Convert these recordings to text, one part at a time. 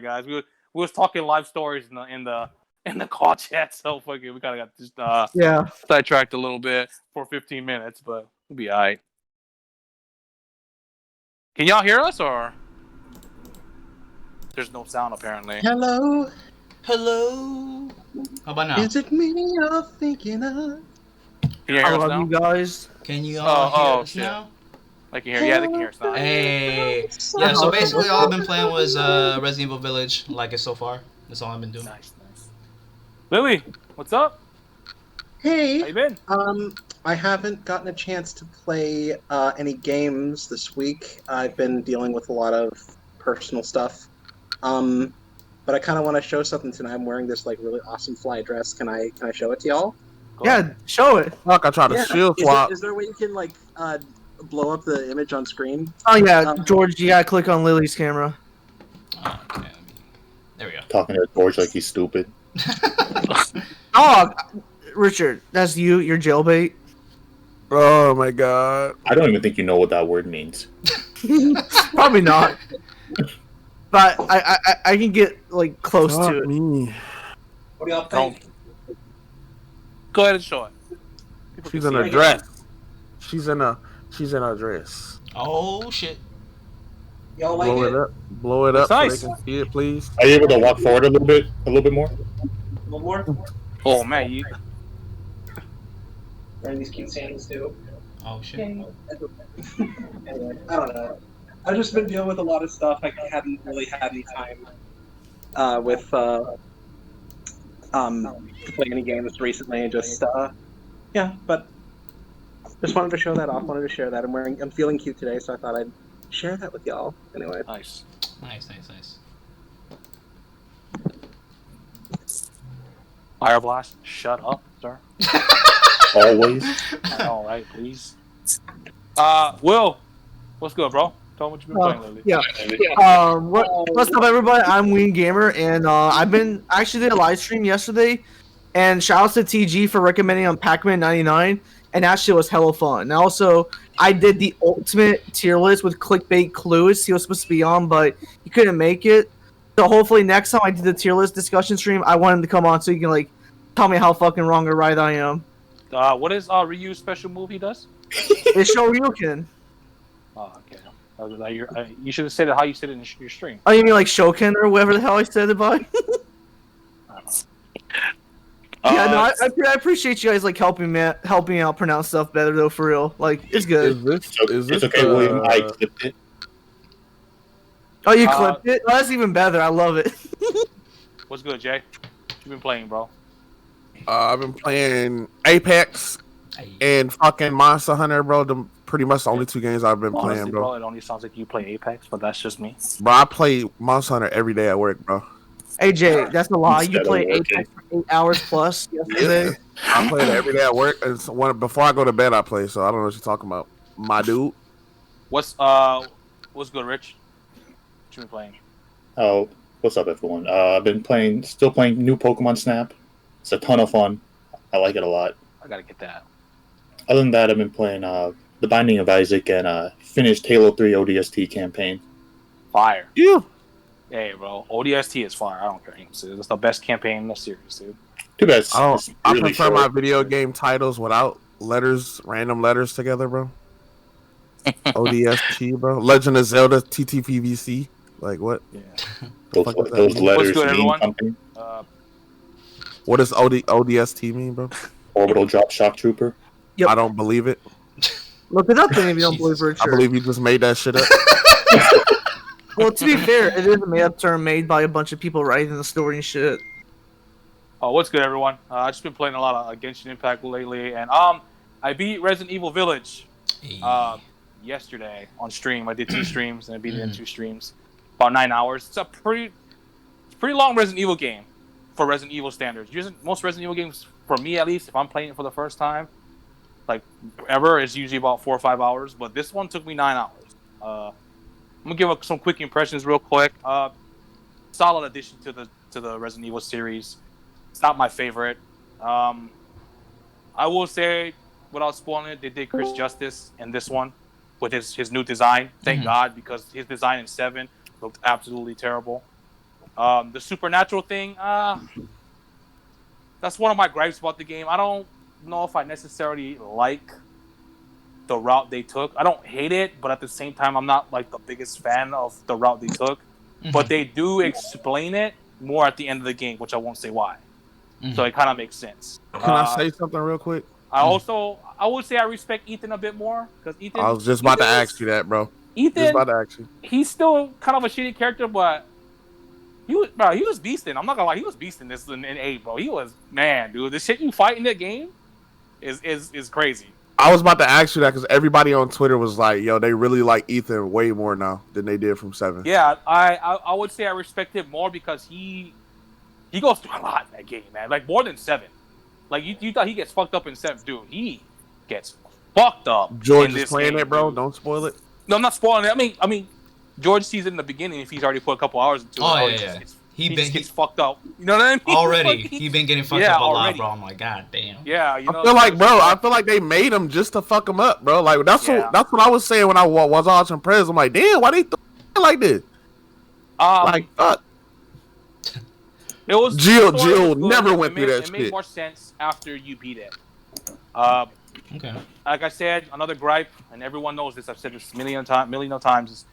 guys. We was talking live stories in the call chat, so fucking we kind of got just sidetracked a little bit for 15 minutes, but we'll be alright. Can y'all hear us or? There's no sound apparently. Hello. How about now? Is it me you're thinking of? Can you hear us now? you guys. Can you all hear us shit. now? I can hear. Yeah, they can hear us now. Hey. Yeah, so basically all I've been playing was Resident Evil Village, like it so far. That's all I've been doing. Nice. Lily, what's up? Hey. How you been? I haven't gotten a chance to play any games this week. I've been dealing with a lot of personal stuff. But I kind of want to show something tonight. I'm wearing this like really awesome fly dress. Can I show it to y'all? Yeah, show it. Fuck, I tried to shield swap. Is there a way you can like blow up the image on screen? Oh yeah, George, you gotta click on Lily's camera. Oh, okay. There we go. Talking to George like he's stupid. Oh, Richard, that's you. You're jailbait. Oh my god. I don't even think you know what that word means. Probably not. But I can get like close to it. Me. What do y'all think? Go ahead and show it. She's in a dress. She's in a dress. Oh shit. Y'all like it? Blow it up so nice. they can see it, please. Are you able to walk forward a little bit more? A little more? Oh man, you. Wearing these cute sandals too. Oh shit. Anyway, I don't know. I've just been dealing with a lot of stuff. I hadn't really had any time with to play any games recently, and just but just wanted to show that off. Wanted to share that. I'm feeling cute today, so I thought I'd share that with y'all. Anyway. Nice. Fire blast. Shut up, sir. Always. I know, right? Please. Will, what's good, bro? Tell me what you've been playing lately. Yeah. What's up, everybody? I'm Ween Gamer, and I actually did a live stream yesterday, and shout out to TG for recommending on Pac-Man 99, and that shit was hella fun. And also, I did the ultimate tier list with clickbait clues. He was supposed to be on, but he couldn't make it. So hopefully next time I do the tier list discussion stream, I want him to come on so he can like tell me how fucking wrong or right I am. What is Ryu's special move he does? It's Shoryuken. Oh, okay. You should have said it how you said it in your stream. Oh, you mean like Shoken or whatever the hell I said it by? Yeah, no, I appreciate you guys like helping me out pronounce stuff better though, for real. Like, it's good. Is this okay, William? I clipped it. Oh, you clipped it? Oh, that's even better. I love it. What's good, Jay? What you been playing, bro? I've been playing Apex and fucking Monster Hunter, bro. Pretty much the only two games I've been playing, bro. It only sounds like you play Apex, but that's just me. Bro, I play Monster Hunter every day at work, bro. Hey, Jay, that's a lie. You play Apex for 8 hours plus yesterday? Yeah. I play it every day at work, and before I go to bed, I play, so I don't know what you're talking about. My dude. What's good, Rich? What you been playing? Oh, what's up, everyone? I've been still playing new Pokemon Snap. It's a ton of fun. I like it a lot. I gotta get that. Other than that, I've been playing The Binding of Isaac and finished Halo 3 ODST campaign. Fire. Yeah. Hey, bro, ODST is fire. I don't care. It's the best campaign in the series, dude. Too bad. I prefer my video game titles without random letters together, bro. ODST, bro. Legend of Zelda TTPVC. Like, what? Yeah. Those letters good, mean everyone? something. What does ODST mean, bro? Orbital Drop Shock Trooper. Yep. I don't believe it. Look it up then if you don't believe Richard. I believe you just made that shit up. Well, to be fair, it is a made-up term made by a bunch of people writing the story and shit. Oh, what's good, everyone? I've just been playing a lot of Genshin Impact lately, and I beat Resident Evil Village yesterday on stream. I did 2 streams, and I beat it in 2 streams. About 9 hours. It's a pretty long Resident Evil game for Resident Evil standards. Most Resident Evil games, for me at least, if I'm playing it for the first time, like ever, it's usually about 4 or 5 hours. But this one took me 9 hours. I'm gonna give some quick impressions real quick. Solid addition to the Resident Evil series. It's not my favorite. I will say, without spoiling it, they did Chris justice in this one with his new design. Thank God, because his design in 7 looked absolutely terrible. The supernatural thing, that's one of my gripes about the game. I don't know if I necessarily like the route they took. I don't hate it, but at the same time, I'm not like the biggest fan of the route they took. Mm-hmm. But they do explain it more at the end of the game, which I won't say why. Mm-hmm. So it kind of makes sense. Can I say something real quick? I would say I respect Ethan a bit more because Ethan. I was just about to ask you that, bro. Ethan, just about to ask you. He's still kind of a shitty character, but he was beasting. I'm not gonna lie, he was beasting this in 8, bro. He was, man, dude. The shit you fight in that game is crazy. I was about to ask you that because everybody on Twitter was like, "Yo, they really like Ethan way more now than they did from 7." Yeah, I would say I respect him more because he goes through a lot in that game, man. Like more than 7. Like you thought he gets fucked up in 7, dude. He gets fucked up. George is playing it, bro. Dude. Don't spoil it. No, I'm not spoiling it. I mean, George sees it in the beginning if he's already put a couple hours into it. He gets fucked up. You know what I mean? Already, he's been getting fucked up a lot, bro. I'm like, god damn. Yeah, you know. I feel like they made him just to fuck him up, bro. Like that's what I was saying when I was watching Prez. I'm like, damn, why they like this? Like, fuck. It was Jill never went through that shit. It made more sense after you beat it. Okay. Like I said, another gripe, and everyone knows this. I've said this a million times. Is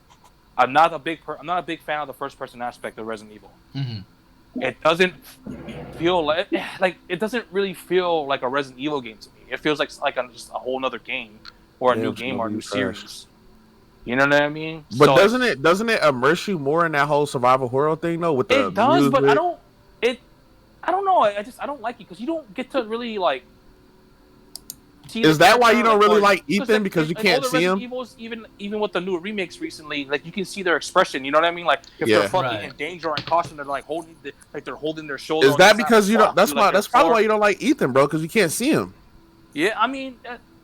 I'm not a big fan of the first person aspect of Resident Evil. Mm-hmm. It doesn't feel like it doesn't really feel like a Resident Evil game to me. It feels like just a whole other game or a new game or a new series. You know what I mean? But so doesn't it immerse you more in that whole survival horror thing though? With the it does, music? But I don't know. I don't like it because you don't get to really like. Is that why you don't really like Ethan because you can't see him? Evils, even with the new remakes recently, like you can see their expression. You know what I mean? Like if they're fucking in danger or in caution, they're like holding their shoulder. Is that because you don't? That's probably why you don't like Ethan, bro, because you can't see him. Yeah, I mean,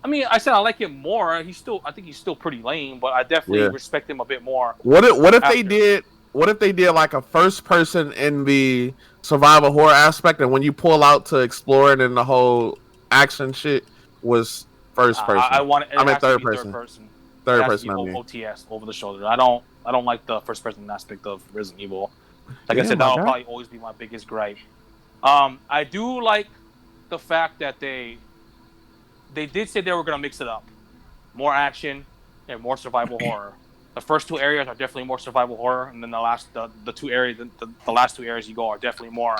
I said I like him more. I think he's still pretty lame, but I definitely respect him a bit more. What if they did? What if they did like a first person in the survival horror aspect, and when you pull out to explore it and the whole action shit was first person? I mean third person. Third person. OTS, over the shoulder. I don't like the first person aspect of Resident Evil. Like I said, that'll probably always be my biggest gripe. I do like the fact that they did say they were gonna mix it up, more action and more survival horror. The first 2 areas are definitely more survival horror, and then the last two areas you go are definitely more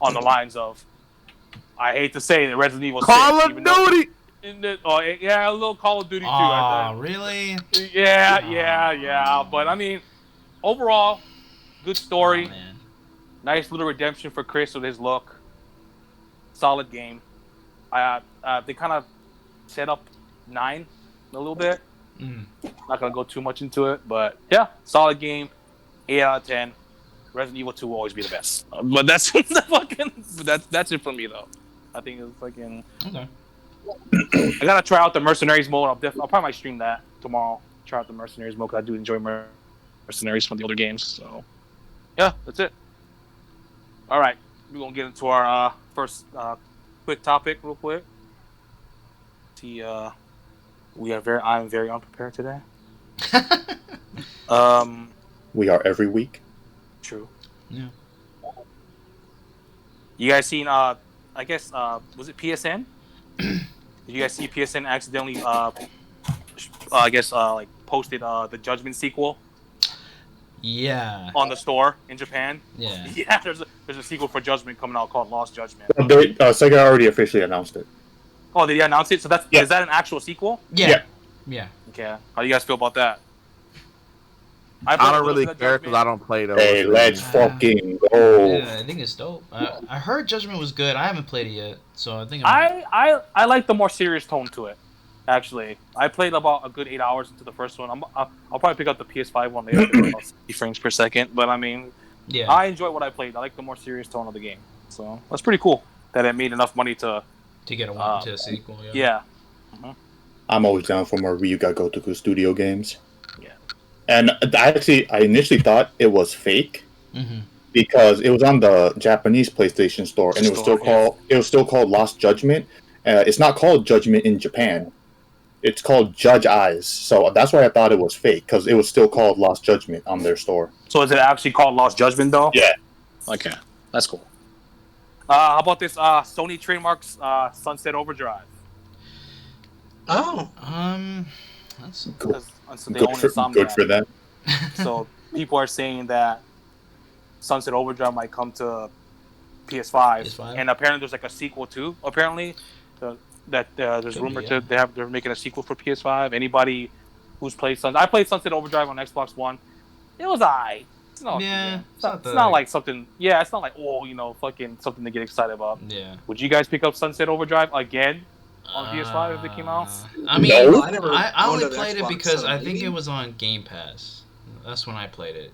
on the lines of. I hate to say that Resident Evil 6. Call of Duty! A little Call of Duty too. Oh, really? Yeah. But I mean, overall, good story. Oh, man. Nice little redemption for Chris with his look. Solid game. They kind of set up 9 a little bit. Not gonna go too much into it, but yeah, solid game. 8 out of 10. Resident Evil 2 will always be the best. But that's that's it for me though. I think it's fucking. Okay. I gotta try out the Mercenaries mode. I'll probably might stream that tomorrow. Try out the Mercenaries mode because I do enjoy Mercenaries from the older games. So, yeah, that's it. All right, we're gonna get into our first quick topic real quick. See, I'm very unprepared today. We are every week. True. Yeah. You guys seen? I guess was it PSN? Did you guys see PSN accidentally? Like posted the Judgement sequel. Yeah. On the store in Japan. Yeah. Yeah. There's a sequel for Judgment coming out called Lost Judgment. Sega already officially announced it. Oh, did they announce it? So is that an actual sequel? Yeah. Okay. How do you guys feel about that? I don't really care because I don't play those. Hey, let's fucking go. Yeah, I think it's dope. I heard Judgment was good. I haven't played it yet, so I think I like the more serious tone to it. Actually, I played about a good 8 hours into the first one. I'll probably pick up the PS5 one later, about 60 frames per second. But I mean, yeah, I enjoy what I played. I like the more serious tone of the game. So that's pretty cool that it made enough money to get a sequel. Yeah. Mm-hmm. I'm always down for more Ryuga Gotoku Studio games. Yeah. And I initially thought it was fake because it was on the Japanese PlayStation Store, and it was still called Lost Judgment. It's not called Judgment in Japan. It's called Judge Eyes. So that's why I thought it was fake, because it was still called Lost Judgment on their store. So is it actually called Lost Judgment though? Yeah. Okay, that's cool. How about this? Sony trademarks Sunset Overdrive. Oh, That's Because they own Insomniac. Good for them. So people are saying that Sunset Overdrive might come to PS5, and apparently there's like a sequel too. Apparently, there's rumored they're making a sequel for PS5. Anybody who's played I played Sunset Overdrive on Xbox One. It was alright. It's not like something. Yeah, it's not like fucking something to get excited about. Yeah. Would you guys pick up Sunset Overdrive again on PS5 if it came out? I mean, No. I only played it Xbox, because so I think maybe? it was on Game Pass. That's when I played it.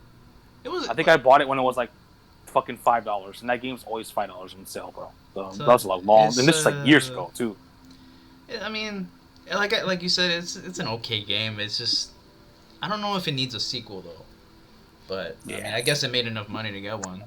I think I bought it when it was like fucking $5, and that game's always $5 on sale, bro. So that was like long, and this is like years ago too. I mean, like you said, it's an okay game. It's just I don't know if it needs a sequel though. But I mean, I guess it made enough money to get one.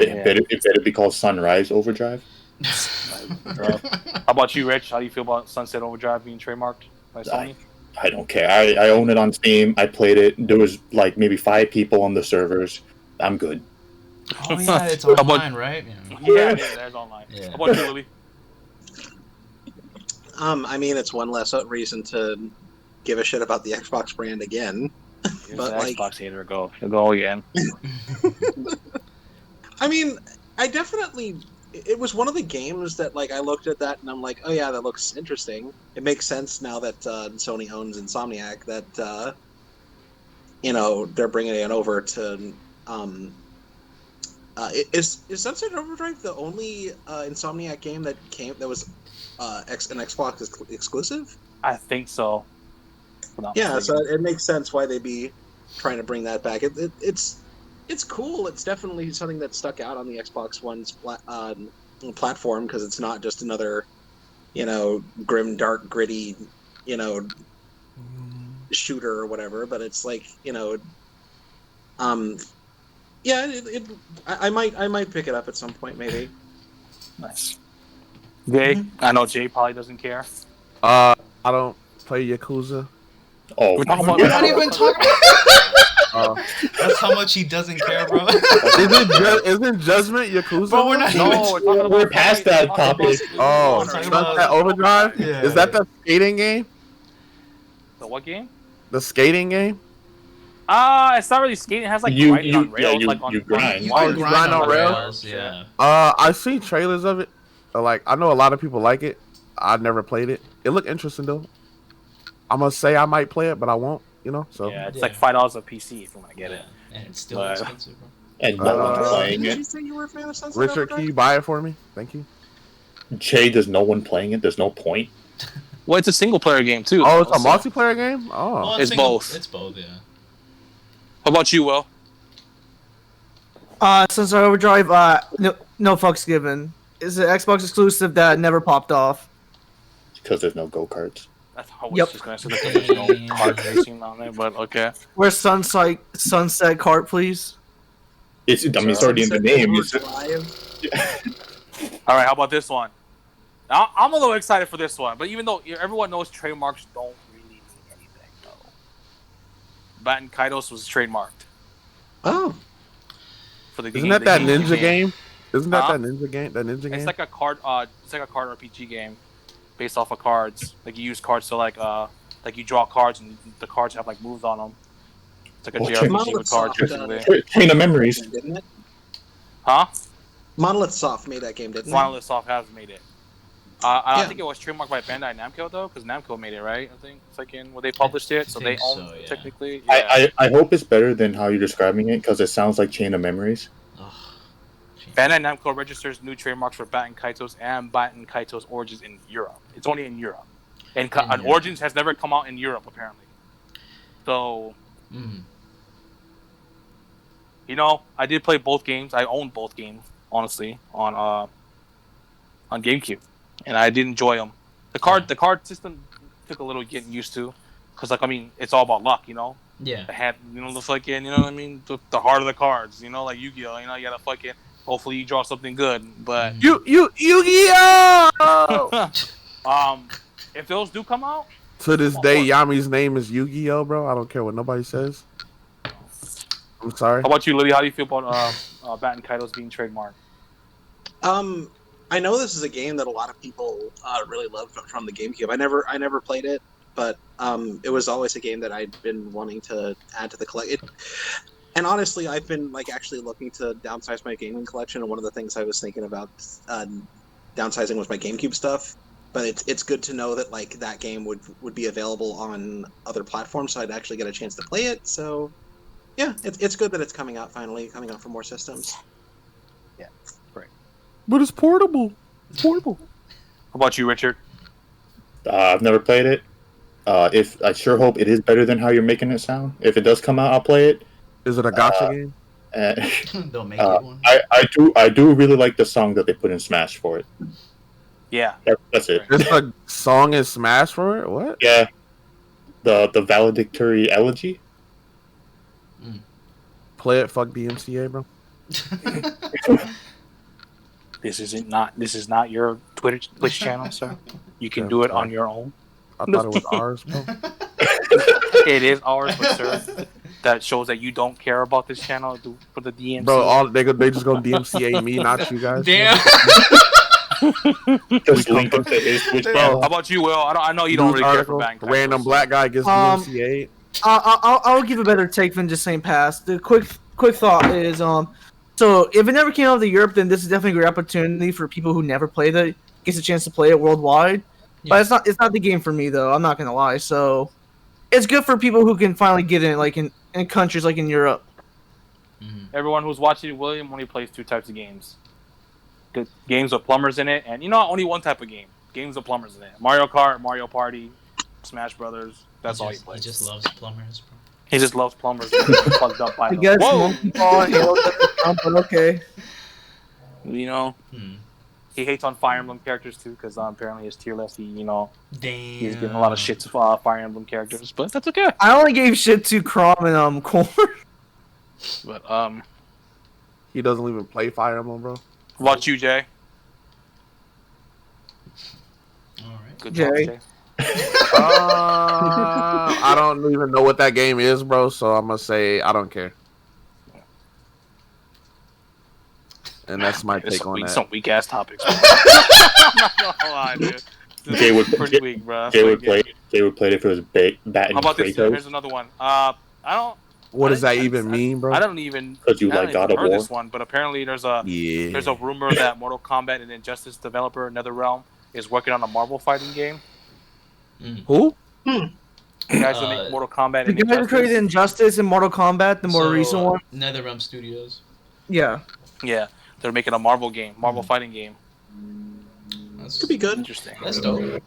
It better be called Sunrise Overdrive. How about you, Rich? How do you feel about Sunset Overdrive being trademarked by Sony? I don't care. I own it on Steam. I played it. There was like maybe 5 people on the servers. I'm good. Oh yeah, it's online, right? Yeah, it's online. Yeah. How about you, Lily? I mean, it's one less reason to give a shit about the Xbox brand again. But the Xbox hater go again. I mean, it was one of the games that like I looked at that and I'm like, oh yeah, that looks interesting. It makes sense now that Sony owns Insomniac that they're bringing it over to. Is Sunset Overdrive the only Insomniac game that was an Xbox exclusive? I think so. Yeah, so it makes sense why they'd be trying to bring that back. It's cool. It's definitely something that stuck out on the Xbox One's platform because it's not just another, grim, dark, gritty, shooter or whatever. But it's like, I might pick it up at some point, maybe. Nice. Jay, I know Jay probably doesn't care. I don't play Yakuza. Oh, We're talking about- We're not even talking. That's how much he doesn't care, bro. Isn't Judgment Yakuza? Bro, we're not. we're past that topic. Oh, talking Sunset Overdrive? Yeah. Is that the skating game? The what game? The skating game? It's not really skating. It has like grinding on rails. You grind. You Oh, can you grind grind on on rails. Yeah. I've seen trailers of it. Like, I know a lot of people like it. I've never played it. It looked interesting though. I'm gonna say I might play it, but I won't. So Yeah, it's like $5 a PC if you want to get it. And it's still expensive, bro. And no one's playing Did you it. say you were a fan of Sunset Richard, Overdrive? can you buy it for me? Thank you. Jay, there's no one playing it. There's no point. Well, it's a single player game too. Oh, it's a so- multiplayer game. Oh, Well, It's both. It's both, yeah. How about you, Will? Sunset Overdrive, no fucks given. It's an Xbox exclusive that never popped off. Because there's no go-karts. That's how I was Yep. just gonna say that there's no kart racing on there, but okay. Where's Sunset Kart, please? It's already in the name. All right, how about this one? Now, I'm a little excited for this one, but even though everyone knows trademarks don't really mean anything, though. Baten Kaitos was trademarked Oh, for the isn't game. that the Ninja game? Isn't that Huh? that Ninja game? That Ninja game? It's like a card. It's like a card RPG game, based off of cards. Like you use cards to like you draw cards and the cards have like moves on them. It's like a JRPG with cards, basically. Train of Memories. didn't it? Huh? Monolith Soft made that game, didn't Monolith Soft has made it. I don't Yeah. think it was trademarked by Bandai Namco though, because Namco made it, right? I think it's like when they published it, so they think own so, yeah. technically. Yeah. I hope it's better than how you're describing it because it sounds like Chain of Memories. Ugh. Bandai Namco registers new trademarks for Baten Kaitos and Baten Kaitos Origins in Europe. It's only in Europe, and Europe. Origins has never come out in Europe apparently. So Mm. I did play both games. I owned both games, honestly, on GameCube, and I did enjoy them. The card system took a little getting used to, because it's all about luck, Yeah. The hand, the fucking, what I mean, the heart of the cards, like Yu-Gi-Oh, you gotta fucking, hopefully you draw something good, but Yu-Gi-Oh! if those do come out, To this day, Yami's name is Yu-Gi-Oh, bro. I don't care what nobody says. I'm sorry. How about you, Lily? How do you feel about Baten Kaitos being trademarked? I know this is a game that a lot of people really loved from the GameCube. I never played it, but it was always a game that I'd been wanting to add to the collection. And honestly, I've been actually looking to downsize my gaming collection, and one of the things I was thinking about downsizing was my GameCube stuff. But it's good to know that that game would be available on other platforms, so I'd actually get a chance to play it. So yeah, it's good that it's coming out for more systems. Yeah, great. But it's portable. It's portable. How about you, Richard? I've never played it. If I sure hope it is better than how you're making it sound. If it does come out, I'll play it. Is it a gacha game? They'll make it one. I do really like the song that they put in Smash for it. Yeah, That's it. There's a song in Smash for it? What? Yeah, the valedictory elegy. Play it, fuck DMCA, bro. this is not your Twitch channel, sir. You can do it on your own. I thought it was ours, bro. It is ours, but sir, that shows that you don't care about this channel for the DMCA. Bro, they just go DMCA me, not you guys. Damn. Just link it to his Twitch Bro. channel. How about you, Will? I know you don't really care for Baten Kaitos. Random black guy gets DMCA. I'll give a better take than just saying pass. The quick thought is so if it never came out to Europe, then this is definitely a great opportunity for people who never played it, gets a chance to play it worldwide. Yeah. But it's not the game for me though. I'm not gonna lie. So it's good for people who can finally get in in countries like in Europe. Everyone who's watching, William only plays two types of games. Good games with plumbers in it, and only one type of game. Games with plumbers in it. Mario Kart, Mario Party, Smash Brothers. That's all he plays. He just loves plumbers, bro. He just loves plumbers. Plugged up by I them. guess Whoa! Monkey Ball and Halo doesn't count, but okay. He hates on Fire Emblem characters too, because apparently his tier list, he's Damn. getting a lot of shit to Fire Emblem characters, but that's okay. I only gave shit to Crom and Corn. But He doesn't even play Fire Emblem, bro. what about you, Jay? All right. Good Jay. talk, Jay. I don't even know what that game is, bro. So I'm gonna say I don't care. And that's my take on that. Some weak ass topics. I'm not gonna lie, dude. Jay would pretty weak, bro. Jay would play it if it was Baten How about this? Kaitos. Here's another one. I don't. What does that even mean, bro? I don't even. Because you I like haven't God even of heard War. this one, but apparently there's a rumor that Mortal Kombat and Injustice developer NetherRealm is working on a Marvel fighting game. Who? You guys who make Mortal Kombat The and guy who created Injustice and Mortal Kombat, the more recent one. NetherRealm Studios. Yeah. Yeah, they're making a Marvel fighting game. Could be good. Interesting. That's dope.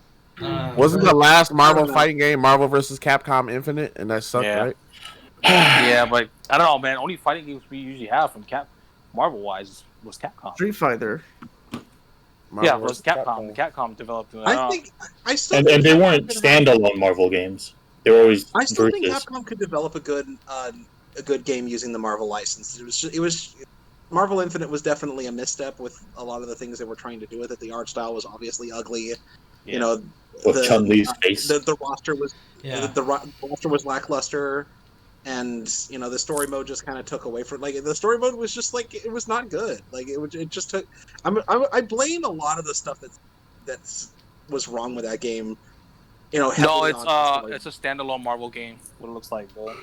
Wasn't the last Marvel fighting game Marvel vs. Capcom Infinite, and that sucked, Yeah. right? Yeah, but I don't know, man. Only fighting games we usually have from Marvel-wise was Capcom. Street Fighter. Yeah, it was Capcom. Capcom developed it. I still And think they Capcom weren't could standalone Marvel games. They were always I still think versus. Capcom could develop a good game using the Marvel license. It was Marvel Infinite was definitely a misstep with a lot of the things they were trying to do with it. The art style was obviously ugly. Yeah. You know, With Chun-Li's face. the roster was the roster was lackluster, and the story mode just kind of took away from the story mode was just it was not good. It just took. I blame a lot of the stuff that was wrong with that game. No, heavily it's on it's a standalone Marvel game. What it looks like, what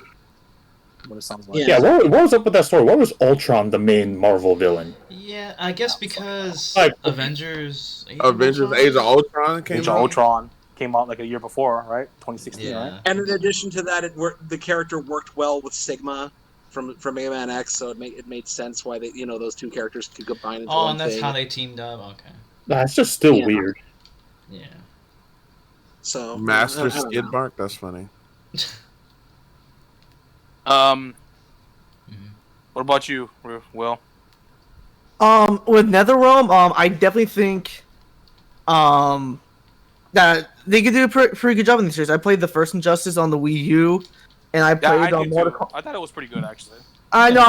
it sounds like. Yeah, what was up with that story? What was Ultron the main Marvel villain? Yeah, I guess because Like- Avengers Age Age of Ultron came Age of out. Ultron came out like a year before, right? 2016, Yeah. right? And in addition to that, the character worked well with Sigma from Mega Man X, so it made sense why they those two characters could combine into Oh, one and that's thing. how they teamed up. Okay. Nah, it's just still Yeah. weird. Yeah. So Master I don't know. Skid Mark. That's funny. What about you, Will? With NetherRealm, I definitely think, that they could do a pretty good job in this series. I played the first Injustice on the Wii U, and I Yeah, played I on did Mortal too. Kombat. I thought it was pretty good, actually. I know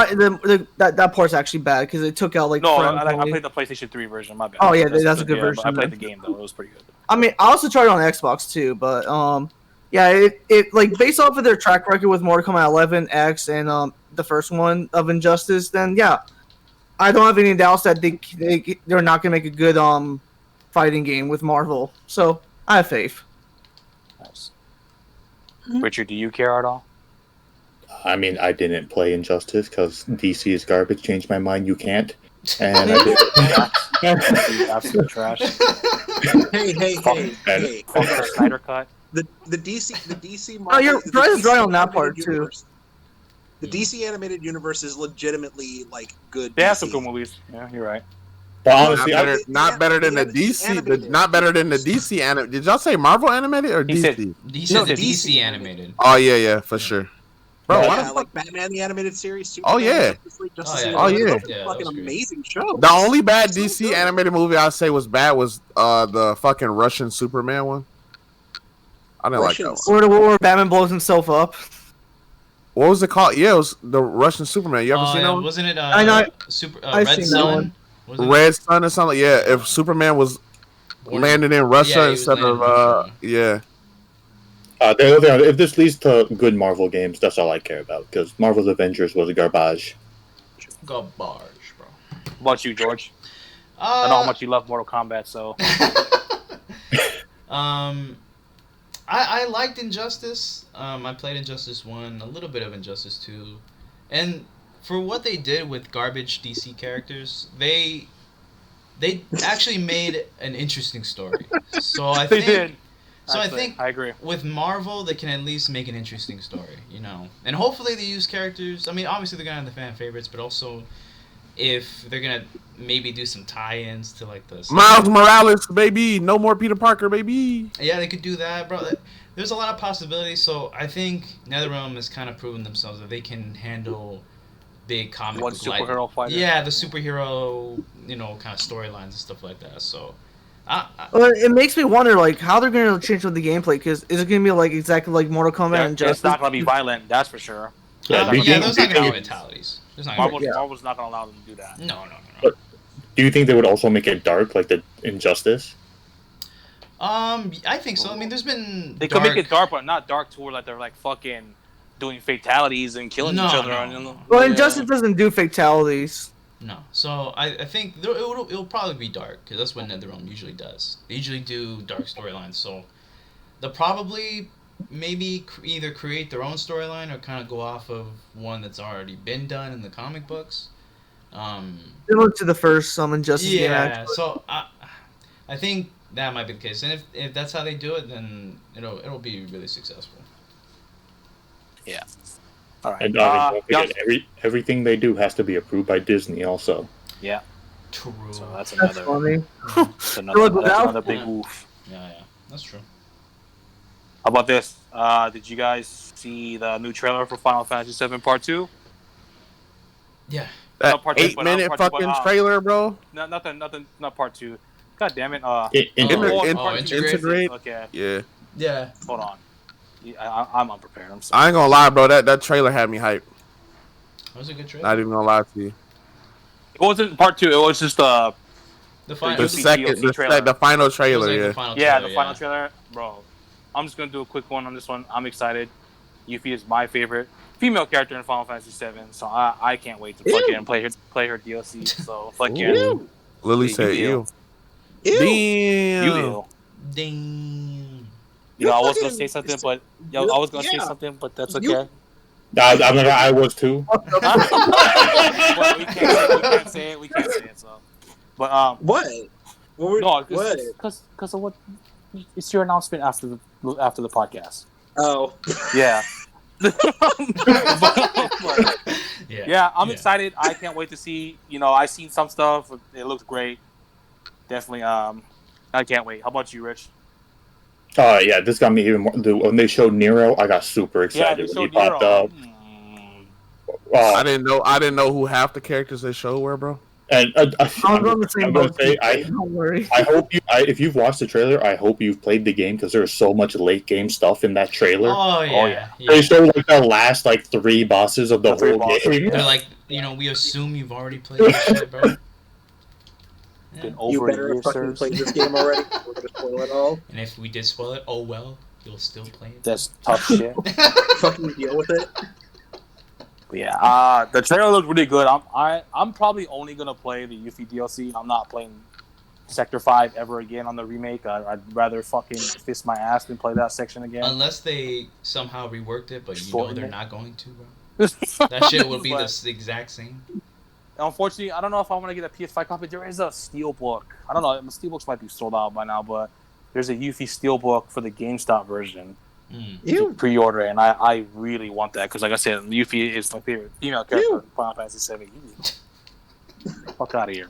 that part's actually bad because it took out No, friends I only. played the PlayStation 3 version. My bad. Oh, yeah, that's a good yeah, version, I played then. the game though. It was pretty good. I mean, I also tried it on Xbox too, but yeah, it like based off of their track record with Mortal Kombat 11, X, and the first one of Injustice, then yeah, I don't have any doubts that they're not gonna make a good fighting game with Marvel. So I have faith. Nice. Richard, do you care at all? I mean, I didn't play Injustice because DC is garbage. Changed my mind. You can't. And I did. Absolute trash. Hey. Fuck the Snyder cut. The DC. Oh, your the price is DC right on that animated part too. universe- The DC animated universe is legitimately like good. They have DC. some good movies. Yeah, you're right. But honestly, not better than the DC. Not better than the DC animated. Did y'all say Marvel animated or He DC? said- He said the DC animated. Oh yeah, for sure. Bro, why the fuck? like Batman the animated series. Oh, yeah. Justice Oh, League, yeah. those are Yeah, that fucking was great. amazing show. The only bad So DC good. animated movie I'd say was bad was the fucking Russian Superman one. I didn't like that Russians. one. Where Batman blows himself up. What was it called? Yeah, it was the Russian Superman. You ever seen that one? Wasn't it? I know. Super I've Red seen that Sun. one. Wasn't it? Red Sun or something. Yeah, if Superman was landed in Russia Yeah, he was instead of landing in Russia. yeah. if this leads to good Marvel games, that's all I care about. Because Marvel's Avengers was garbage. Garbage, bro. What about you, George? I know how much you love Mortal Kombat, so I liked Injustice. I played Injustice 1, a little bit of Injustice 2. And for what they did with garbage DC characters, they actually made an interesting story. So I they think did. So Actually, I think I agree. with Marvel, they can at least make an interesting story, you know. And hopefully they use characters. I mean, obviously they're gonna have the fan favorites, but also if they're gonna maybe do some tie-ins to like the Miles Morales, baby. No more Peter Parker, baby. Yeah, they could do that, bro. There's a lot of possibilities. So I think NetherRealm has kind of proven themselves that they can handle big comic One book superhero fighter. Yeah, the superhero, you know, kind of storylines and stuff like that. So. Well, it makes me wonder, like, how they're going to change with the gameplay. Because is it going to be like exactly like Mortal Kombat and Justice? It's not going to be violent, that's for sure. Yeah, there's not going to be fatalities. Marvel's not going to allow them to do that. No. Do you think they would also make it dark, like the Injustice? I think so. I mean, there's been They could make it dark, but not dark to where like they're like fucking doing fatalities and killing each other. Well, Injustice doesn't do fatalities. No, so I think it'll probably be dark because that's what NetherRealm usually does. They usually do dark storylines, so they'll probably maybe either create their own storyline or kind of go off of one that's already been done in the comic books. Similar to the first Injustice game. Yeah, so I think that might be the case, and if that's how they do it, then it'll be really successful. Yeah. All right. And don't forget, everything they do has to be approved by Disney also. Yeah. True. So that's That's another, funny. that's another big oof. Yeah, that's true. How about this? Did you guys see the new trailer for Final Fantasy VII Part 2? Yeah. That Not part two, 8-minute but, part two, fucking trailer, bro. Nothing, not Part 2. God damn it. Integrate. Okay, Yeah. Yeah. hold on. I'm unprepared. I'm sorry. I ain't gonna lie, bro. That trailer had me hyped. That was a good trailer. Not even gonna lie to you. It wasn't Part 2. It was just The The final. DLC trailer. The final trailer, yeah. final trailer, bro. I'm just gonna do a quick one on this one. I'm excited. Yuffie is my favorite female character in Final Fantasy VII, so I can't wait to fucking play her DLC. So fuck yeah. Lily Yeah, said, you "Ew." Damn. You ill. Ding. You know, I was gonna say something, but that's okay. I was too. But we can't say it. So, but What? no, What? because of what? It's your announcement after the podcast. Oh. Yeah. Yeah. I'm excited. I can't wait to see. I've seen some stuff. It looks great. Definitely. I can't wait. How about you, Rich? Yeah, this got me even more. When they showed Nero, I got super excited when he popped up. I didn't know who half the characters they showed were, bro. And I was on the same boat. Don't worry. I hope if you've watched the trailer, I hope you've played the game because there's so much late game stuff in that trailer. Oh yeah. They showed like the last 3 bosses of the whole game. They're like, we assume you've already played this shit, bro. You better have fucking played this game already. We're gonna spoil it all. And if we did spoil it, oh well. you'll still play it. That's tough shit. Fucking deal with it. But yeah, the trailer looked really good. I'm probably only gonna play the Yuffie DLC. I'm not playing Sector 5 ever again on the remake. I'd rather fucking fist my ass than play that section again. Unless they somehow reworked it, but you know Shorten they're it. not going to, bro. That shit will be the exact same. Unfortunately, I don't know if I want to get a PS5 copy. There is a steelbook. I don't know. The steelbooks might be sold out by now, but there's a Yuffie steelbook for the GameStop version. You Pre-order, and I really want that because, like I said, Yuffie is my favorite female character in Final Fantasy VII. Fuck out of here.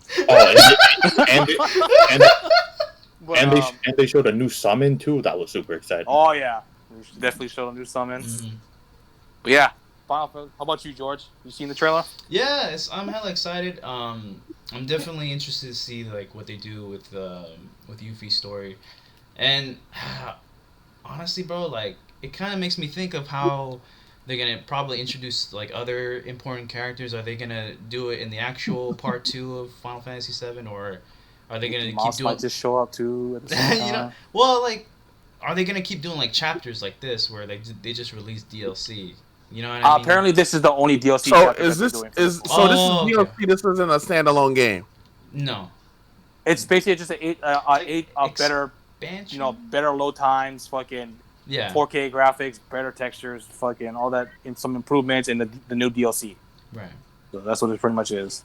And they showed a new summon too. That was super exciting. Oh yeah, we should definitely show a new summon. But yeah, Final Fantasy. How about you, George? You seen the trailer? Yes, I'm hella excited. I'm definitely interested to see like what they do with Yuffie's story, and honestly, bro, like it kind of makes me think of how they're gonna probably introduce like other important characters. Are they gonna do it in the actual part 2 of Final Fantasy VII, or are they gonna keep doing? Might just show up too. At the same time. You know, well, like, are they gonna keep doing like chapters like this where they just release DLC? You know what I mean? Apparently, this is the only DLC. So chapter is that this they're doing. is so this is DLC? Okay. This isn't a standalone game. No. It's basically just a better, Expansion? better load times, fucking Yeah. 4K graphics, better textures, fucking all that, and some improvements in the new DLC. Right. So that's what it pretty much is.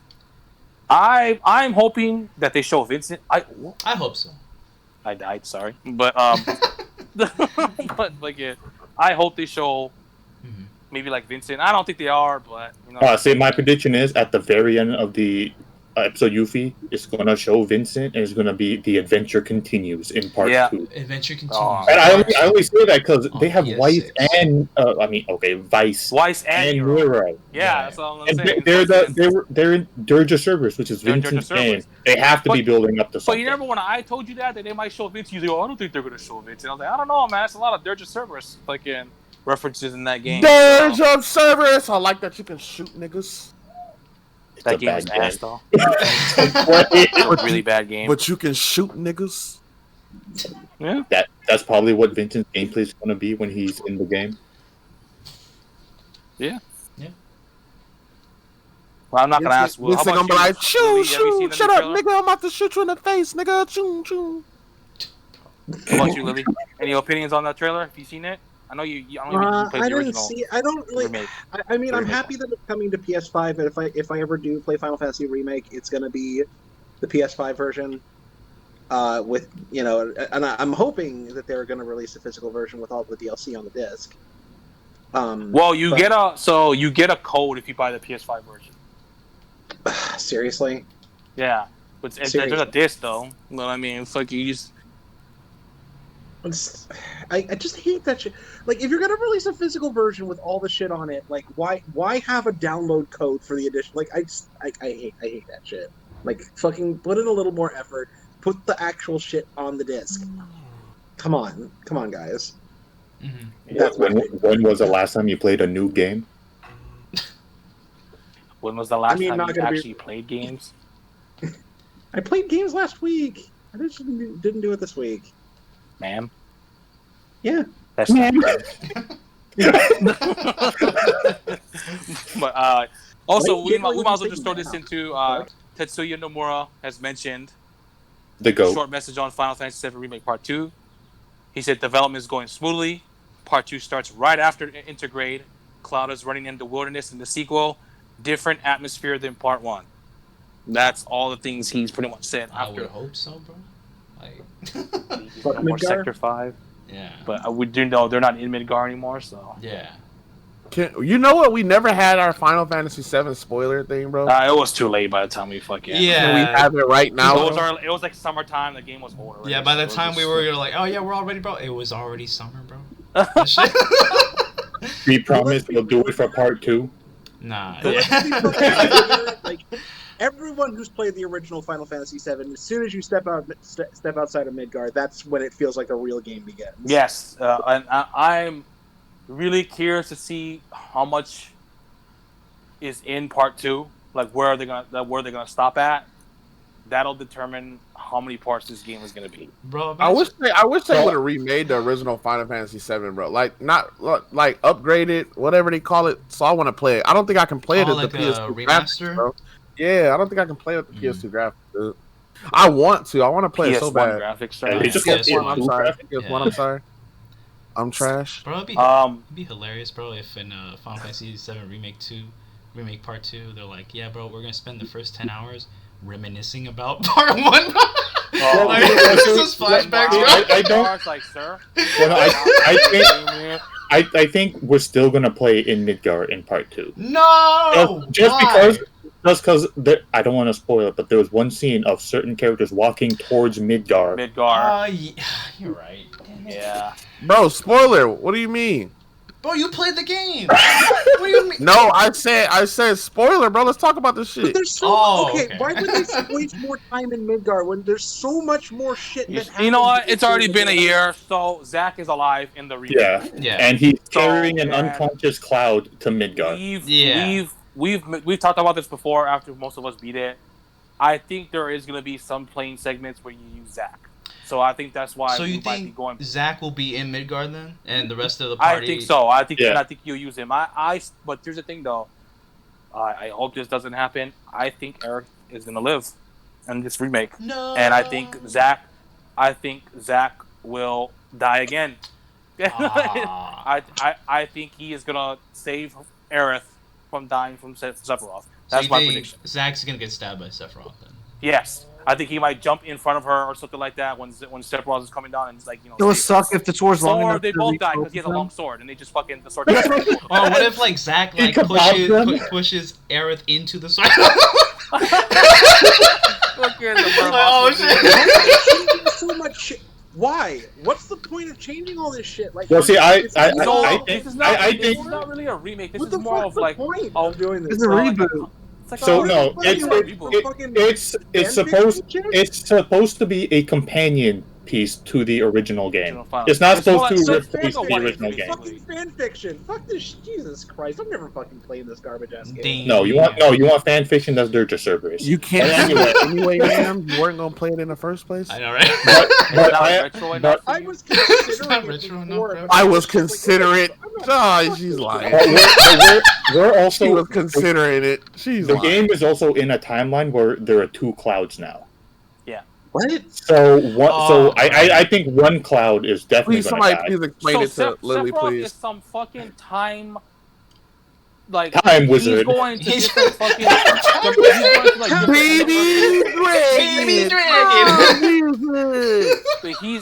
I'm hoping that they show Vincent. I hope so. I died, sorry, but but like yeah, I hope they show maybe like Vincent. I don't think they are, but Say my prediction is at the very end of the episode, Yuffie is going to show Vincent, and it's going to be the adventure continues in part 2. Adventure continues. And I only say that because they have PS6. Weiss and Vice and and Nero. Yeah, that's all I'm And saying. they're in Dirge Cerberus, which is Vincent's game. They have to be building up to But something. you remember when I told you that they might show Vince? You go, I don't think they're going to show Vince. And I was like, I don't know, man. It's a lot of Dirge Cerberus fucking references in that game. Dirge of Cerberus. I like that you can shoot niggas. That game was ass, though. Really bad game. But you can shoot niggas. Yeah. That's probably what Vincent's gameplay is going to be when he's in the game. Yeah. Yeah. Well, I'm not going to ask. This nigga gonna be like, shoo, shut up, nigga. I'm about to shoot you in the face, nigga. Choo, choo. How about you, Lily? Any opinions on that trailer? Have you seen it? I know you played the original. I don't really. Remake. I mean, I'm Remake. happy that it's coming to PS5. And if I ever do play Final Fantasy Remake, it's gonna be the PS5 version. With and I'm hoping that they're gonna release a physical version with all the DLC on the disc. Well, you get a code if you buy the PS5 version. Seriously? Yeah, but there's a disc though. But I mean, it's like you just. I just hate that shit. Like, if you're gonna release a physical version with all the shit on it, like, why have a download code for the edition? Like, I hate that shit. Like, fucking put in a little more effort. Put the actual shit on the disc. Come on, guys. That's when was the last time you played a new game? When was the last time you not actually played games? I played games last week. I just didn't do it this week. Ma'am? Yeah. That's not But also, we might as well just throw this into Tetsuya Nomura has mentioned The GOAT. short message on Final Fantasy VII Remake Part 2. He said development is going smoothly. Part 2 starts right after Intergrade. Cloud is running in the wilderness in the sequel. Different atmosphere than Part 1. That's all the things he's pretty much said I after. would hope so, bro. Like, No more Sector 5. yeah. But we do know they're not in Midgar anymore, so. Yeah. You know what? We never had our Final Fantasy VII spoiler thing, bro. It was too late by the time we fucking. Yeah. And we have it right now. It was like summertime. The game was over. Already, Yeah, by the so time it we was were like, oh yeah, we're all ready, bro. It was already summer, bro. We promised we'll do it for part 2. Nah. But let's be fucking clear, like, everyone who's played the original Final Fantasy VII, as soon as you step outside of Midgard, that's when it feels like a real game begins. Yes, and I'm really curious to see how much is in Part 2. Like, where are they gonna stop at? that'll determine how many parts this game is gonna be. Bro, I wish they would have remade the original Final Fantasy VII, bro. Like not like upgraded, whatever they call it. So I want to play it. I don't think I can play it as like the a PS2 remaster? graphics, bro. Yeah, I don't think I can play it with the PS2 graphics. Dude. I want to. I want to play it so bad. Graphics. Yeah, they just got PS1, I'm sorry. PS2 PS1, I'm sorry. I'm trash. Bro, it'd be hilarious, bro, if in Final Fantasy VII Remake Part 2, they're like, yeah, bro, we're gonna spend the first 10 hours reminiscing about Part 1. Like, this is flashbacks, bro. I don't. Like, sir. Well, no, I think we're still gonna play in Midgar in Part 2. No. Just because I don't want to spoil it, but there was one scene of certain characters walking towards Midgar. Yeah, you're right. Yeah. Bro, spoiler. What do you mean? Bro, you played the game. What do you mean? No, I said spoiler, bro. Let's talk about this But shit. there's so okay. Why would they waste more time in Midgar when there's so much more shit that happens? You know what? It's already been a year, so Zach is alive in the remake. Yeah. And he's carrying an unconscious Cloud to Midgar. We've talked about this before after most of us beat it. I think there is going to be some playing segments where you use Zach. So I think that's why you might be think going. Zach will be in Midgard then, and the rest of the party? I think so. I think you'll use him. But here's the thing, though. I hope this doesn't happen. I think Eric is gonna live in this remake. No. And I think Zach will die again. I think he is gonna save Aerith from dying from Sephiroth. That's my prediction. Zach's gonna get stabbed by Sephiroth then. Yes. I think he might jump in front of her or something like that when Sephiroth is coming down and it's like, It would suck if the sword's long enough. Or they both die because he has a long sword and they just fucking the sword. Or what if like Zach like pushes Aerith into the sword? Oh shit! So much shit. Why? What's the point of changing all this shit? Like, well, see, I think this is not really a remake. This is more of like doing this. It's a reboot. So no, it's supposed to be a companion piece to the original game. It's not supposed to replace the original game. Fucking fan fiction. Fuck this. Jesus Christ! I'm never fucking playing this garbage ass game. No, you want fan fiction? That's Dirge servers. You can't anyway, man. You weren't gonna play it in the first place. I know, right? But I was considering it before. I was considering. Oh, she's lying. We're also she was considering it. She's the lying. game is also in a timeline where there are 2 clouds now. Yeah. What? So I think one cloud is definitely please, going to die. Please explain it to Lily, please. Is some fucking time, like time wizard. He's going to different fucking. Baby Dragon. But he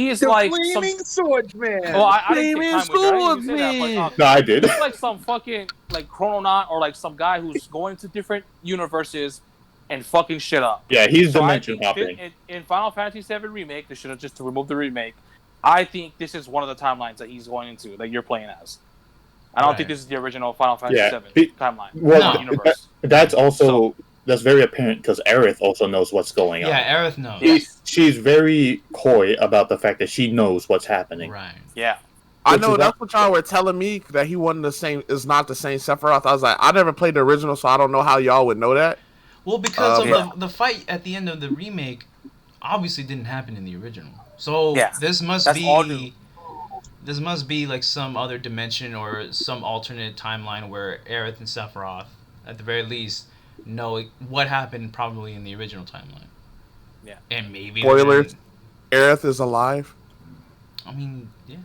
is the like flaming swordsman. Oh, I didn't say time wizard. No, I did. It's like some fucking like Chrononaut or like some guy who's going to different universes and fucking shit up. Yeah, he's dimension hopping. In Final Fantasy VII Remake, they should have just to remove the remake. I think this is one of the timelines that he's going into, that you're playing as. I don't think this is the original Final Fantasy VII timeline. Well, that's also that's very apparent because Aerith also knows what's going on. Yeah, Aerith knows. She's very coy about the fact that she knows what's happening. Right. Yeah. I know that's what y'all were telling me, that he wasn't the same. Is not the same Sephiroth. I was like, I never played the original, so I don't know how y'all would know that. Well, because of the fight at the end of the remake, obviously didn't happen in the original. So this must be like some other dimension or some alternate timeline where Aerith and Sephiroth, at the very least, know what happened probably in the original timeline. Yeah. And maybe spoilers. Aerith is alive. I mean, yeah.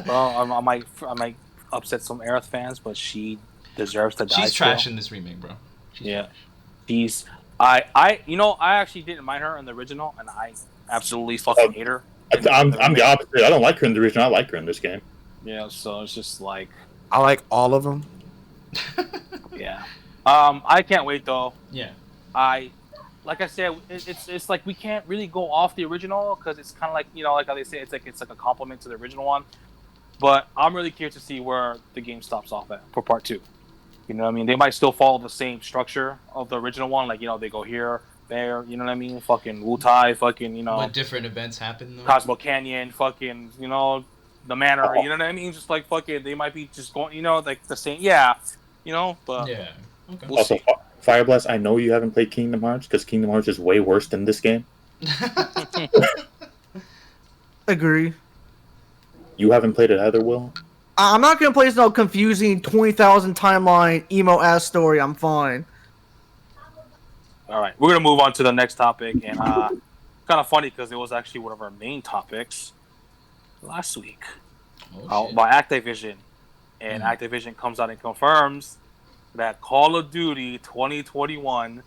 Well, I might upset some Aerith fans, but she deserves to die. She's trash in this remake, bro. She's I actually didn't mind her in the original, and I absolutely fucking hate her. I'm the opposite. I don't like her in the original. I like her in this game. Yeah, so it's just like I like all of them. Yeah. I can't wait though. Yeah. Like I said, it's like we can't really go off the original because it's kind of like, like how they say it's like a compliment to the original one. But I'm really curious to see where the game stops off at for part 2. You know what I mean? They might still follow the same structure of the original one, like they go here, there. You know what I mean? Fucking Wutai, fucking What different events happen though? Cosmo Canyon, fucking the manor. You know what I mean? Just like fucking, they might be just going, like the same. Yeah. But yeah. Okay. We'll see. Fireblast, I know you haven't played Kingdom Hearts because Kingdom Hearts is way worse than this game. Agree. You haven't played it either, Will? I'm not gonna play no confusing 20,000 timeline emo ass story. I'm fine. All right, we're gonna move on to the next topic, and kind of funny because it was actually one of our main topics last week by Activision, and Activision comes out and confirms that Call of Duty 2021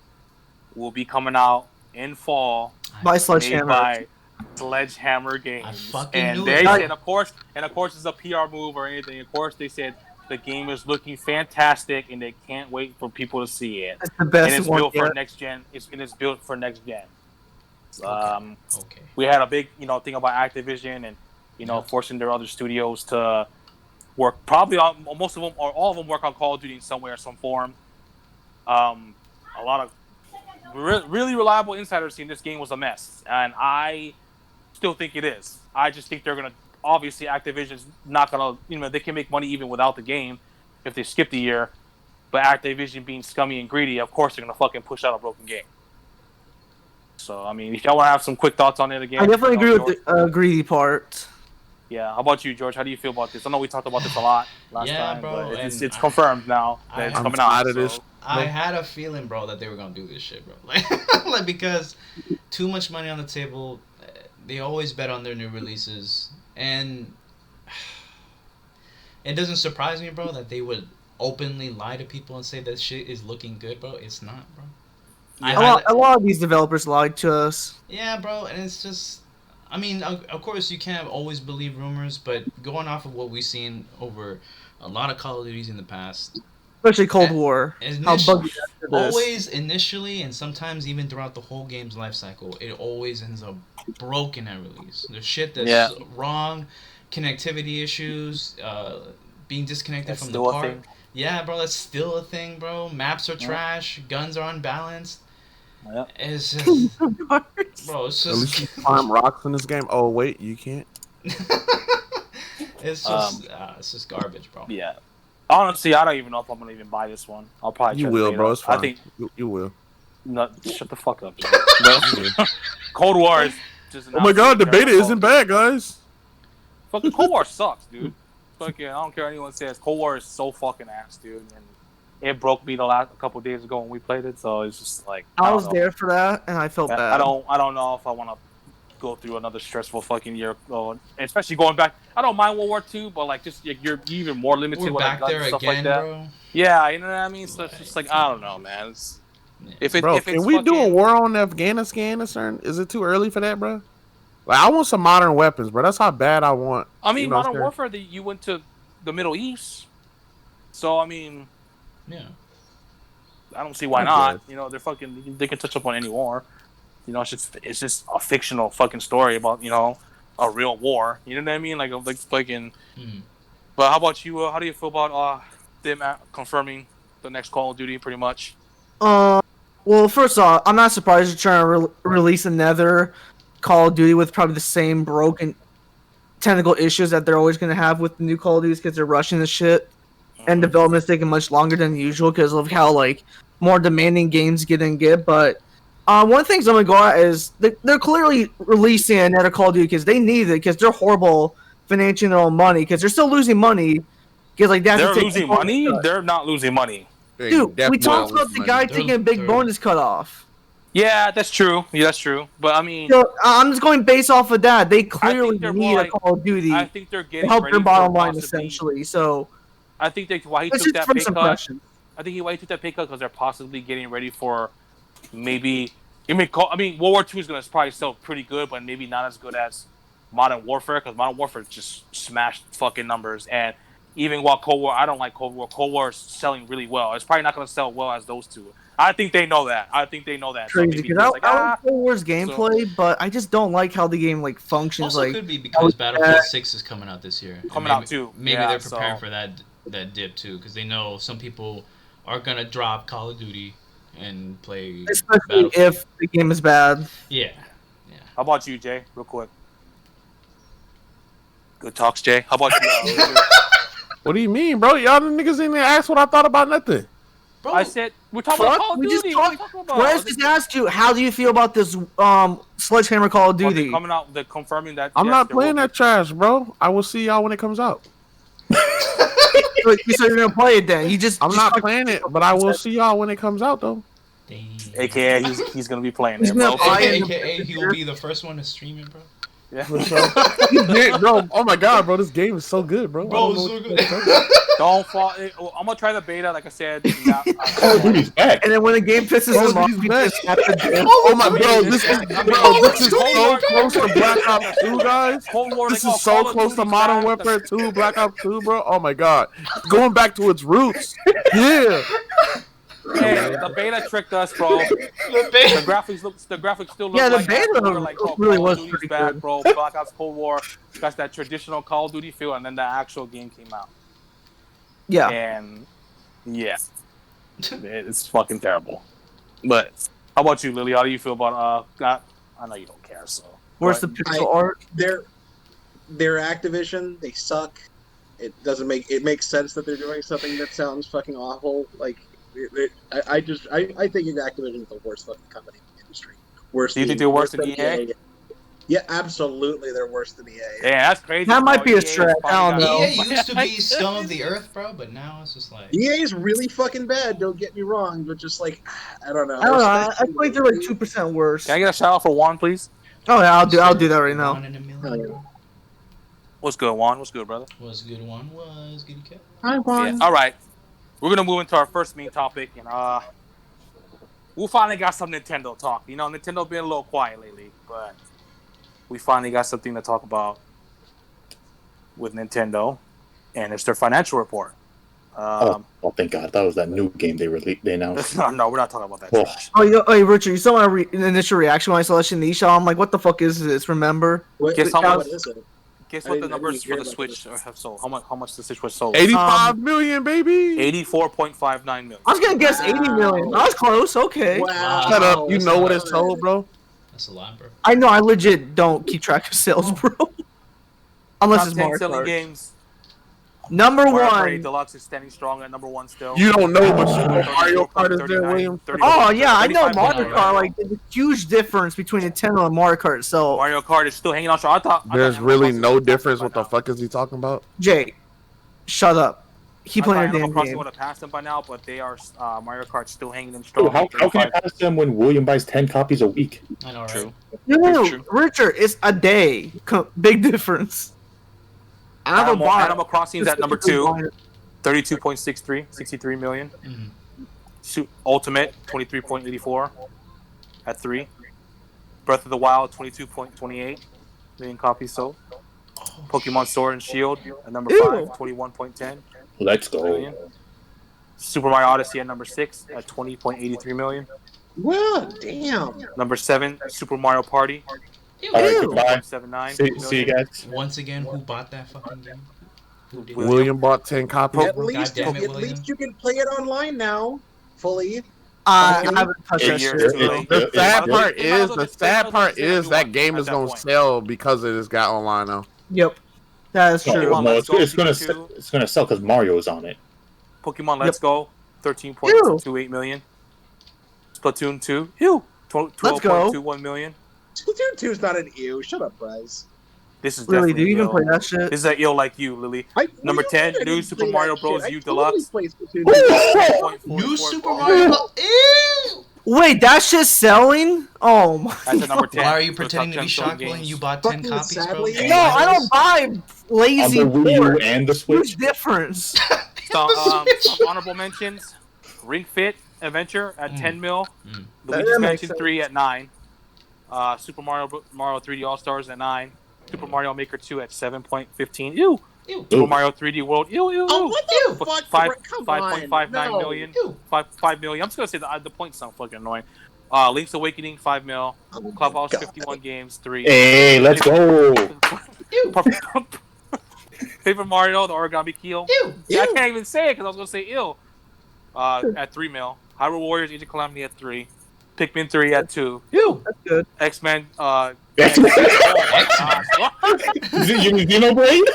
will be coming out in fall By Sledgehammer. by Sledgehammer Games. I fucking and knew they it. said, of course, it's a PR move or anything. Of course, they said the game is looking fantastic, and they can't wait for people to see it. It's the best and it's one built yet. for next gen. It's built for next gen. Okay. We had a big, thing about Activision and forcing their other studios to work. Probably most of them or all of them work on Call of Duty in some way or some form. A lot of really reliable insiders saying this game was a mess, and I still think it is. I just think they're gonna. Obviously, Activision's not gonna. They can make money even without the game if they skip the year. But Activision being scummy and greedy, of course they're gonna fucking push out a broken game. So I mean, if y'all want to have some quick thoughts on it again, I definitely agree George. with the greedy part. Yeah, how about you, George? How do you feel about this? I know we talked about this a lot last time, bro, but it's confirmed now that it's coming out. I had a feeling, bro, that they were gonna do this shit, bro. Like because too much money on the table. They always bet on their new releases, and it doesn't surprise me, bro, that they would openly lie to people and say that shit is looking good, bro. It's not, bro. A lot of these developers lied to us. Yeah, bro, and it's just... I mean, of course, you can't always believe rumors, but going off of what we've seen over a lot of Call of Duties in the past... Especially Cold War. How buggy that is. Always initially, and sometimes even throughout the whole game's life cycle, it always ends up broken at release. There's shit that's wrong, connectivity issues, being disconnected from the park. Yeah, bro, that's still a thing, bro. Maps are trash, guns are unbalanced. Yep. It's just, bro, it's just... At least you climb rocks in this game. Oh, wait, you can't? It's just garbage, bro. Yeah. Honestly, I don't even know if I'm going to even buy this one. I'll probably You will, bro. It's fine. I think... You will. No, shut the fuck up. Cold War is just... Oh my god, the beta isn't bad, guys. Fucking Cold War sucks, dude. Fucking, I don't care what anyone says. Cold War is so fucking ass, dude. And it broke me a couple days ago when we played it, so it's just like... I was there for that, and I felt bad. I don't know if I want to go through another stressful fucking year, especially going back. I don't mind World War II, but like just you're even more limited with back there stuff again, like that. bro. Yeah, you know what I mean. So it's just like I don't know, man. Can we do a war on Afghanistan? Is it too early for that, bro? Like I want some modern weapons, bro. That's how bad I want. I mean, Modern Warfare. You went to the Middle East, so I mean, yeah. I don't see why not. They can touch up on any war. It's just a fictional fucking story about a real war. You know what I mean? Like fucking. But how about you? How do you feel about them confirming the next Call of Duty? Pretty much. Well, first off, I'm not surprised you're trying to release another Call of Duty with probably the same broken technical issues that they're always going to have with the new Call of Duties because they're rushing the shit, and development's taking much longer than usual because of how more demanding games get. But one of the things I'm going to go at is they're clearly releasing another Call of Duty because they need it because they're horrible financially their own money because they're still losing money. Because they're losing money. They're not losing money. Dude, we talked about the guy taking a big bonus cut off. Yeah, that's true. Yeah, that's true. But I mean, I'm just going based off of that. They clearly need a Call of Duty. I think they're getting to help ready their bottom line possibly, essentially. So I think why he took that pay cut. I think why he took that pay cut because they're possibly getting ready for maybe. I mean, World War II is going to probably sell pretty good, but maybe not as good as Modern Warfare because Modern Warfare just smashed fucking numbers. And even while Cold War, I don't like Cold War. Cold War is selling really well. It's probably not going to sell well as those two. I think they know that. Crazy because I like Cold War's gameplay, but I just don't like how the game functions. Also, could be because Battlefield 6 is coming out this year. Out too. Maybe they're preparing for that dip too, because they know some people are gonna drop Call of Duty and play. Especially if the game is bad. Yeah. How about you, Jay? Real quick. Good talks, Jay. How about you? What do you mean, bro? Y'all the niggas in there ask what I thought about nothing. Bro, I said we're talking about Call of We just Duty. What are you talked. talking about? Wes just asked you, how do you feel about this Sledgehammer Call of Duty? Coming out, they're confirming that. I'm yes, not there will playing be- that trash, bro. I will see y'all when it comes out. So you're gonna play it then? I'm not playing it, but I will see y'all when it comes out, though. Dang. AKA, he's gonna be playing He's it, bro. gonna buy AKA, it. AKA, he will be the first one to stream it, bro. Yeah. Yeah, bro, oh my god, bro, this game is so good, bro. I Bro, don't know so what good. to say. Don't fall. I'm gonna try the beta, like I said. Call of Duty's back. And then when the game pisses Call of him off, Duty's he back. just snaps the game. Oh my bro, this is so close to Black Ops 2, guys. Cold War, This they call is so Call of close to Duty Modern back. Warfare 2, Black Ops 2, bro. Oh my god, it's going back to its roots. Yeah. Hey, the beta tricked us, bro. The graphics still look Yeah, the like beta that. We're like, bro, really Call was of Duty's pretty back, good. bro. Black Ops Cold War got that traditional Call of Duty feel, and then the actual game came out, Yeah. and yeah, it's fucking terrible. But how about you, Lily? How do you feel about I know you don't care, so. Where's the pixel art? They're Activision. They suck. It makes sense that they're doing something that sounds fucking awful. Like, I think Activision is the worst fucking company in the industry. Worse. Do you think they're worse than EA? Yeah, absolutely, they're worse than EA. Yeah, that's crazy. That might bro. be a EA stretch. I don't know. EA used to be scum of the earth, bro, but now it's just like... EA is really fucking bad. Don't get me wrong, but just like I don't know. I think they're like 2% worse. Can I get a shout out for Juan, please? Oh yeah, I'll do that right now. 1 in a million, bro. What's good, Juan? What's good, brother? Was good one, was good cat. Hi, Juan. Yeah. All right, we're gonna move into our first main topic, and we finally got some Nintendo talk. You know, Nintendo been a little quiet lately, but we finally got something to talk about with Nintendo, and it's their financial report. Oh, thank God! That was that new game they announced. No, we're not talking about that. Oh. Trash. Hey, Richard, you saw my initial reaction when I saw Shanisha. I'm like, what the fuck is this? Remember? Guess how What much? is it? Guess I what the didn't numbers hear for the about Switch this. have sold? How much the Switch was sold? 85 million, baby. 84.59 million. I was gonna guess 80 million. I was close. Okay. Wow. Shut up. You That's know not what it's bad. sold, bro. That's a lot, bro. I know. I legit don't keep track of sales, bro. Unless Top it's 10 Mario selling Kart. games. Number Mario Kart 8 one. Deluxe is standing strong at number one still. You don't know, but you know Mario Kart is there, 39, William. 30. Oh yeah, I know 35 Mario million. Kart. Like, there's a huge difference between Nintendo and Mario Kart. So, Mario Kart is still hanging on strong. I thought There's Animal really Crossing no was difference. by What the now. fuck is he talking about? Jay, shut up. Keep I thought playing your Animal damn Crossing game. would have passed them by now, but they are Mario Kart still hanging them Dude, strong. how can I 35. pass them when William buys 10 copies a week? I know, right? True. No, It's true. Richard, it's a day. Big difference. I have a bot. Animal Crossing's at number 2, 63 million. Mhm. Ultimate 23.84 at 3. Breath of the Wild 22.28 million copies sold. Pokemon Sword and Shield at number Ew. 5, 21.10 Let's go. million. Super Mario Odyssey at number 6 at 20.83 million. Wow, damn. Number 7, Super Mario Party, All right, Ew. goodbye. 79 See you guys. Once again, who bought that fucking game? Who did? William bought 10 copies. At bro. least, damn it, at William. least you can play it online now, fully. I haven't touched Eight that years shit. too bro. late. The sad Yeah. part They might as is, well the just- they might sad as well part just do a is new that one game at is that gonna point. sell because it has got online now. Yep, that is No, true. Pokemon no, Let's Go, it's gonna Pikachu. it's gonna sell because Mario is on it. Pokemon Let's Go, 13.28 million. Splatoon 2, 12.21 million. Splatoon 2 is not an ew. Shut up, Bryce. This is Really? Do definitely you even ill. play that shit? This is an ill like you, Lily. Number 10, New Super Mario Bros. U Deluxe. New Super Mario Bros. Ew! Wait, that shit's selling? Oh my. That's at number 10. Why are you for the top pretending to 10 be selling shocked when games. you bought 10 Fucking copies, bro? sadly- And No, why I was- don't buy lazy On the Wii U ports. and the Huge Switch. difference. So, some honorable mentions. Ring Fit Adventure at 10 mil. Mm. Luigi's That makes Mansion sense. 3 at 9. Super Mario 3D All Stars at 9. Super Mario Maker 2 at 7.15. Ew. Ew. Super Mario 3D World. Ew, ew, ew. Oh, what the fuck? Come on. 5.59 No. million. Ew. 5 million. I'm just gonna say the points sound fucking annoying. Link's Awakening 5 mil. Oh my Clubhouse God. 51 games 3. Hey, let's go. Ew. Paper Mario the Origami Keel. Ew. Yeah, I can't even say it because I was gonna say ill. At 3 mil. Hyrule Warriors Age of Calamity at 3. Pikmin 3 at 2. Ew. That's good. X-Men. That's oh my gosh. Is it Xenoblade?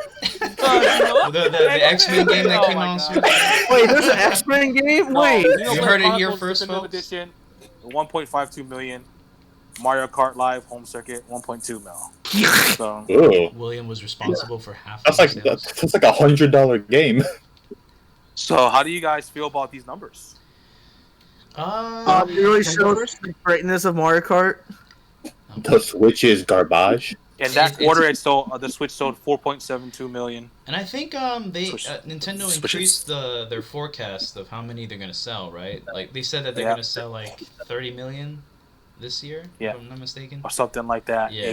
The X-Men game that came out on Switch. Wait, there's an X-Men game? Wait. You heard it here first, folks. Edition, 1.52 million. Mario Kart Live home circuit, 1.2 mil. So William was responsible for half. That's like $100 game. So how do you guys feel about these numbers? It really shows the greatness of Mario Kart. The Switch is garbage. In that quarter, the Switch sold 4.72 million. And I think Nintendo increased their forecast of how many they're gonna sell, right? Like they said that they're gonna sell like 30 million this year, if I'm not mistaken, or something like that. Yeah,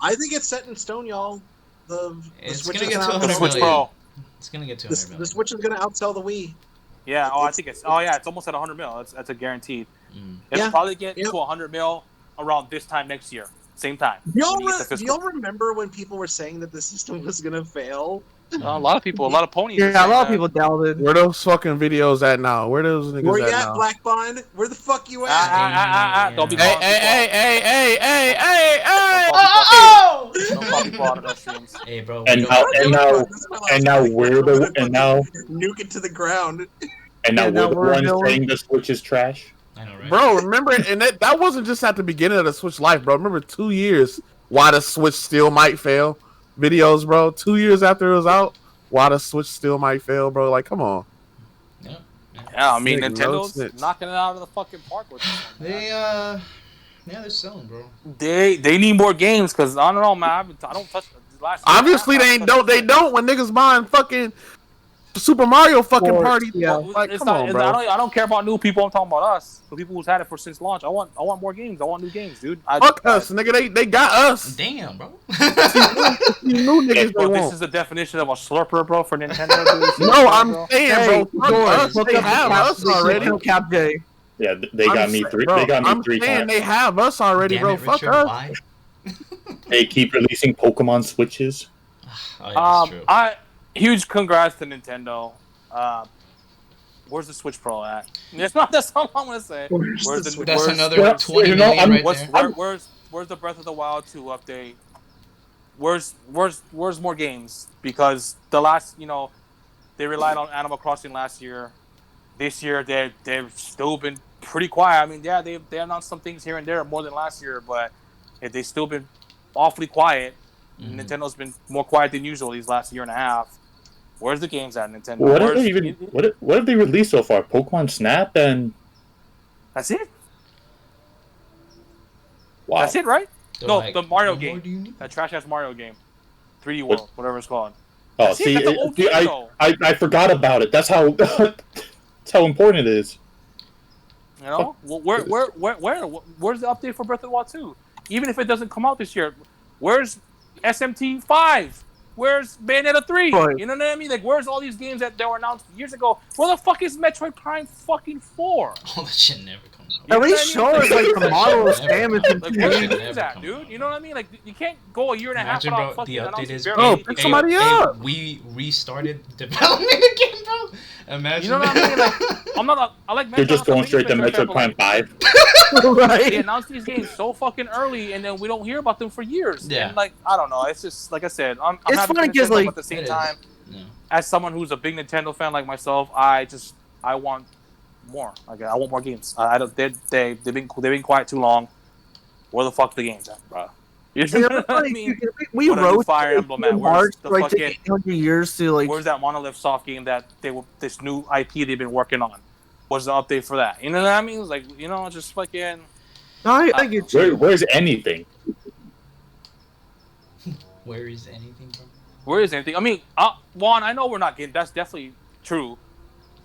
I think it's set in stone, y'all. The Switch gonna is get to gonna 100 Switch million. Pro. It's gonna get to 100 million. The Switch is gonna outsell the Wii. Yeah. I think it's. Oh yeah, it's almost at 100 mil. That's a guaranteed. It'll probably get to 100 mil around this time next year. Same time. Y'all remember when people were saying that the system was gonna fail? A lot of people, a lot of ponies. Yeah, a lot of people doubted. Where those fucking videos at now? Where those niggas Where you at at, now? Black Bond? Where the fuck you at? Don't be Hey! Don't call people out of those streams. Hey, bro. And now nuke it to the ground. And now now we're the we're ones saying the Switch is trash. I know, right? Bro, remember, and that wasn't just at the beginning of the Switch life, bro. Remember 2 years why the Switch still might fail? Videos, bro. 2 years after it was out, why the Switch still might fail, bro. Like, come on. Yeah, I mean, Snitch, Nintendo's no snitch. knocking it out of the fucking park with this. They're selling, bro. They need more games because I don't know, man. I don't touch the last. Obviously, they don't when niggas buying fucking Super Mario fucking party. Yeah. Like, It's come not, on, it's- bro. I don't care about new people. I'm talking about us. The people who's had it since launch. I want more games. I want new games, dude. Fuck us, nigga. They got us. Damn, bro. You new niggas Bro, they this want. is the definition of a slurper, bro, for Nintendo. Dude. No, I'm saying, bro. Fuck George, us. look They up have us already. Cap J. Yeah, they got me three. They got me I'm three saying times. they have us already, Damn bro. it, Fuck Richard, us. why? They keep releasing Pokemon Switches. Oh, yeah, that's true. Huge congrats to Nintendo. Where's the Switch Pro at? That's all I'm gonna say. That's another 20 million right there. Where's the Breath of the Wild 2 update? Where's more games? Because the last, they relied on Animal Crossing last year. This year they've still been pretty quiet. I mean, yeah, they announced some things here and there more than last year, but they've still been awfully quiet. Mm-hmm. Nintendo's been more quiet than usual these last year and a half. Where's the games at Nintendo? What have they released so far? Pokemon Snap and That's it. wow. That's it, right? They're No, like, the Mario "What more game. do you need?" That trash ass Mario game. 3D World, whatever it's called. Oh, That's it, that's an old game, though. I forgot about it. That's how important it is. You know, where's the update for Breath of the Wild 2? Even if it doesn't come out this year, where's SMT 5? Where's Bayonetta 3? Right. You know what I mean? Like, where's all these games that were announced years ago? Where the fuck is Metroid Prime fucking 4? All that shit never comes out. You At know least what I show mean? us like the model of Samus and Like, where's the Never games at, come dude? out. You know what I mean? Like, you can't go a year and a half Imagine, without bro, fucking the update announcing is. barely pick somebody up. We restarted development again, bro. Imagine. You know what I mean? Like, I like. They're just Metroid, going straight to Metroid, Metroid but, Prime like, 5. They right. announced these games so fucking early, and then we don't hear about them for years. Yeah. And like, I don't know. It's just like I said. I'm It's happy funny for 'cause, Nintendo, like- but at the same It is. time, Yeah. as someone who's a big Nintendo fan like myself, I want more. Like, I want more games. I don't. They've been quiet too long. Where the fuck the games at, bro? You know what I mean? We What a new wrote Fire Emblem at? Where's March the like fucking- 800 years to like. Where's that Monolith Soft game that this new IP they've been working on? What's the update for that? You know what I mean? It's like, just fucking. No, I get you. Where's anything? Where is anything, bro? Where is anything? I mean, Juan, I know we're not getting. That's definitely true.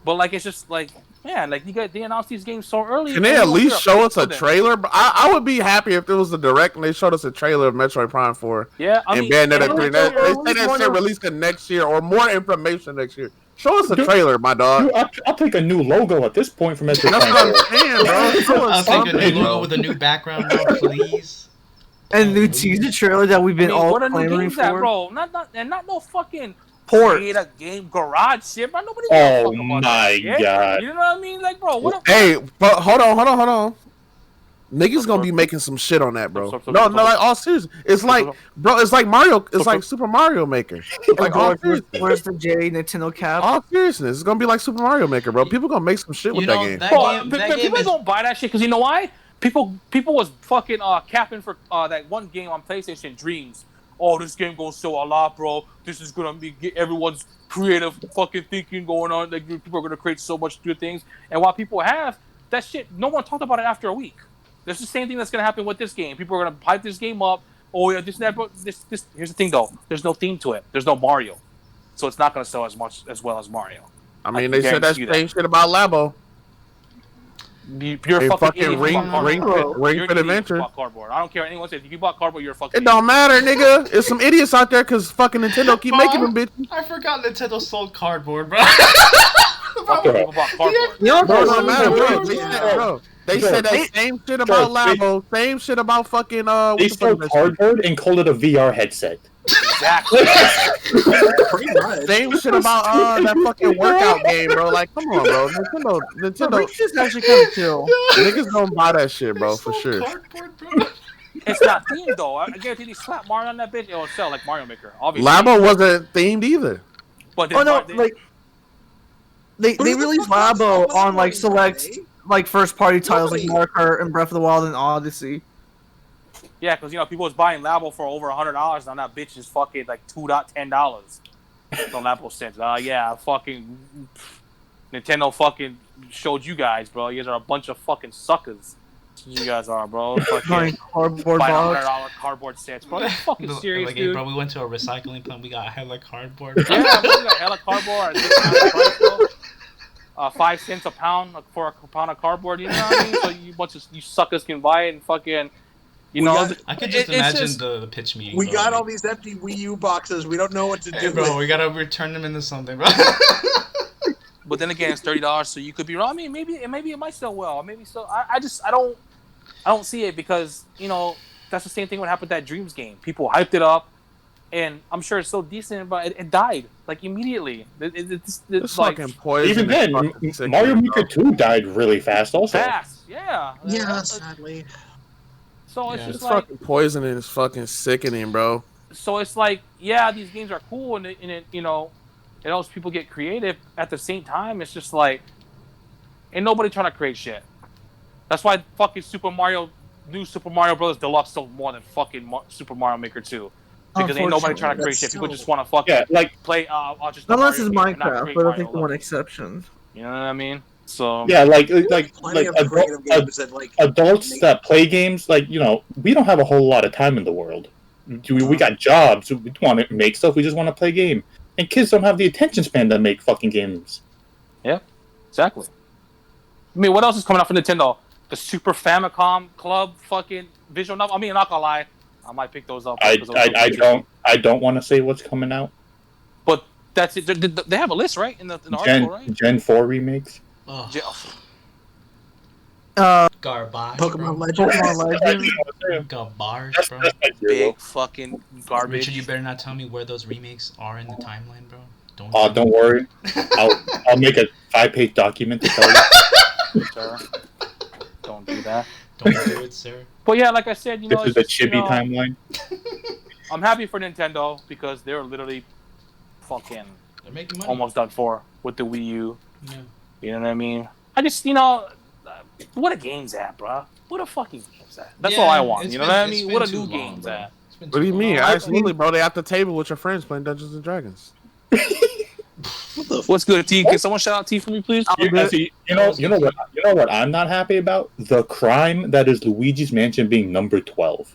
But like, it's just like, man, like they announced these games so early. Can they at least show us a trailer? I would be happy if there was a direct and they showed us a trailer of Metroid Prime 4 Yeah, I and mean, Bayonetta 3. and They say that shit released next year or more information next year. Show us a trailer, my dog. Dude, I'll take a new logo at this point from Metroid That's Prime 4. what I'm saying, bro. Show I'll us take a something, new logo bro. with a new background, bro, please. And the new teaser trailer that we've been all what are new clamoring games at, for. bro? Not no fucking Port. create a game garage shit, bro. Nobody Oh gives a fuck about my that shit. God. You know what I mean? Like, bro, what? Hey, but hold on. Niggas gonna be making some shit on that, bro. So- No, like all serious. It's like, bro, it's like Mario. It's like Super Mario Maker. Like all seriousness. Where's the J Nintendo cap? All seriousness, it's gonna be like Super Mario Maker, bro. People gonna make some shit with that game. People don't buy that shit because you know why? People was fucking capping for that one game on PlayStation, Dreams. Oh, this game gonna sell a lot, bro. This is gonna get everyone's creative fucking thinking going on. Like people are gonna create so much good things. And while people have that shit, no one talked about it after a week. That's the same thing that's gonna happen with this game. People are gonna hype this game up. Oh yeah, this and that. But this. Here's the thing though. There's no theme to it. There's no Mario, so it's not gonna sell as well as Mario. I mean, they said that same shit about Labo. You're a fucking Ring Fit Adventure. Cardboard. I don't care what anyone says. If you bought cardboard, you're a fucking. It don't matter, nigga. There's some idiots out there because fucking Nintendo keep making them bitches. I forgot Nintendo sold cardboard, bro. People bought cardboard. Bro, it don't matter, bro. They said that same shit about Labo, same shit about fucking They sold cardboard and called it a VR headset. Exactly. Pretty much. Same shit about that fucking workout game, bro. Like, come on, bro. Nintendo. This is actually kind of chill. Niggas don't buy that shit, bro, for sure. It's not themed though. I guarantee you slap Mario on that bitch, it'll sell like Mario Maker. Obviously. Labo wasn't themed either. But Oh no, like they released Labo on like select like first party titles like Mario Kart and Breath of the Wild and Odyssey. yeah, because people was buying Labo for over $100. Now that bitch is fucking like $10. So Labo says, yeah, fucking Nintendo fucking showed you guys, bro. You guys are a bunch of fucking suckers. That's what you guys are, bro. Fucking Cardboard buying box. $100 cardboard sets, bro. That's fucking serious, dude. Bro, we went to a recycling plant. We got hella cardboard. Yeah, bro, we got hella cardboard. Price, bro. 5 cents a pound for a pound of cardboard. You know what I mean? So you bunch of you suckers can buy it and fucking. I could just imagine the pitch meeting. We got all these empty Wii U boxes. We don't know what to do. Bro, we gotta return them into something, bro. But then again, it's $30, so you could be wrong. I mean, maybe it might sell well. Maybe so. I don't see it because that's the same thing what happened with that Dreams game. People hyped it up, and I'm sure it's so decent, but it died like immediately. It's like fucking poison. Even then, Mario Maker 2 died really fast also. fast. Yeah. Yeah, sadly. So it's just It's like fucking poison and it's fucking sickening, bro. so it's like these games are cool and it it helps people get creative. At the same time, it's just like ain't nobody trying to create shit. That's why fucking New Super Mario Bros. Deluxe sold more than fucking Super Mario Maker 2. Because ain't nobody trying to create shit. People just want to fucking play. Just unless it's Minecraft, but I think the one exception. You know what I mean? So yeah, like creative games that adults that play games, we don't have a whole lot of time in the world. We got jobs. We don't want to make stuff. We just want to play game. And kids don't have the attention span to make fucking games. Yeah, exactly. I mean, what else is coming out for Nintendo? The Super Famicom Club fucking visual novel. I mean, I'm not gonna lie, I might pick those up. I don't want to say what's coming out. But that's it. They have a list, right? In the article, right? Gen 4 remakes. Oh. Garbage. Pokemon Legends. Garbage, bro. Big fucking garbage. Richard, you better not tell me where those remakes are in the timeline, bro. Don't worry. I'll make a 5-page document to tell you. Sir, don't do that. Don't do it, sir. But yeah, like I said, this is a chibi timeline. I'm happy for Nintendo because they're literally fucking They're making money. almost done for with the Wii U. Yeah. You know what I mean? I just, what a game's at, bro? What a fucking game's at? That's all I want. You know what I mean? What a new game's at? What do you mean? Absolutely, bro. They at the table with your friends playing Dungeons and Dragons. What's good, T? Can someone shout out T for me, please? You know what I'm not happy about? The crime that is Luigi's Mansion being number 12.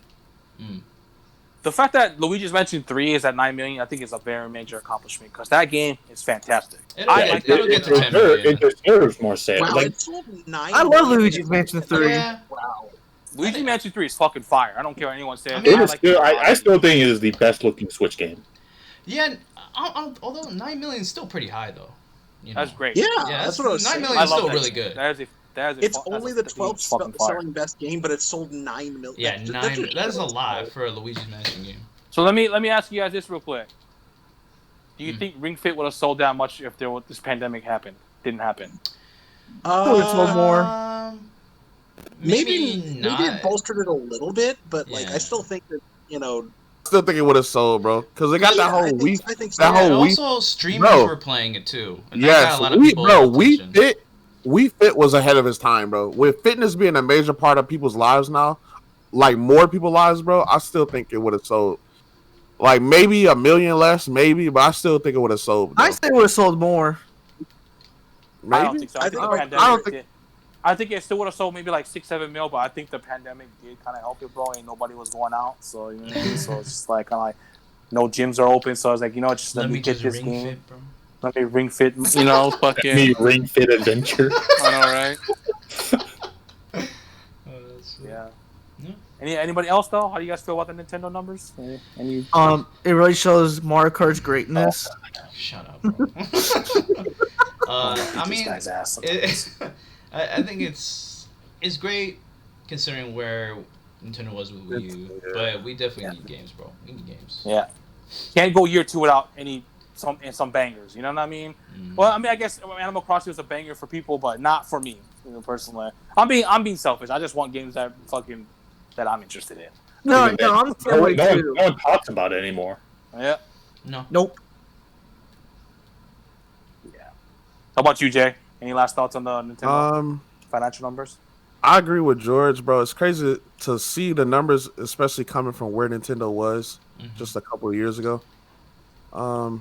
The fact that Luigi's Mansion 3 is at 9 million, I think is a very major accomplishment because that game is fantastic. It deserves more sales. Wow, Like, it sold 9 I love Luigi's Mansion 3. Yeah. Wow. Luigi's Mansion 3 is fucking fire. I don't care what anyone says. I still think it is the best looking Switch game. Yeah, although 9 million is still pretty high, though. That's great. Yeah, that's what I was 9 saying. million is still really good. It's only the 12th selling best game, but it sold 9 million. Yeah, that's a lot for a Luigi's Mansion game. So let me ask you guys this real quick. Do you think Ring Fit would have sold that much if this pandemic didn't happen? It would have sold more. Maybe not. Maybe it bolstered it a little bit, but like Yeah. I still think that Still think it would have sold, bro, because they got that whole week. I think so. That And whole week. also streamers Bro. were playing it too. And Yes, that got a lot of people attention. We Fit was ahead of its time, bro. With fitness being a major part of people's lives now, like more people's lives, bro, I still think it would have sold. Like maybe 1 million less, maybe, but I still think it would have sold. Bro. I say it would have sold more. Maybe? I don't think so. I think the pandemic did. I think it still would have sold maybe like 6-7 mil, but I think the pandemic did kind of help it, bro. Ain't nobody was going out, so you know what I mean? So it's just like kind of like no gyms are open, so I was like, just let me get this game. Fit, bro. Let me ring fit, fucking. Me ring fit adventure. I know, right? Yeah. Anybody else though? How do you guys feel about the Nintendo numbers? Any? It really shows Mario Kart's greatness. Shut up, bro. I mean, This guy's ass. I think it's great considering where Nintendo was with Wii U, but we definitely need games, bro. We need games. Yeah, can't go year 2 without some bangers. You know what I mean? Well, I mean, I guess Animal Crossing was a banger for people, but not for me, personally. I'm being selfish. I just want games that I'm interested in. No, I'm No saying one talks about it anymore. Yeah. No. Nope. Yeah. How about you, Jay? Any last thoughts on the Nintendo financial numbers? I agree with George, bro. It's crazy to see the numbers, especially coming from where Nintendo was just a couple of years ago. I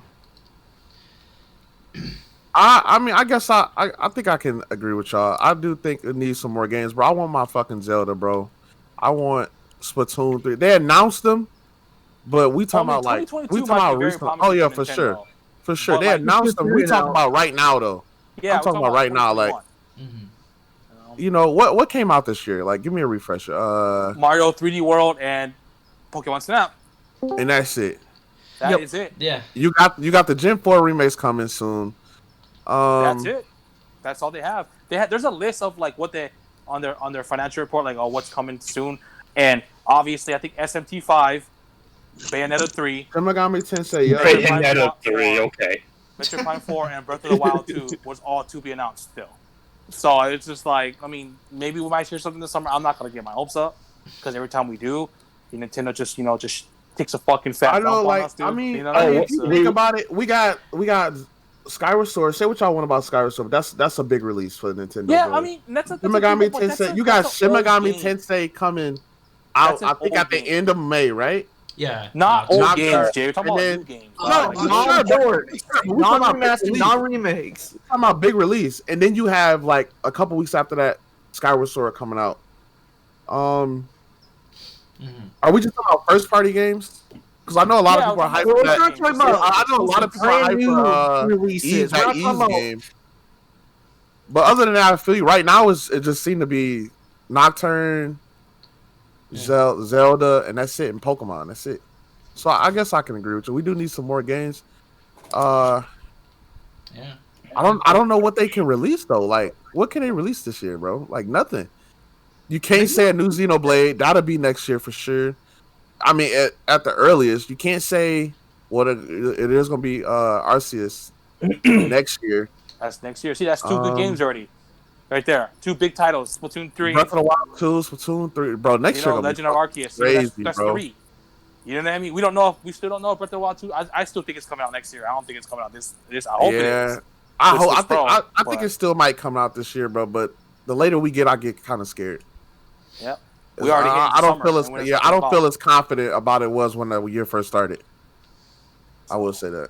mean, I guess I think I can agree with y'all. I do think it needs some more games, bro. I want my fucking Zelda, bro. I want Splatoon 3. They announced them, but we talking about like we talking about recent. Oh yeah, for sure, for sure. But they announced them. We talking about right now though. Yeah, I'm talking about right now. Like, what came out this year? Like, give me a refresher. Mario 3D World and Pokemon Snap. And that's it. That is it. Yeah. You got the Gen 4 remakes coming soon. That's it. That's all they have. There's a list of like what they on their financial report, like what's coming soon, and obviously I think SMT5, Bayonetta 3, Shin Megami Tensei, yeah. Bayonetta 3, okay. Metroid Prime 4, and Breath of the Wild 2 was all to be announced still. So it's just like, I mean, maybe we might hear something this summer. I'm not gonna get my hopes up because every time we do, Nintendo just takes a fucking fat. I know, dump like on us, dude. I mean, If if you think about it, we got Skyward Sword. Say what y'all want about Skyward Sword, but that's a big release for Nintendo. Yeah, bro. I mean, that's Shin Megami Tensei. You got Shin Megami Tensei coming out. I think at the end of May, right? Yeah. Not old not games, sure. Jay. We're talking about new games. Non-remakes. Non-remakes. Talking about big release, and then you have like a couple weeks after that, Skyward Sword coming out. Are we just talking about first party games? Because I know a lot of people are hyped for that. I know a lot of people are hyped for releases. Ys game. But other than that, I feel you right now it just seemed to be Nocturne, Zelda, and that's it, and Pokemon. That's it. So I guess I can agree with you. We do need some more games. Yeah. I don't know what they can release though. Like, what can they release this year, bro? Like nothing. You can't say a new Xenoblade. That'll be next year for sure. I mean, at the earliest, you can't say what it is going to be. Arceus next year. That's next year. See, that's 2 good games already, right there. 2 big titles: Splatoon 3, Breath of the Wild 2, Splatoon 3, bro. Next year, Legend of Arceus. Crazy, that's bro. 3. You know what I mean? We still don't know if Breath of the Wild 2. I still think it's coming out next year. I don't think it's coming out this. I hope it is. I think it still might come out this year, bro. But the later we get, I get kind of scared. Yeah. We already. I don't feel as confident about it was when the year first started. I will say that.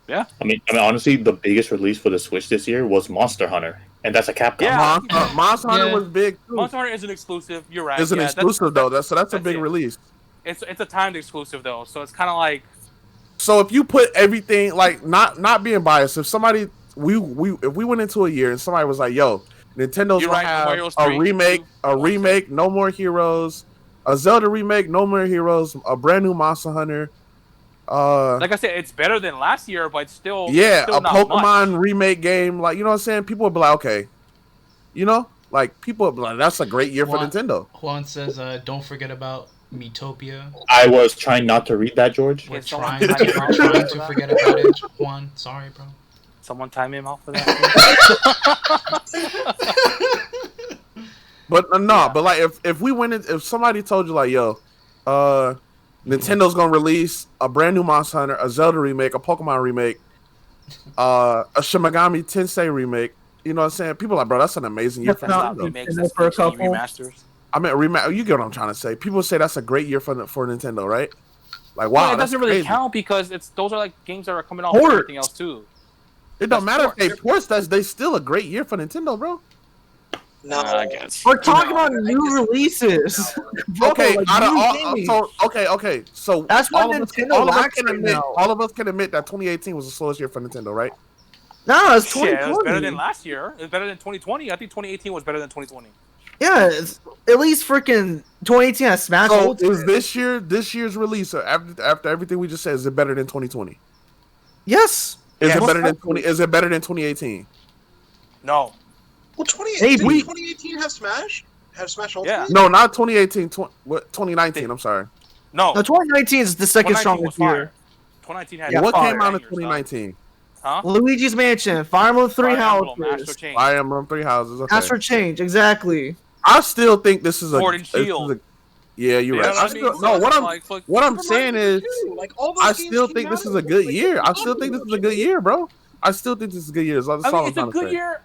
Yeah. I mean, honestly, the biggest release for the Switch this year was Monster Hunter, and that's a Capcom. Yeah. Monster Hunter was big too. Monster Hunter is an exclusive. You're right. It's an exclusive though. That's a big release. It's a timed exclusive though, so it's kind of like. So if you put everything like not being biased, if somebody if we went into a year and somebody was like, "Yo, Nintendo's gonna have a remake, No More Heroes, a Zelda remake, No More Heroes, a brand new Monster Hunter." Like I said, it's better than last year, but still. Yeah, still a not Pokemon much. remake game, like you know what I'm saying. People would be like, "Okay," like people would be like, "That's a great year for Nintendo." Juan says, "Don't forget about Miitopia." I was trying not to read that, George. We're trying to forget about it, Juan. Sorry, bro. Someone time him out for that. But but like if we went in, if somebody told you like, yo, Nintendo's gonna release a brand new Monster Hunter, a Zelda remake, a Pokemon remake, a Shimigami Tensei remake. You know what I'm saying? People are like, bro, that's an amazing year for Nintendo. Remakes, remasters. I mean, you get what I'm trying to say. People say that's a great year for Nintendo, right? Like, wow, it doesn't really crazy. count because those are like games that are coming out for everything else too. It don't matter if they ports. They still a great year for Nintendo, bro. No, I guess We're talking about new releases. Bro, Okay, like, okay. So that's what Nintendo lacks right now. All of us can admit that 2018 was the slowest year for Nintendo, right? No, it's 2020. Yeah, it was better than last year. It was better than 2020. I think 2018 was better than 2020. Yeah, it's, at least freaking 2018 has Smash So Ultimate. is this year's release after everything we just said? Is it better than 2020? Yes. Is it better than 20? Is it better than 2018? No. Well, 2018 have Smash? Have Smash Ultimate? Yeah. No, not 2018. 2019. I'm sorry. No. No, 2019 is the second 2019 was strongest fire. year. 2019 had What fire came out in bangers, 2019? Huh? Luigi's Mansion, Fire Emblem 3 Fire Emblem, Astro Houses, Chain. Fire Emblem 3 Houses. Okay. Astro Change, exactly. I still think this is Sword and Shield. Yeah, you're You right. know what I mean? No, So it's like, what I'm saying is, Like, all those I games still came think out this is in a good like, year. I still think this is a good year, bro. I still think this is a good year. That's all I'm it's a trying to good say. year.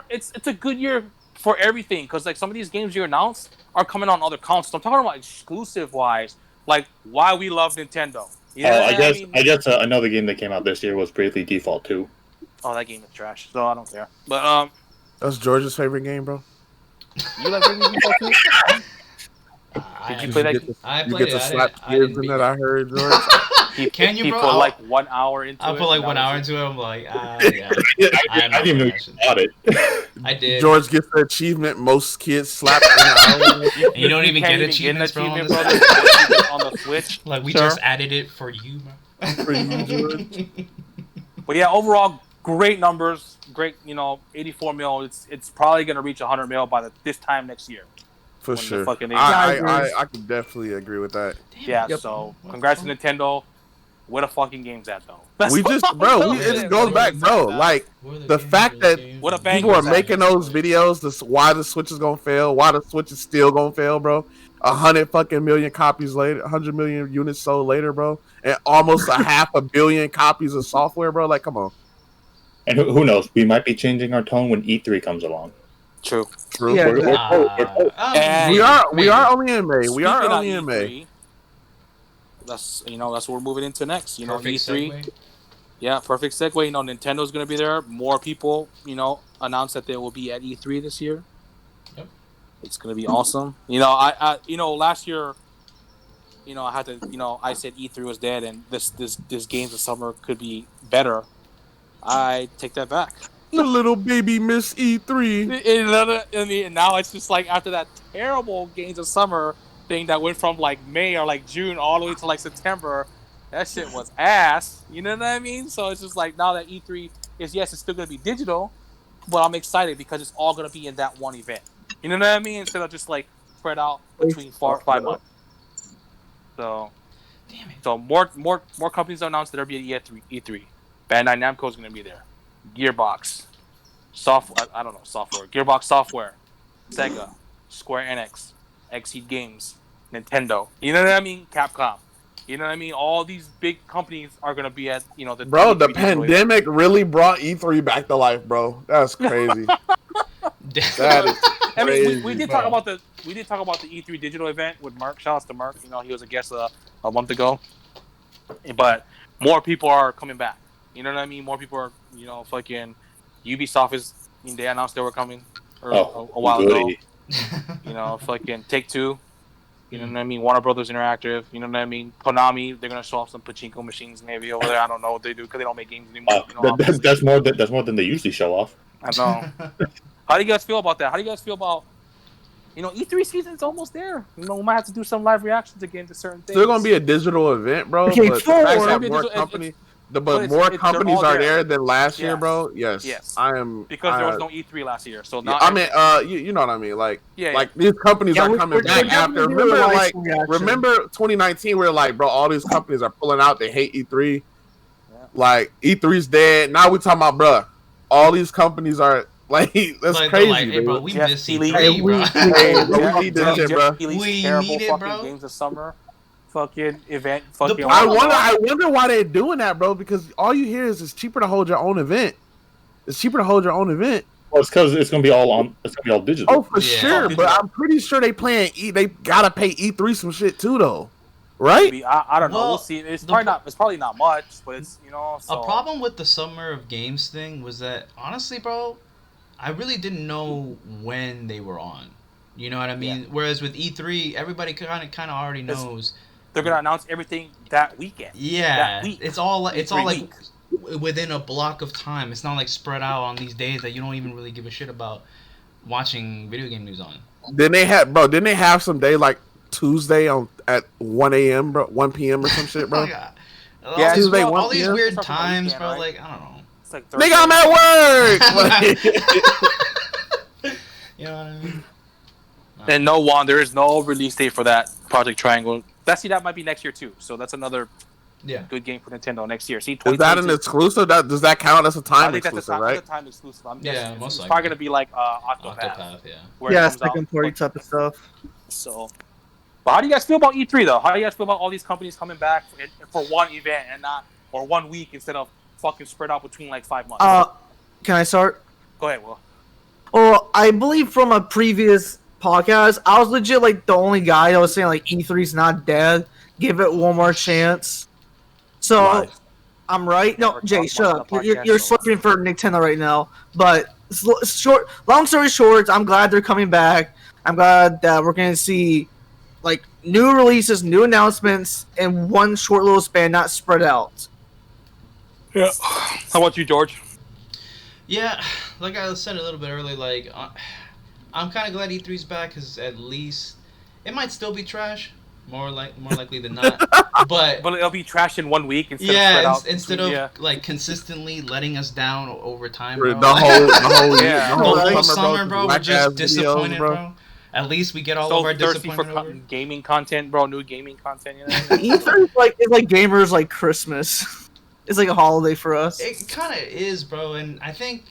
It's a good year for everything because like some of these games you announced are coming on other consoles. I'm talking about exclusive wise, like why we love Nintendo. You know I guess another game that came out this year was Bravely Default 2. Oh, that game is trash, so I don't care. But That's George's favorite game, bro. you like Bravely Default 2? Did you play that? I You played get to it. slap I didn't kids in beat that. it. I heard, George. Can you, he bro? put like 1 hour into it. I put like 1 hour into it. I'm like, yeah. I didn't even know you bought it. I did. George gets the achievement most kids slapped in an hour. You don't even can't get achievements, bro, on this- on the Switch. Like we sir. just added it for you, man. For you, George. But yeah, overall, great numbers. Great, 84 mil. It's probably gonna reach 100 mil by this time next year. For When the sure. fucking- I can definitely agree with that. Yeah. So congrats to Nintendo. Where the fucking game's at though? We just, bro, it just goes back, bro. Like the fact that What a banger people are is that? making those videos, why the Switch is gonna fail, why the Switch is still gonna fail, bro. 100 fucking million copies later, 100 million units sold later, bro, and almost a 500 million copies of software, bro. Like, come on. And who knows? We might be changing our tone when E3 comes along. True. True. Yeah, And We are only in May. We are Speaking only of in May. E3, that's what we're moving into next. Perfect E3. segue. Yeah, perfect segue. Nintendo's gonna be there. More people, announced that they will be at E3 this year. Yep. It's gonna be awesome. I last year, I had to, I said E3 was dead, and this Games of Summer could be better. I take that back. The little baby Miss E3. And now it's just like after that terrible Games of Summer thing that went from like May or like June all the way to like September, that shit was ass. You know what I mean? So it's just like now that E3 is, yes, it's still gonna be digital, but I'm excited because it's all gonna be in that one event. You know what I mean? Instead of just like spread out between 4 or 5 months. So, Damn it. so more companies announced that they'll be at E3. Bandai Namco is gonna be there. Gearbox, software. Gearbox Software, Sega, Square Enix, Xseed Games, Nintendo. You know what I mean? Capcom. You know what I mean? All these big companies are gonna be at the. Bro, the E3 pandemic really brought E3 back to life, bro. That's crazy. That is I crazy. mean, we did talk about the E3 digital event with Mark. Shout out to Mark. He was a guest a month ago. But more people are coming back. You know what I mean? More people are, fucking Ubisoft they announced they were coming a while ago. Fucking Take-Two. You know what I mean? Warner Brothers Interactive. You know what I mean? Konami. They're gonna show off some pachinko machines maybe over there. I don't know what they do because they don't make games anymore. That's more than they usually show off. I know. How do you guys feel about that? How do you guys feel about E3 season's almost there? We might have to do some live reactions again to certain things. Still gonna be a digital event, bro. Okay, but four. the fact It's that gonna more be a companies, they're companies all are there. there than last year, Yes. bro. Yes. Yes. I am Because there was no E3 last year, so now I mean, you know what I mean. Like yeah. these companies Yeah, are we're coming back definitely after. doing Remember, a like live reaction. remember 2019, where like, bro, all these companies are pulling out. They hate E3. Yeah. Like E3's dead. Now we talking about, bro. All these companies are Like that's Like, crazy, like, hey, bro, dude. we Jeff miss Keighley. E3, bro. Hey, bro, we need this shit, bro. We terrible need it, fucking bro. games of summer. Fucking event. The Fucking. problem- I wonder why they're doing that, bro. Because all you hear is it's cheaper to hold your own event. It's cheaper to hold your own event. Well, it's because it's gonna be all on. It's gonna be all digital. Oh, for Yeah. sure. But I'm pretty sure they playing They gotta pay E3 some shit too, though. Right? Maybe, I don't know. Well, We'll see. It's probably not much, but it's So. A problem with the Summer of Games thing was that, honestly, bro, I really didn't know when they were on. You know what I mean? Yeah. Whereas with E3, everybody kind of already knows. They're gonna announce everything that weekend. Yeah, That week. it's all like week. within a block of time. It's not like spread out on these days that you don't even really give a shit about watching video game news on. Didn't they have some day like Tuesday at 1 a.m., bro, 1 p.m. or some shit, bro? Yeah, Yeah, Tuesday, all 1 these p.m. weird It's something times, weekend, bro. right? Like, I don't know. It's like Nigga, I'm at work. You know what I mean? And there is no release date for that Project Triangle. That might be next year too. So that's another Yeah. good game for Nintendo next year. See, Is that an 2022. exclusive? Does that count as a I time think exclusive, that's right? a time exclusive. I'm Yeah, guessing most it's likely. probably gonna be like Octopath. Octopath, yeah. Where it Yeah, comes out, second party but- type of stuff. So, but how do you guys feel about E3 though? How do you guys feel about all these companies coming back for one event and not or 1 week instead of fucking spread out between like 5 months? Can I start? Go ahead, Will. Well, I believe from a previous podcast, I was legit like the only guy that was saying like E3's not dead. Give it one more chance. So Right. I'm right. No, Never Jay, talked shut about up. the podcast, You're so- slipping for Nintendo right now. But long story short, I'm glad they're coming back. I'm glad that we're gonna see like new releases, new announcements in one short little span, not spread out. Yeah. How about you, George? Yeah, like I said a little bit earlier, like I'm kind of glad E3's back because at least it might still be trash, more likely than not. But But it'll be trash in 1 week instead of yeah, spread out. instead between- of like consistently letting us down over time, The bro. whole Yeah. The whole summer, summer, bro, we're whack-ass just videos, disappointed, bro. At least we get all so of our thirsty for disappointment over. gaming content, bro. New gaming content. You know? E3 is like gamers like Christmas. It's like a holiday for us. It kind of is, bro, and I think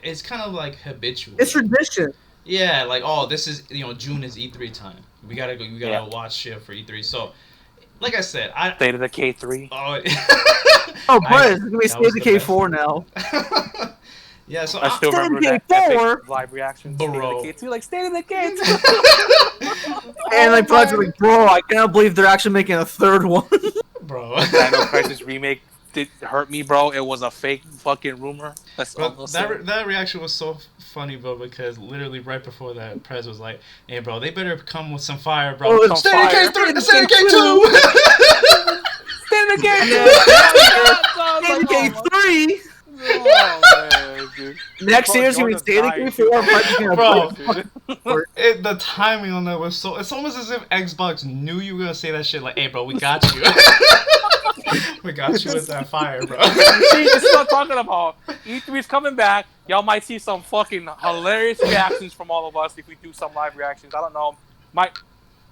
it's kind of like habitual. It's tradition. Yeah, like this is June is E3 time. We gotta go. We gotta watch shit for E3. So, like I said, State of the K3. Oh, Oh, Brett, it's gonna be that State was of the best. K4 now. Yeah, so I still State of remember that K4. epic live reaction. Bro. State of the K2, like State of the K2. And like Brad's like, bro, I cannot believe they're actually making a third one. bro. Dino Crisis remake did hurt me, bro. It was a fake fucking rumor. That's all Bro, I'll say. that reaction was so funny, bro, because literally right before that, Prez was like, "Hey, bro, they better come with some fire, bro." Oh, State some of fire. K3, State of K2. State of the State of K3. Oh, man, dude. Next Bro, year's gonna be Jordan's State of dying, K4. dude. Bro. The timing on that was so. It's almost as if Xbox knew you were gonna say that shit. Like, "Hey, bro, we got you. We got you with that fire, bro." See, this is what I'm talking about. E3's coming back. Y'all might see some fucking hilarious reactions from all of us if we do some live reactions. I don't know.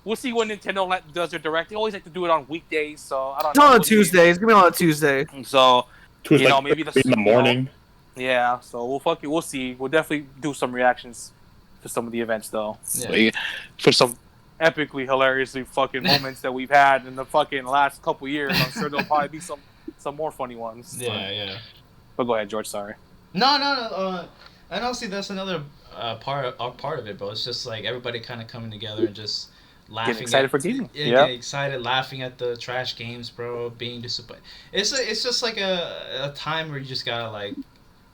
We'll see when Nintendo does their direct. They always like to do it on weekdays, so I don't It's know. on a Tuesday. It's gonna be on a Tuesday. So Tuesday, maybe in the morning. yeah. So we'll see. We'll definitely do some reactions to some of the events though. Yeah. For some epically hilariously fucking moments that we've had in the fucking last couple years. I'm sure there'll probably be some more funny ones. Yeah. But go ahead, George. Sorry. No. And honestly, that's another part of it, bro. It's just like everybody kind of coming together and just laughing. Getting excited for gaming. Yeah, Yep. getting excited, laughing at the trash games, bro. Being disappointed. It's just like a time where you just gotta like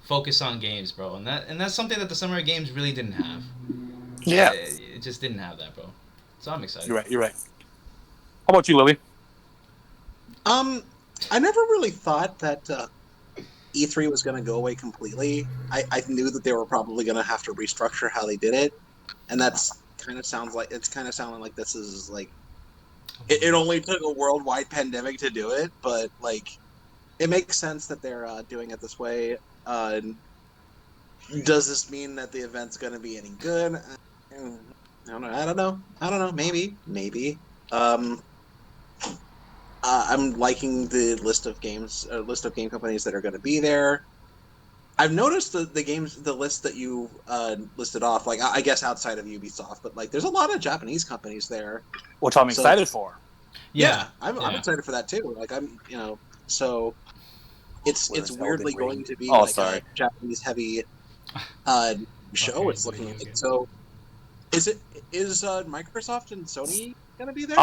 focus on games, bro. And that's something that the Summer Games really didn't have. Yeah. It just didn't have that, bro. So I'm excited. You're right. How about you, Lily? I never really thought that E3 was going to go away completely. I knew that they were probably going to have to restructure how they did it, and sounding like this is like it only took a worldwide pandemic to do it, but like it makes sense that they're doing it this way. Does this mean that the event's going to be any good? I don't know. Maybe. I'm liking the list of game companies that are going to be there. I've noticed the games, the list that you listed off, like I guess outside of Ubisoft, but like there's a lot of Japanese companies there, which I'm excited for. Yeah, I'm excited for that too. Like so it's weirdly going to be a Japanese heavy show. It's looking like. So is Microsoft and Sony gonna be there?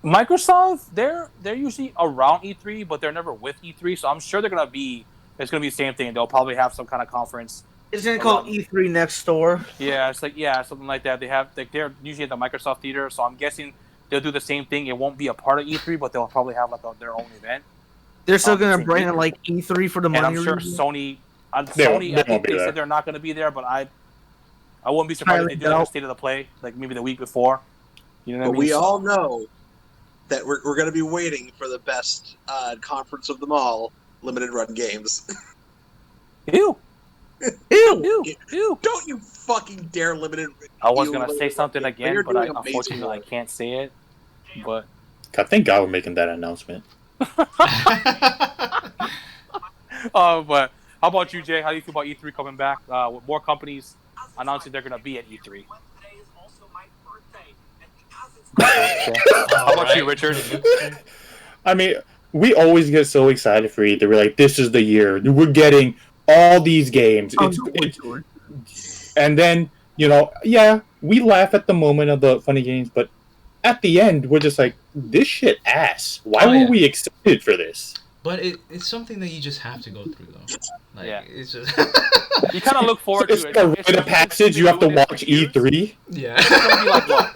Microsoft, they're usually around E3, but they're never with E3. So I'm sure they're gonna be. It's gonna be the same thing. They'll probably have some kind of conference. It's gonna call E3 Next Door. Yeah, it's like something like that. They have they're usually at the Microsoft Theater, so I'm guessing they'll do the same thing. It won't be a part of E3, but they'll probably have like their own event. They're still gonna bring in like E3 for the money. And I'm sure Sony. I think they said they're not gonna be there, but I wouldn't be surprised if they do like a state of the play, like maybe the week before. You know what I mean? We all know that we're going to be waiting for the best conference of them all, limited run games. Ew. Ew. Don't you fucking dare limited. I was going to say something again, but unfortunately I can't say it. But thank God we're making that announcement. But how about you, Jay? How do you feel about E3 coming back? With more companies announcing they're going to be at E3. How about you, Richard? I mean, we always get so excited for E3. We're like, this is the year. We're getting all these games. And then, we laugh at the moment of the funny games, but at the end, we're just like, this shit ass. Why were we excited for this? But it's something that you just have to go through, though. Like, it's just... You kind of look forward to it. It's a rite of passage. You have to watch E3. Yeah. It's going to be like what?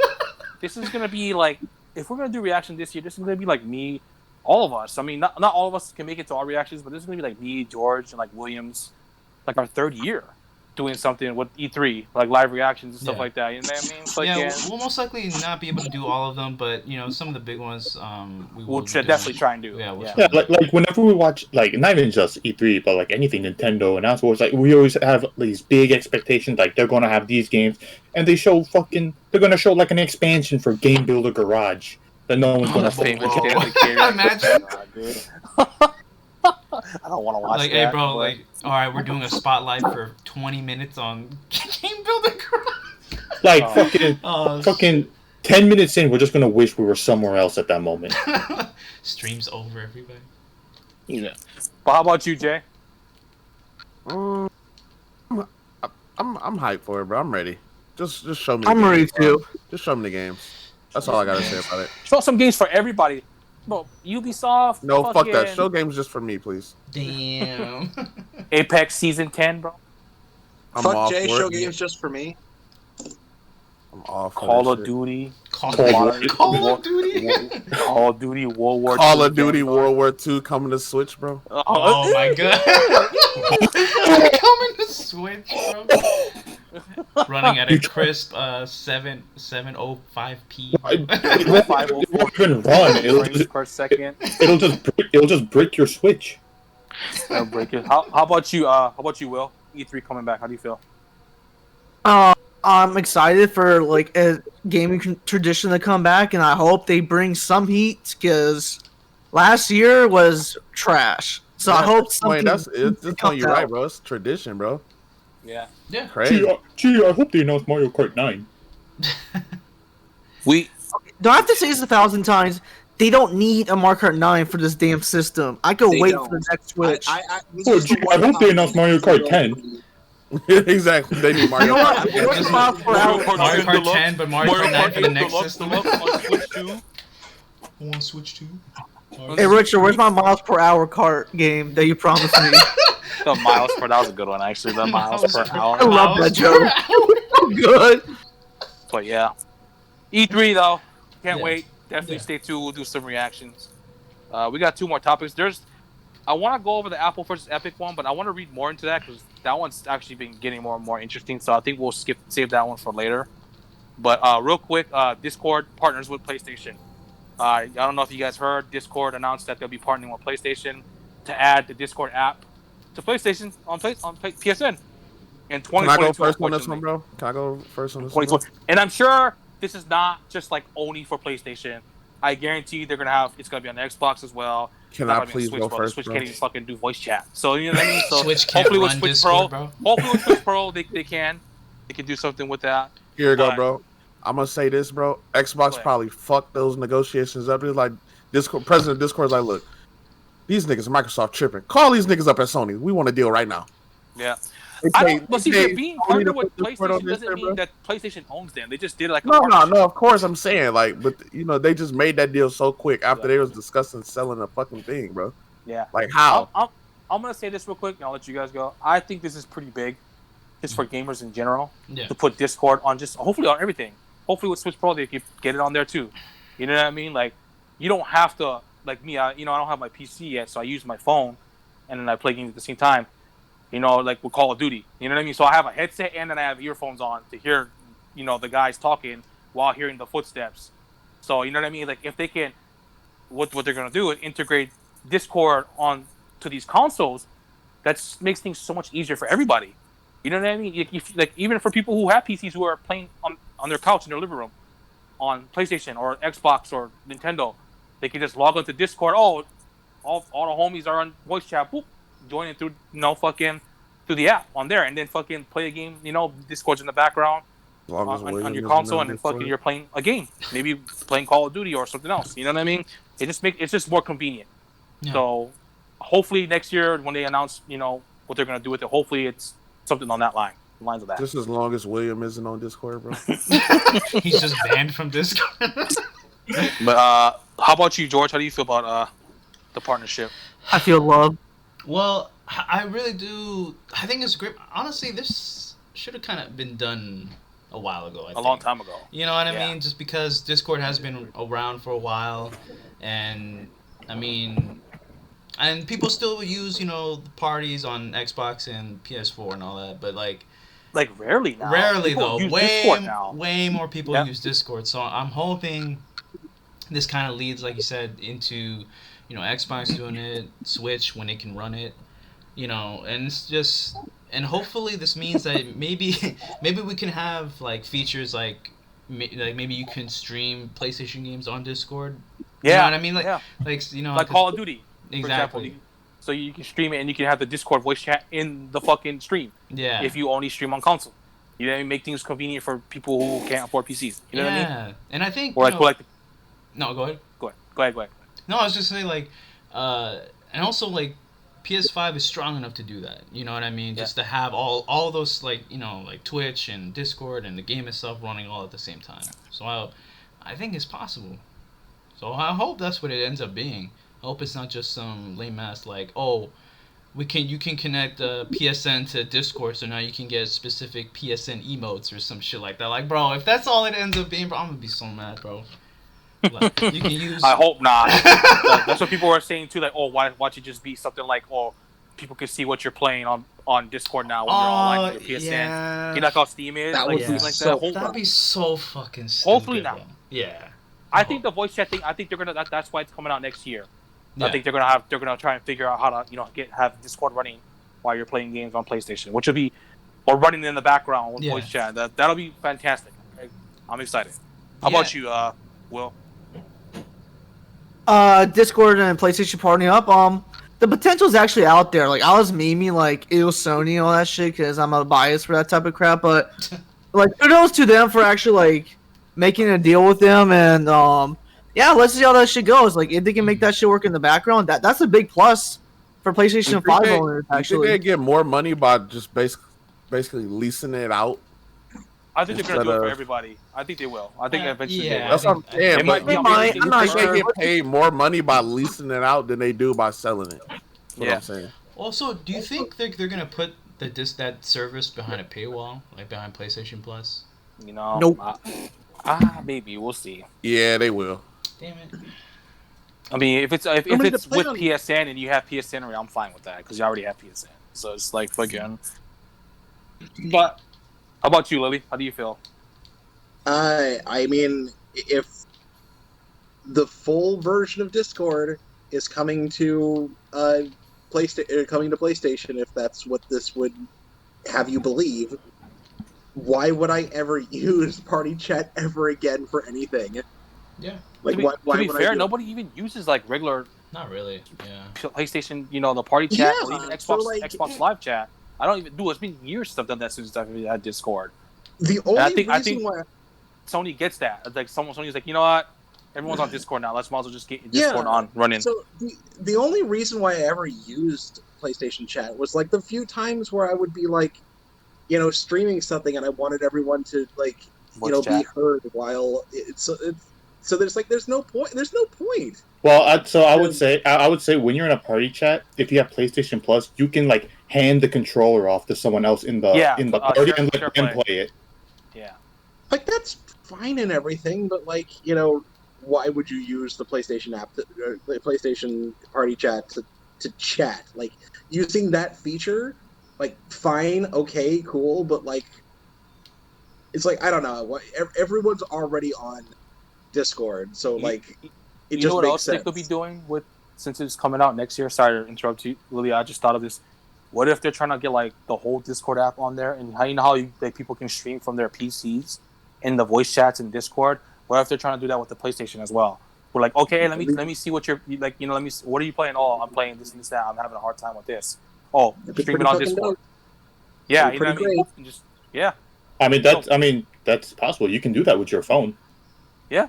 This is going to be like, if we're going to do reaction this year, this is going to be like me, all of us. I mean, not all of us can make it to our reactions, but this is going to be like me, George, and like Williams, like our third year doing something with E3, like live reactions and stuff like that. You know what I mean? It's like, we'll most likely not be able to do all of them, but some of the big ones, we'll definitely try and do. Like whenever we watch, like not even just E3, but like anything Nintendo announced, it's like we always have these big expectations, like they're gonna have these games, and they're gonna show like an expansion for Game Builder Garage that no one's gonna imagine. I don't want to watch that. Hey, bro, all right, we're doing a spotlight for 20 minutes on Game Builder Garage. Like, fucking 10 minutes in, we're just gonna wish we were somewhere else at that moment. Stream's over, everybody. Yeah. But how about you, Jay? I'm hyped for it, bro. I'm ready. Just show me. I'm ready too. Just show me the games. That's all I gotta say about it. Show some games for everybody. Bro, Ubisoft. No, fuck that. Show games just for me, please. Damn. Apex Season 10, bro. Fuck Jay, show games just for me. I'm off. Call of Duty. Call of Duty. Call of Duty World War. Call of Duty World War II coming to Switch, bro. Oh my god. Coming to Switch, bro. Running at a crisp 705p. It won't even run. It'll per second. It'll just break your Switch. It'll break it. How about you? Will? E3 coming back. How do you feel? I'm excited for like a gaming tradition to come back, and I hope they bring some heat because last year was trash. So I hope something. That's telling you right, bro. It's tradition, bro. Yeah. Crazy. Gee, I hope they announce Mario Kart 9. Do I have to say this 1,000 times? They don't need a Mario Kart 9 for this damn system. I could wait for the next Switch. I hope they announce Mario Kart 10. Exactly. They need Mario Kart. Mario Kart 10, but Mario Kart 9 for the next system. I want Switch 2. Hey Richard, where's my miles per hour kart game that you promised me? The miles per that was a good one actually. The miles per hour. I love that joke. So good. But yeah, E3 though, can't wait. Definitely stay tuned. We'll do some reactions. We got 2 more topics. I want to go over the Apple versus Epic one, but I want to read more into that because that one's actually been getting more and more interesting. So I think we'll save that one for later. But real quick, Discord partners with PlayStation. I don't know if you guys heard, Discord announced that they'll be partnering with PlayStation to add the Discord app to PlayStation on PSN in 2022. Can I go first on this one, bro? Can I go first on this one? And I'm sure this is not just like only for PlayStation. I guarantee it's gonna be on the Xbox as well. Can Not I I mean please Switch, go bro. first, Switch bro? can't even fucking do voice chat. So you know what I mean. So Switch can't hopefully with run Switch Discord, Pro, bro. hopefully with Switch Pro, they can do something with that. Here you go, But- bro. I'm gonna say this, bro. Xbox ahead. probably fucked those negotiations up. It's like Discord, President Discord's like, look, these niggas, Microsoft tripping. Call these niggas up at Sony. We want a deal right now. Yeah. They I paid- don't. But they see, they're paid being Sony partnered to with put Discord on PlayStation this doesn't shit, mean bro. that PlayStation owns them. They just did like a No, partnership. Of course, I'm saying like, but you know, they just made that deal so quick after they was discussing selling a fucking thing, bro. Yeah. Like how? I'm gonna say this real quick, and I'll let you guys go. I think this is pretty big, just for gamers in general, to put Discord on just hopefully on everything. Hopefully with Switch Pro they could get it on there too. You know what I mean? Like you don't have to like me. I don't have my PC yet, so I use my phone, and then I play games at the same time. You know, like with Call of Duty. You know what I mean? So I have a headset and then I have earphones on to hear, the guys talking while hearing the footsteps. So you know what I mean? Like if they can, what they're gonna do is integrate Discord on to these consoles. That makes things so much easier for everybody. You know what I mean? Like even for people who have PCs who are playing on their couch in their living room, on PlayStation or Xbox or Nintendo, they can just log onto Discord. Oh, all the homies are on voice chat. Boop, join it through fucking through the app on there, and then fucking play a game. Discord's in the background on your console, and then fucking you're playing a game. Maybe playing Call of Duty or something else. You know what I mean? It's just more convenient. Yeah. So hopefully next year when they announce what they're gonna do with it, hopefully it's something on that lines of that. Just as long as William isn't on Discord, bro. He's just banned from Discord. But how about you, George? How do you feel about the partnership? I feel love. Well, I really do. I think it's great. Honestly, this should have kind of been done a while ago. I think. Long time ago. You know what I mean? Just because Discord has been around for a while, and I mean, and people still use the parties on Xbox and PS4 and all that, but like rarely now. Rarely people though. Way more people use Discord. So I'm hoping this kind of leads, like you said, into Xbox doing it, Switch when they can run it, and it's just, and hopefully this means that maybe we can have like features like maybe you can stream PlayStation games on Discord. You know what I mean? Like Call of Duty. Exactly. Example, so you can stream it and you can have the Discord voice chat in the fucking stream. Yeah. If you only stream on console, you know what I mean? Make things convenient for people who can't afford PCs. You know what I mean? Yeah, and I think. Or No, go ahead. Go ahead. No, I was just saying and also like PS5 is strong enough to do that. You know what I mean? Just to have all those like Twitch and Discord and the game itself running all at the same time. So I think it's possible. So I hope that's what it ends up being. I hope it's not just some lame ass like, oh, you can connect PSN to Discord, so now you can get specific PSN emotes or some shit like that. Like, bro, if that's all it ends up being, bro, I'm gonna be so mad, bro. Like, you can use. I hope not. That's what people are saying too. Like, oh, why don't you just be something like, oh, people can see what you're playing on Discord now when you're online with your PSN. Yeah. You know how Steam is. That like, would be like so. That'd be so fucking stupid. Hopefully not. Bro. Yeah. I think the voice chat thing. I think they're gonna. That's why it's coming out next year. Yeah. I think they're gonna try and figure out how to have Discord running while you're playing games on PlayStation, which will be or running in the background with voice chat. That'll be fantastic. I'm excited. How about you, Will? Discord and PlayStation partnering up. The potential's actually out there. Like I was memeing like it was Sony and all that shit because I'm a bias for that type of crap. But like kudos to them for actually like making a deal with them and let's see how that shit goes. Like if they can make that shit work in the background, that's a big plus for PlayStation 5 owners. Actually, they get more money by just basically leasing it out. I think they're gonna do it for everybody. I think they will. I think eventually. Yeah, That's what I'm saying. It might be. I'm not sure. They get paid more money by leasing it out than they do by selling it. That's what I'm saying. Also, do you think they're gonna put that service behind a paywall, like behind PlayStation Plus? Nope. Maybe we'll see. Yeah, they will. Damn it. I mean, if it's with PSN and you have PSN, I'm fine with that because you already have PSN. So it's like fucking. But how about you, Lily? How do you feel? I mean, if the full version of Discord is coming to PlayStation, if that's what this would have you believe, why would I ever use party chat ever again for anything? Yeah. Like, to be why would fair, I nobody even uses like regular Not really. Yeah. PlayStation, the party chat or even Yeah, Xbox so, like- Xbox Live chat. I don't even do. It's been years since I've done that since I've had Discord. The And I only think reason why, Sony gets that. It's like Sony's like, you know what? Everyone's on Discord now. Let's might as well just get Discord yeah. on running. So the only reason why I ever used PlayStation Chat was like the few times where I would be like, streaming something and I wanted everyone to like, Voice be chat. heard while so there's no point. There's no point. Well, I would say when you're in a party chat, if you have PlayStation Plus, you can like hand the controller off to someone else in the party and let them play it. Yeah. Like that's fine and everything, but like why would you use the PlayStation app, the PlayStation Party Chat to chat? Like using that feature, like fine, okay, cool, but like it's like I don't know. Everyone's already on Discord, so like it You just know what makes else sense. they could be doing since it's coming out next year? Sorry to interrupt you, Lily. I just thought of this. What if they're trying to get like the whole Discord app on there, and how like people can stream from their PCs in the voice chats in Discord? What if they're trying to do that with the PlayStation as well? We're like, okay, let me see what you're like. Let me. What are you playing? Oh, I'm playing this and this that. I'm having a hard time with this. Oh, It'd be stream it pretty on fucking Discord. dope. Yeah, It'd be you know what I pretty mean. great. And just yeah. That's possible. You can do that with your phone. Yeah.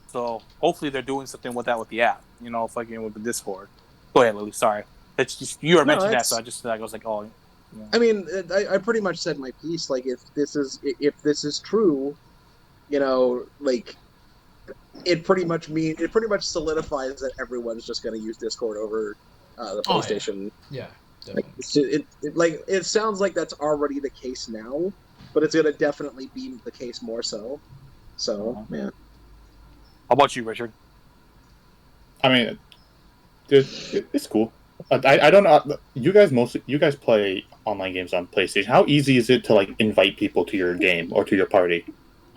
So hopefully they're doing something with that with the app. Fucking with the Discord. Go ahead, Lily. Sorry. It's just you were mentioning that, so I was like, oh. Yeah. I mean, I pretty much said my piece. Like, if this is true, like it pretty much solidifies that everyone's just going to use Discord over the PlayStation. Yeah, definitely. It sounds like that's already the case now, but it's going to definitely be the case more so. So, yeah. How about you, Richard? I mean, it's cool. I don't know. You guys play online games on PlayStation. How easy is it to like invite people to your game or to your party?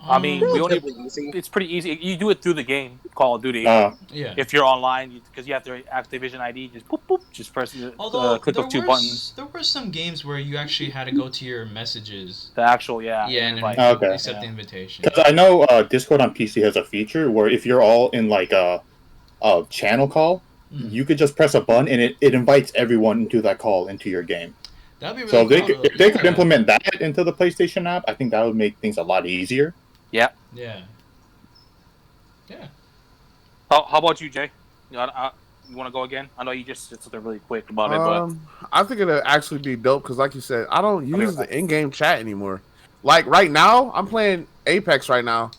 I mean, Relatively easy. it's pretty easy. You do it through the game, Call of Duty. Yeah. If you're online, because you have the Activision ID, just boop boop, just press click those two buttons. There were some games where you actually had to go to your messages. The actual and invite. accept the invitation. Because I know Discord on PC has a feature where if you're all in like a channel call, you could just press a button and it invites everyone into that call into your game. That'd be really so cool. if they could implement that into the PlayStation app, I think that would make things a lot easier. Yeah. Yeah. Yeah. How about you, Jay? You want to go again? I know you just said something really quick about it, but I think it'd actually be dope because, like you said, I don't use the in-game chat anymore. Like right now, I'm playing Apex right now,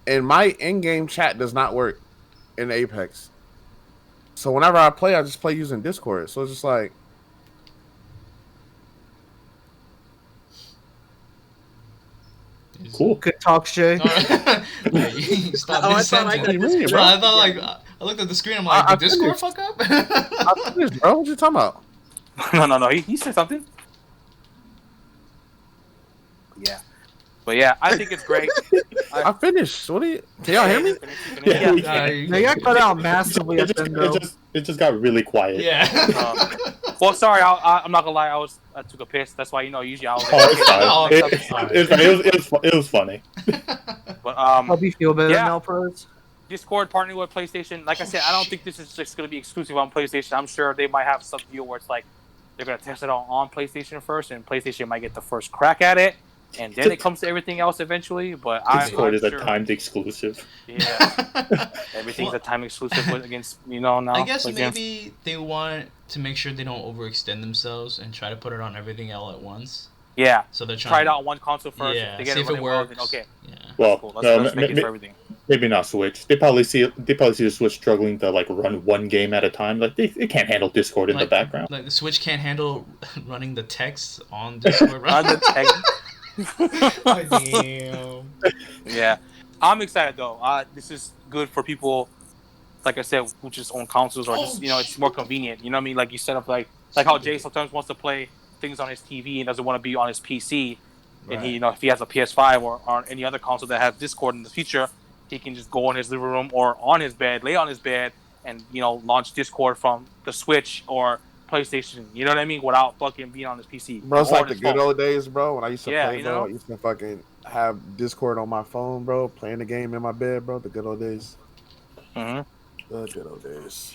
and my in-game chat does not work in Apex. So whenever I play, I just play using Discord. So it's just like. Cool. Good talk, Shay. I looked at the screen. I'm like, did Discord fuck up? I finished, bro. What you talking about? No. He said something. Yeah. But yeah, I think it's great. I finished. What do you? Can y'all hear me? Yeah. They got cut out massively. It just got really quiet. Yeah. Well, sorry. I'm not gonna lie. I took a piss. That's why usually I was. It was funny. But Hope you feel better now, pros. Discord partnering with PlayStation. Like I said, I don't think this is just gonna be exclusive on PlayStation. I'm sure they might have some deal where it's like they're gonna test it out on PlayStation first, and PlayStation might get the first crack at it. And then it comes to everything else eventually, but Discord is a timed exclusive. Yeah, everything's a time exclusive against now. I guess maybe they want to make sure they don't overextend themselves and try to put it on everything all at once. Yeah, so they're try it out on one console first. Yeah, they get see it if it works. well, okay. Yeah. Well, cool. Let's make it for everything. Maybe not Switch. They probably see the Switch struggling to like run one game at a time. Like they can't handle Discord in the background. Like the Switch can't handle running the text on Discord. On the text. Damn. Yeah, I'm excited though. This is good for people, like I said, who just own consoles or just it's more convenient. You know what I mean? Like you set up like how Jay sometimes wants to play things on his TV and doesn't want to be on his PC. Right. And he, if he has a PS5 or any other console that has Discord in the future, he can just go in his living room or on his bed, lay on his bed, and launch Discord from the Switch or PlayStation, you know what I mean, without fucking being on his PC. Bro, it's like the good old days, bro. When I used to play, bro, I used to fucking have Discord on my phone, bro, playing the game in my bed, bro. The good old days. Mm-hmm. The good old days.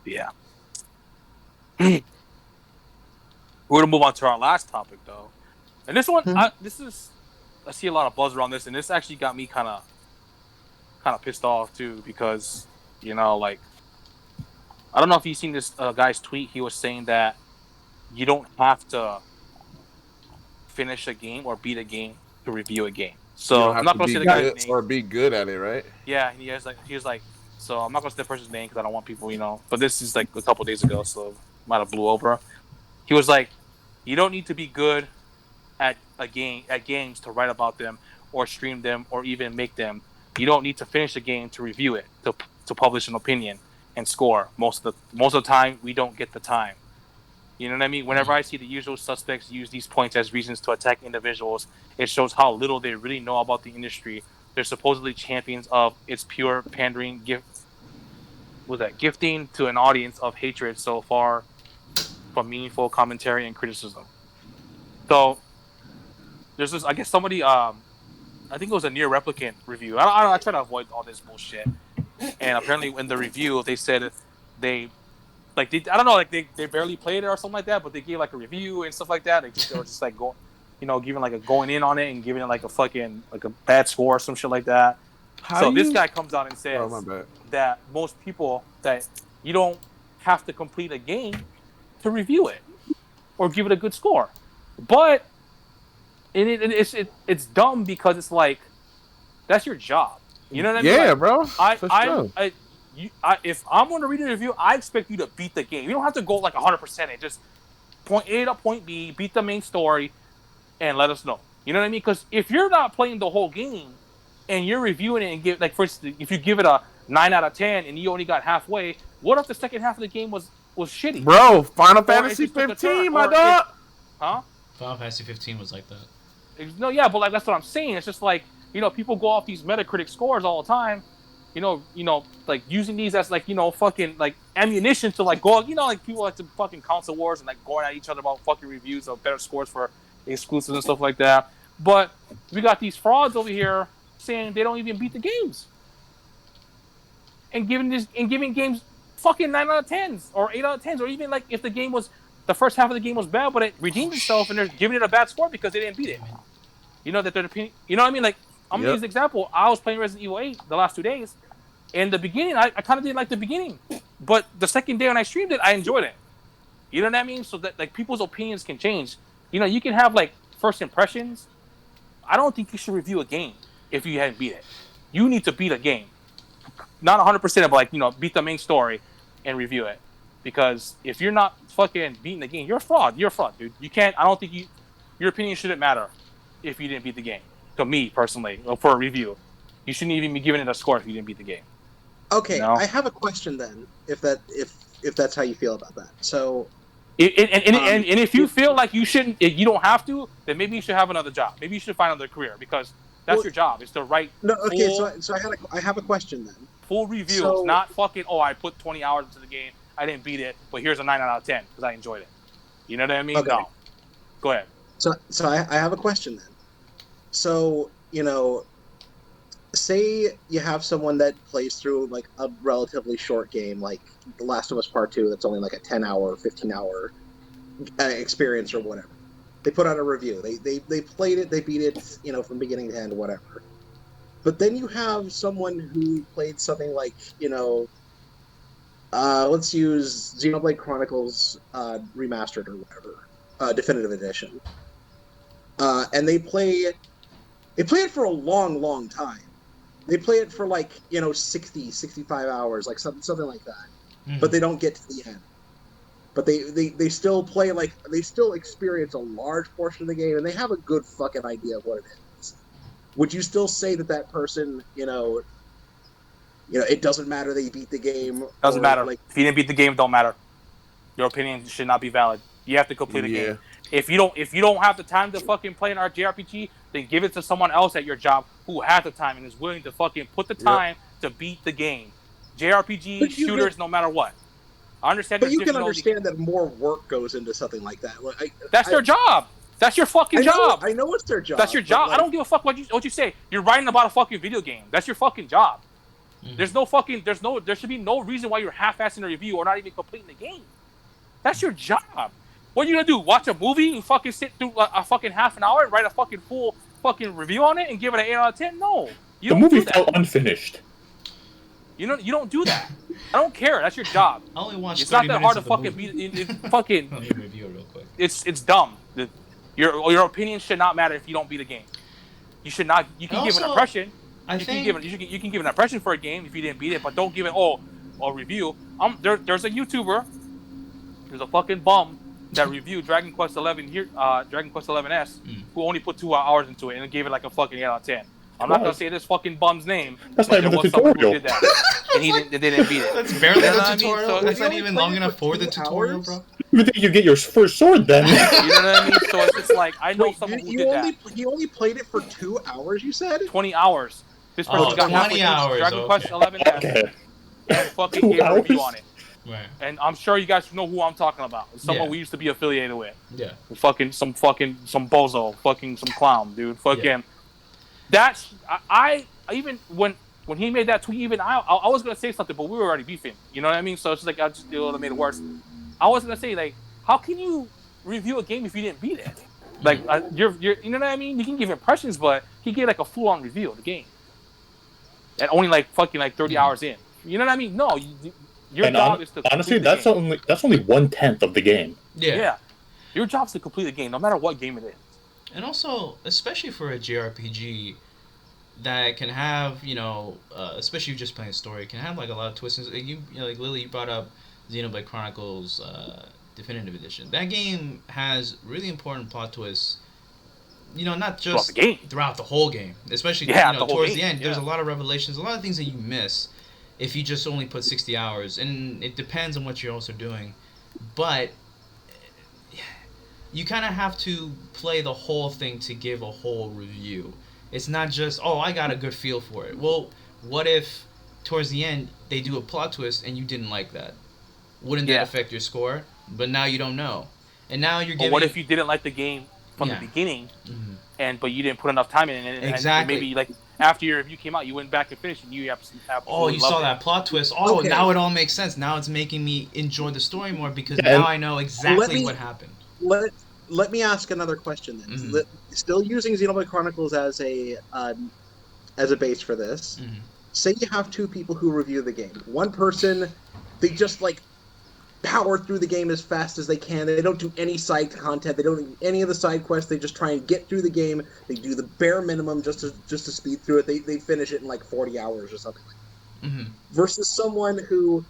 Yeah. We're gonna move on to our last topic though, and this one, I see a lot of buzz around this, and this actually got me kind of pissed off too because like I don't know if you've seen this guy's tweet. He was saying that you don't have to finish a game or beat a game to review a game. You So don't I'm have not to gonna be say the guy's good name. or be good at it, right? Yeah, he was like, so I'm not gonna say the person's name because I don't want people, But this is like a couple days ago, so might have blew over. He was like, you don't need to be good at games to write about them or stream them or even make them. You don't need to finish a game to review it to publish an opinion and score. Most of the time, we don't get the time. You know what I mean? Whenever I see the usual suspects use these points as reasons to attack individuals, it shows how little they really know about the industry. They're supposedly champions of its pure pandering gifting to an audience of hatred so far from meaningful commentary and criticism. So there's this, I guess somebody, I think it was a Near Replicant review. I try to avoid all this bullshit. And apparently in the review, they said they I don't know, like they barely played it or something like that, but they gave like a review and stuff like that. They were just like giving like a going in on it and giving it like a fucking like a bad score or some shit like that. This guy comes out and says that most people that you don't have to complete a game to review it or give it a good score, but it's dumb because it's like that's your job. You know what I mean? Yeah, like, bro. If I'm going to read a review, I expect you to beat the game. You don't have to go like 100% and just point A to point B, beat the main story, and let us know. You know what I mean? Because if you're not playing the whole game and you're reviewing it and give for instance, if you give it a 9 out of 10 and you only got halfway, what if the second half of the game was shitty? Bro, Final Fantasy 15, my dog. Final Fantasy 15 was like that. No, yeah, but like that's what I'm saying. It's just like people go off these Metacritic scores all the time. Like using these as like fucking like ammunition to like go. Like people like to fucking console wars and like going at each other about fucking reviews of better scores for exclusives and stuff like that. But we got these frauds over here saying they don't even beat the games, and giving games fucking 9 out of 10s or 8 out of 10s, or even like if the first half of the game was bad, but it redeemed itself and they're giving it a bad score because they didn't beat it. That they're what I mean? Like I'm gonna use an example. I was playing Resident Evil 8 the last 2 days. In the beginning, I kind of didn't like the beginning, but the second day when I streamed it, I enjoyed it. You know what I mean? So that like people's opinions can change. You can have like first impressions. I don't think you should review a game if you hadn't beat it. You need to beat a game, not 100%, but like beat the main story and review it. Because if you're not fucking beating the game, you're a fraud. You're a fraud, dude. You can't. I don't think your opinion shouldn't matter if you didn't beat the game. To me personally, for a review, you shouldn't even be giving it a score if you didn't beat the game. Okay, I have a question then. If that's how you feel about that, so. And if you feel like you shouldn't, you don't have to, then maybe you should have another job. Maybe you should find another career because that's your job. It's to write. No, okay. So I have a question then. Full reviews, not fucking. Oh, I put 20 hours into the game. I didn't beat it, but here's a 9 out of 10 because I enjoyed it. You know what I mean? Okay. No. Go ahead. So I have a question then. So say you have someone that plays through like a relatively short game, like The Last of Us Part 2, that's only like a 10-hour, 15-hour experience or whatever. They put out a review. They played it, they beat it, from beginning to end, whatever. But then you have someone who played something like, let's use Xenoblade Chronicles Remastered or whatever, Definitive Edition. And they play it for a long, long time. They play it for like 60, 65 hours, like something like that. Mm-hmm. But they don't get to the end. But they still play, like they still experience a large portion of the game, and they have a good fucking idea of what it is. Would you still say that person, it doesn't matter they beat the game? Doesn't matter. Like, if you didn't beat the game, don't matter. Your opinion should not be valid. You have to complete a game. If you don't have the time to fucking play an JRPG, then give it to someone else at your job who has the time and is willing to fucking put the time to beat the game. JRPG shooters, no matter what. I understand. But you can understand that more work goes into something like that. That's their job. That's your fucking job. I know it's their job. That's your job. I don't give a fuck what you say. You're writing about a fucking video game. That's your fucking job. Mm-hmm. There should be no reason why you're half-assing a review or not even completing the game. That's your job. What are you gonna do? Watch a movie and fucking sit through a fucking half an hour and write a fucking full fucking review on it and give it an 8 out of 10? No, you don't. The movie do that. felt unfinished. You don't do that. I don't care. That's your job. I only watched. It's not 30 that minutes hard to of the fucking movie. beat. It fucking. Let me review it real quick. It's dumb. Your opinion should not matter if you don't beat a game. You should not. You can give an impression. You can give an impression for a game if you didn't beat it, but don't give it a review. There's a YouTuber. There's a fucking bum that reviewed Dragon Quest 11 here, Dragon Quest 11S, who only put 2 hours into it and gave it like a fucking 8 out of 10. I'm not gonna say this fucking bum's name. That's not even the tutorial. Did that, and they didn't beat it. That's barely You know the what I mean? tutorial. So That's if not you even only long played it enough for for the 2 tutorial, hours? bro. You think you get your first sword then? You know what I mean? So it's just like I know Wait, someone who you did only that. he only played it for 2 hours. You said 20 hours. This person got 20 halfway through hours, Dragon okay. Quest 11S Okay. and fucking 2 gave a review hours? on it. Right. And I'm sure you guys know who I'm talking about. It's someone Yeah. we used to be affiliated with. Yeah. Some bozo, some clown, dude. Fucking. That's I even when he made that tweet, even I was gonna say something, but we were already beefing. You know what I mean? So it's just like I just feel it made it worse. I was gonna say like, how can you review a game if you didn't beat it? Like you're you know what I mean? You can give impressions, but he gave like a full-on review of the game, and only like fucking like 30 hours in. You know what I mean? No, your job is to honestly, complete the game. that's only 1/10 of the game. Yeah. Your job is to complete the game, no matter what game it is. And also, especially for a JRPG that can have, especially if you're just playing story, it can have like a lot of twists. Like like Lily, you brought up Xenoblade Chronicles Definitive Edition. That game has really important plot twists. Not just throughout the whole game, especially towards the end. There's a lot of revelations, a lot of things that you miss if you just only put 60 hours, and it depends on what you're also doing. But you kind of have to play the whole thing to give a whole review. It's not just, I got a good feel for it. Well, what if towards the end they do a plot twist and you didn't like that? Wouldn't that affect your score? But now you don't know. And now you're giving... Or what if you didn't like the game from the beginning, but you didn't put enough time in it? Exactly. And maybe like after your review came out, you went back and finished and you absolutely you saw that plot twist. Oh, Okay. Now it all makes sense. Now it's making me enjoy the story more because now I know exactly what happened. Let me ask another question then. Mm-hmm. Still using Xenoblade Chronicles as a base for this. Mm-hmm. Say you have 2 people who review the game. One person, they just like power through the game as fast as they can. They don't do any side content. They don't do any of the side quests. They just try and get through the game. They do the bare minimum just to speed through it. They finish it in like 40 hours or something like that. Mm-hmm. Versus someone who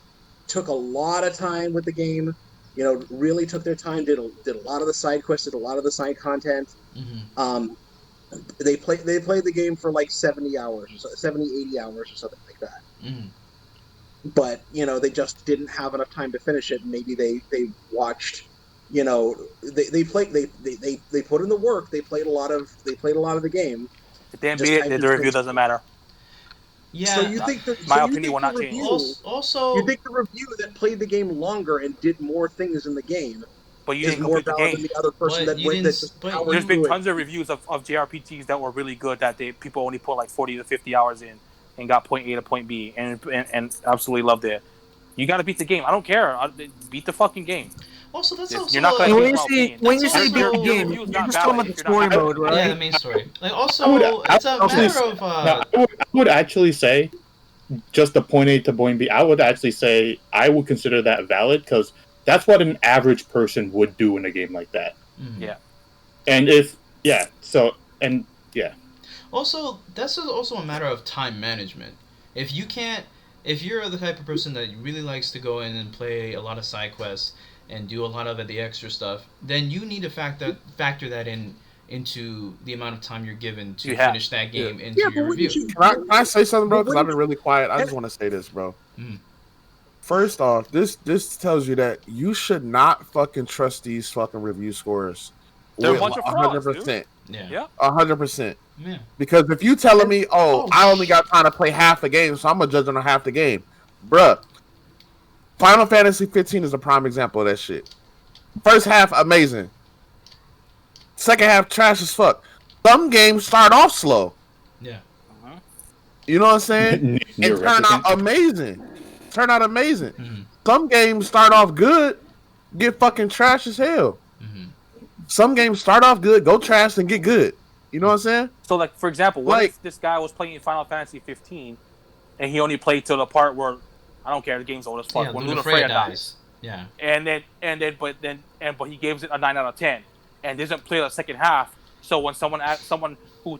took a lot of time with the game. Really took their time, did a lot of the side quests, did a lot of the side content. Mm-hmm. They played the game for like 70 hours, 70, 80 hours or something like that. Mm-hmm. But, they just didn't have enough time to finish it. Maybe they watched, they put in the work, they played a lot of the game. If they didn't beat it, the review doesn't matter. Yeah. So you think my opinion will not change. Also, you think the review that played the game longer and did more things in the game, but you is didn't more complete the valid game. than the other person that just powered There's been through tons of reviews of JRPGs that were really good that people only put like 40 to 50 hours in and got point A to point B and absolutely loved it. You got to beat the game. I don't care. Beat the fucking game. Also, that's also... You're not gonna when you say beat the game, review's you're not just talking about valid the if you're not story mode, right? Yeah, the main story. Like, also, it's a matter of... I would actually say, just the point A to point B, I would actually say I would consider that valid because that's what an average person would do in a game like that. Mm-hmm. Yeah. And Also, this is also a matter of time management. If you're the type of person that really likes to go in and play a lot of side quests and do a lot of the extra stuff, then you need to factor that into the amount of time you're given to finish that game into your review. Can I say something, bro? Because I've been really quiet. I just want to say this, bro. Mm. First off, this tells you that you should not fucking trust these fucking review scores. They're a bunch of frauds, 100%. Yeah. 100%. Yeah. Because if you telling me, I only got time to play half the game, so I'm gonna judge on half the game, bruh. Final Fantasy 15 is a prime example of that shit. First half amazing. Second half trash as fuck. Some games start off slow. Yeah. You know what I'm saying? Near And turn replicant. out amazing. Some games start off good, get fucking trash as hell. Some games start off good, go trash, and get good. You know what I'm saying? So, like, for example, what Like- if this guy was playing Final Fantasy 15 and he only played to the part where, I don't care, the game's old as fuck, when Luna Freya dies. Yeah. But he gives it a 9 out of 10 and doesn't play the second half. So when someone who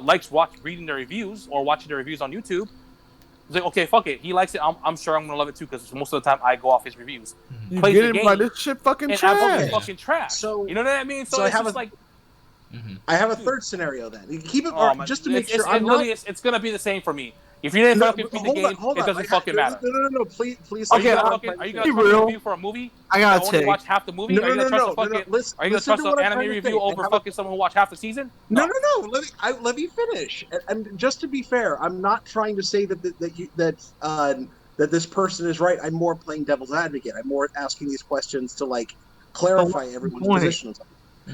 likes reading their reviews or watching their reviews on YouTube, it's like, okay, fuck it, he likes it. I'm sure I'm gonna love it too because most of the time I go off his reviews. You Plays get the it game, by this shit fucking and trash. fucking trash. So- you know what I mean? So I it's have just a- like, I have a third scenario then. Keep it oh, man, just to make it's, sure. It's gonna be the same for me. If you didn't fucking beat the game, it doesn't fucking matter. No, please. Are you Okay, gonna trust a review for a movie? I gotta only take. watch half the movie? No, Are you gonna trust no. Listen, Are you gonna listen trust to an what I'm anime trying to review say. over fucking someone who watched half the season? No. Let me finish. And just to be fair, I'm not trying to say that this person is right. I'm more playing devil's advocate. I'm more asking these questions to like clarify everyone's position.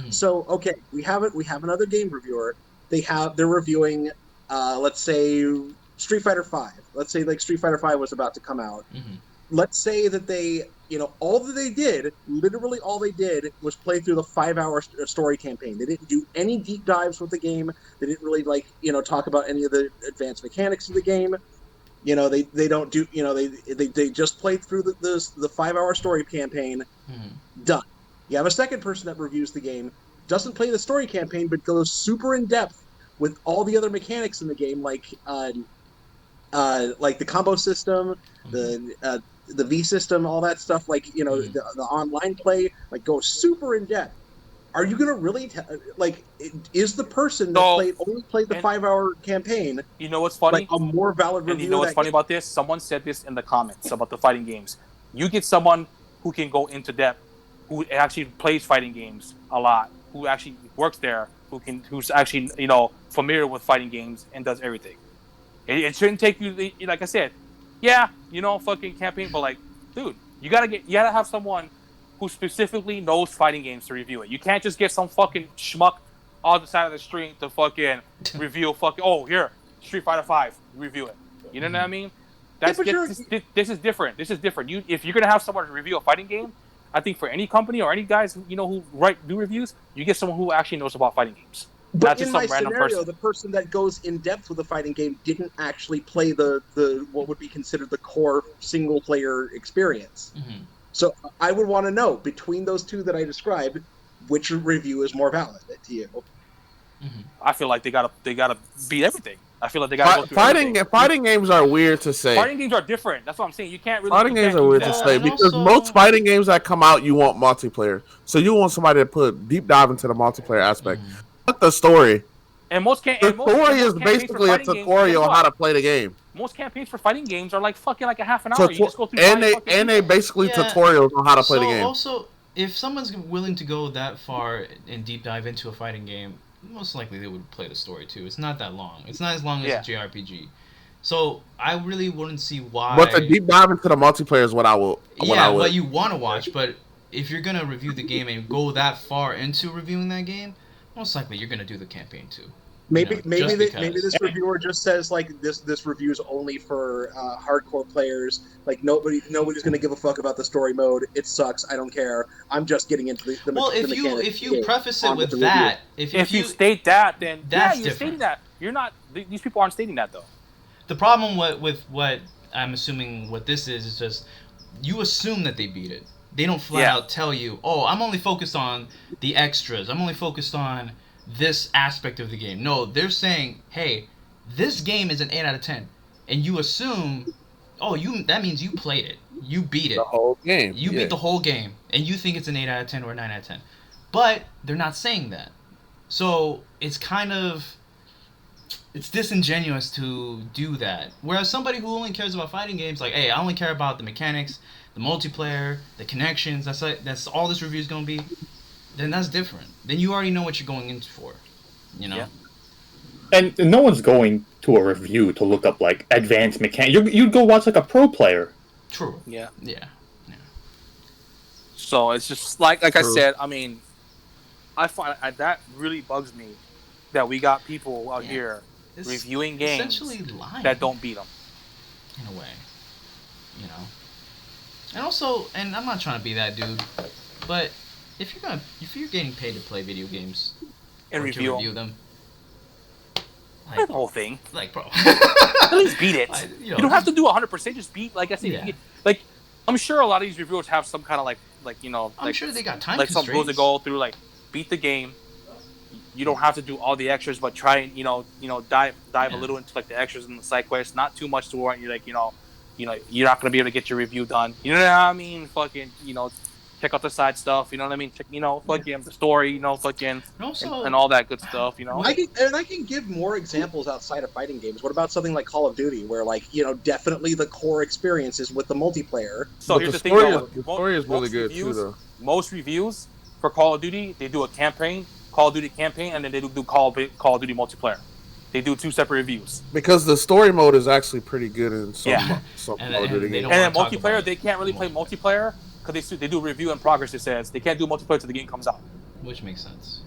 So okay, we have another game reviewer. They're reviewing, let's say Street Fighter V. Let's say like Street Fighter V was about to come out. Let's say that they, literally all they did was play through the 5-hour story campaign. They didn't do any deep dives with the game. They didn't really talk about any of the advanced mechanics of the game. They don't do, they just played through the 5-hour story campaign. Done. You have a second person that reviews the game, doesn't play the story campaign, but goes super in depth with all the other mechanics in the game, like the combo system, the V system, all that stuff. The online play, goes super in depth. Are you gonna really is the person that only played the 5-hour campaign? You know what's funny? A more valid review. And you know what's funny about this? Someone said this in the comments about the fighting games. You get someone who can go into depth, who actually plays fighting games a lot, who actually works there, who's actually familiar with fighting games and does everything. It shouldn't take you, like I said, fucking campaign, but dude, you gotta have someone who specifically knows fighting games to review it. You can't just get some fucking schmuck on the side of the street to fucking review here, Street Fighter V, review it. You know what I mean? This is different. This is different. If you're gonna have someone to review a fighting game, I think for any company or any guys who do reviews, you get someone who actually knows about fighting games. But not just in some my random scenario, person. the person that goes in depth with a fighting game didn't actually play the what would be considered the core single player experience. So I would want to know, between those two that I described, which review is more valid to you? I feel like they gotta beat everything. I feel like they gotta go through everything. Fighting games are weird to say. Fighting games are different. That's what I'm saying. You can't really. Fighting games are weird to say because most fighting games that come out, you want multiplayer. So you want somebody to put deep dive into the multiplayer aspect. Fuck the story. And most story is basically a tutorial on how to play the game. Most campaigns for fighting games are fucking a half an hour. You just go through and they basically tutorials on how to play the game. Also, if someone's willing to go that far and deep dive into a fighting game, most likely they would play the story too. It's not that long. It's not as long as a JRPG. So I really wouldn't see why. But the deep dive into the multiplayer is what I will. What you want to watch. But if you're gonna review the game and go that far into reviewing that game, most likely you're gonna do the campaign too. Maybe this reviewer just says this review is only for hardcore players. Nobody's gonna give a fuck about the story mode. It sucks. I don't care. I'm just getting into the mechanics. If you preface it with that, if you state that, then that's you're different. stating that. You're not. These people aren't stating that though. The problem with what I'm assuming what this is just you assume that they beat it. They don't flat out tell you, oh, I'm only focused on the extras. I'm only focused on this aspect of the game. No, they're saying, hey, this game is an 8 out of 10. And you assume, that means you played it. You beat it. The whole game. You beat the whole game. And you think it's an 8 out of 10 or a 9 out of 10. But they're not saying that. So it's it's disingenuous to do that. Whereas somebody who only cares about fighting games, hey, I only care about the mechanics, the multiplayer, the connections, that's all this review is going to be, then that's different. Then you already know what you're going in for, Yeah. And no one's going to a review to look up advanced mechanics. You'd go watch a pro player. True. Yeah. Yeah. So it's just like I said. I mean, I find that really bugs me that we got people out here reviewing games essentially lying that don't beat them. in a way, you know. And also, and I'm not trying to be that dude, but if you're getting paid to play video games And or review to review them, like the whole thing. like bro, At least beat it. you don't have to do 100%. Just beat. Like I said, Yeah. like I'm sure a lot of these reviewers have some kind of like you know, I'm like sure they got time like some constraints. rules to go through. Like beat the game. You don't have to do all the extras, but try and dive a little into like the extras and the side quests. Not too much to warrant you like you're not gonna be able to get your review done. You know what I mean? Fucking check out the side stuff. You know what I mean? Check fucking the story. Fucking and all that good stuff. I can give more examples outside of fighting games. What about something like Call of Duty, where definitely the core experience is with the multiplayer. So But here's the the thing, story though. the story is really good too, though. Most reviews for Call of Duty, they do a campaign, Call of Duty campaign, and then they do Call of Duty multiplayer. They do 2 separate reviews. Because the story mode is actually pretty good in some And Call of Duty they games. don't And then wanna talk multiplayer, about they can't really play multiplayer because they do review in progress. It says they can't do multiplayer till the game comes out which makes sense.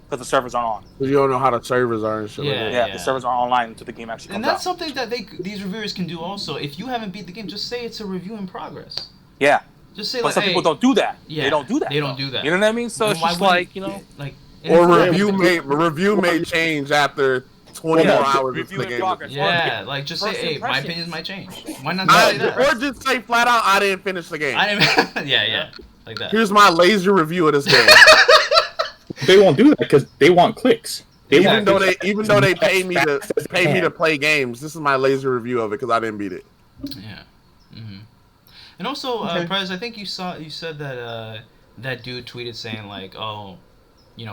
because the servers aren't on. Because you don't know how the servers are and shit like that. Yeah, the servers aren't online until the game actually comes And out. that's something that these reviewers can do also. If you haven't beat the game, just say it's a review in progress. Yeah, Just say but like, some people don't do that. Yeah, They don't do that. They don't though. do that. You know what I mean? So Then it's why just wouldn't- like Or and review may change after 20 more hours into review the in game. progress. Yeah, like just say, First hey, my impressions. opinions might change. Why not say that? Or just say flat out, I didn't finish the game. I didn't. Yeah, like that. Here's my lazy review of this game. They won't do that because they want clicks. even though they pay me to play games, this is my lazy review of it because I didn't beat it. Yeah. Mm-hmm. And also, Prez, I think you said that that dude tweeted saying like, oh,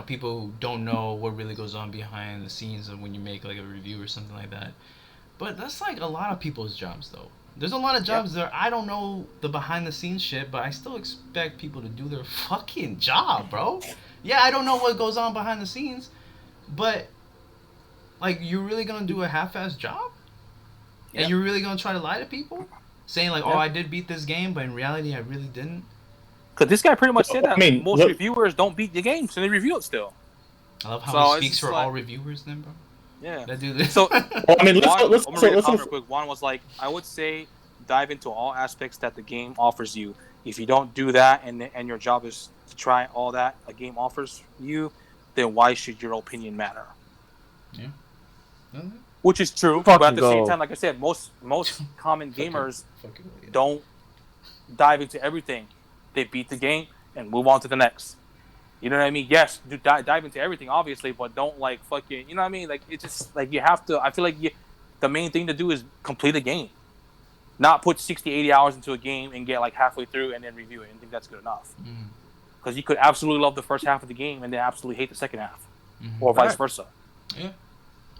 people who don't know what really goes on behind the scenes of when you make like a review or something like that. But that's like a lot of people's jobs though. There's a lot of jobs there. I don't know the behind the scenes shit, but I still expect people to do their fucking job, bro. Yeah, I don't know what goes on behind the scenes, but like, you're really gonna do a half-assed job? And you're really gonna try to lie to people? Saying like, oh, I did beat this game, but in reality I really didn't? Because this guy pretty much said that most look, reviewers don't beat the game, so they review it still. I love how he speaks for like, all reviewers then, bro. Yeah. That do this. So, well, I mean, let's I'm gonna read a comment real quick. One was like, I would say dive into all aspects that the game offers you. If you don't do that and your job is to try all that a game offers you, then why should your opinion matter? Yeah. Mm-hmm. Which is true, but at the same time, like I said, most common gamers don't dive into everything. They beat the game and move on to the next. You know what I mean? Yes, do dive into everything, obviously, but don't like fucking. You know what I mean? Like, it's just like you have to. I feel like the main thing to do is complete a game, not put 60, 80 hours into a game and get like halfway through and then review it and think that's good enough. Because you could absolutely love the first half of the game and then absolutely hate the second half, or vice versa. Yeah.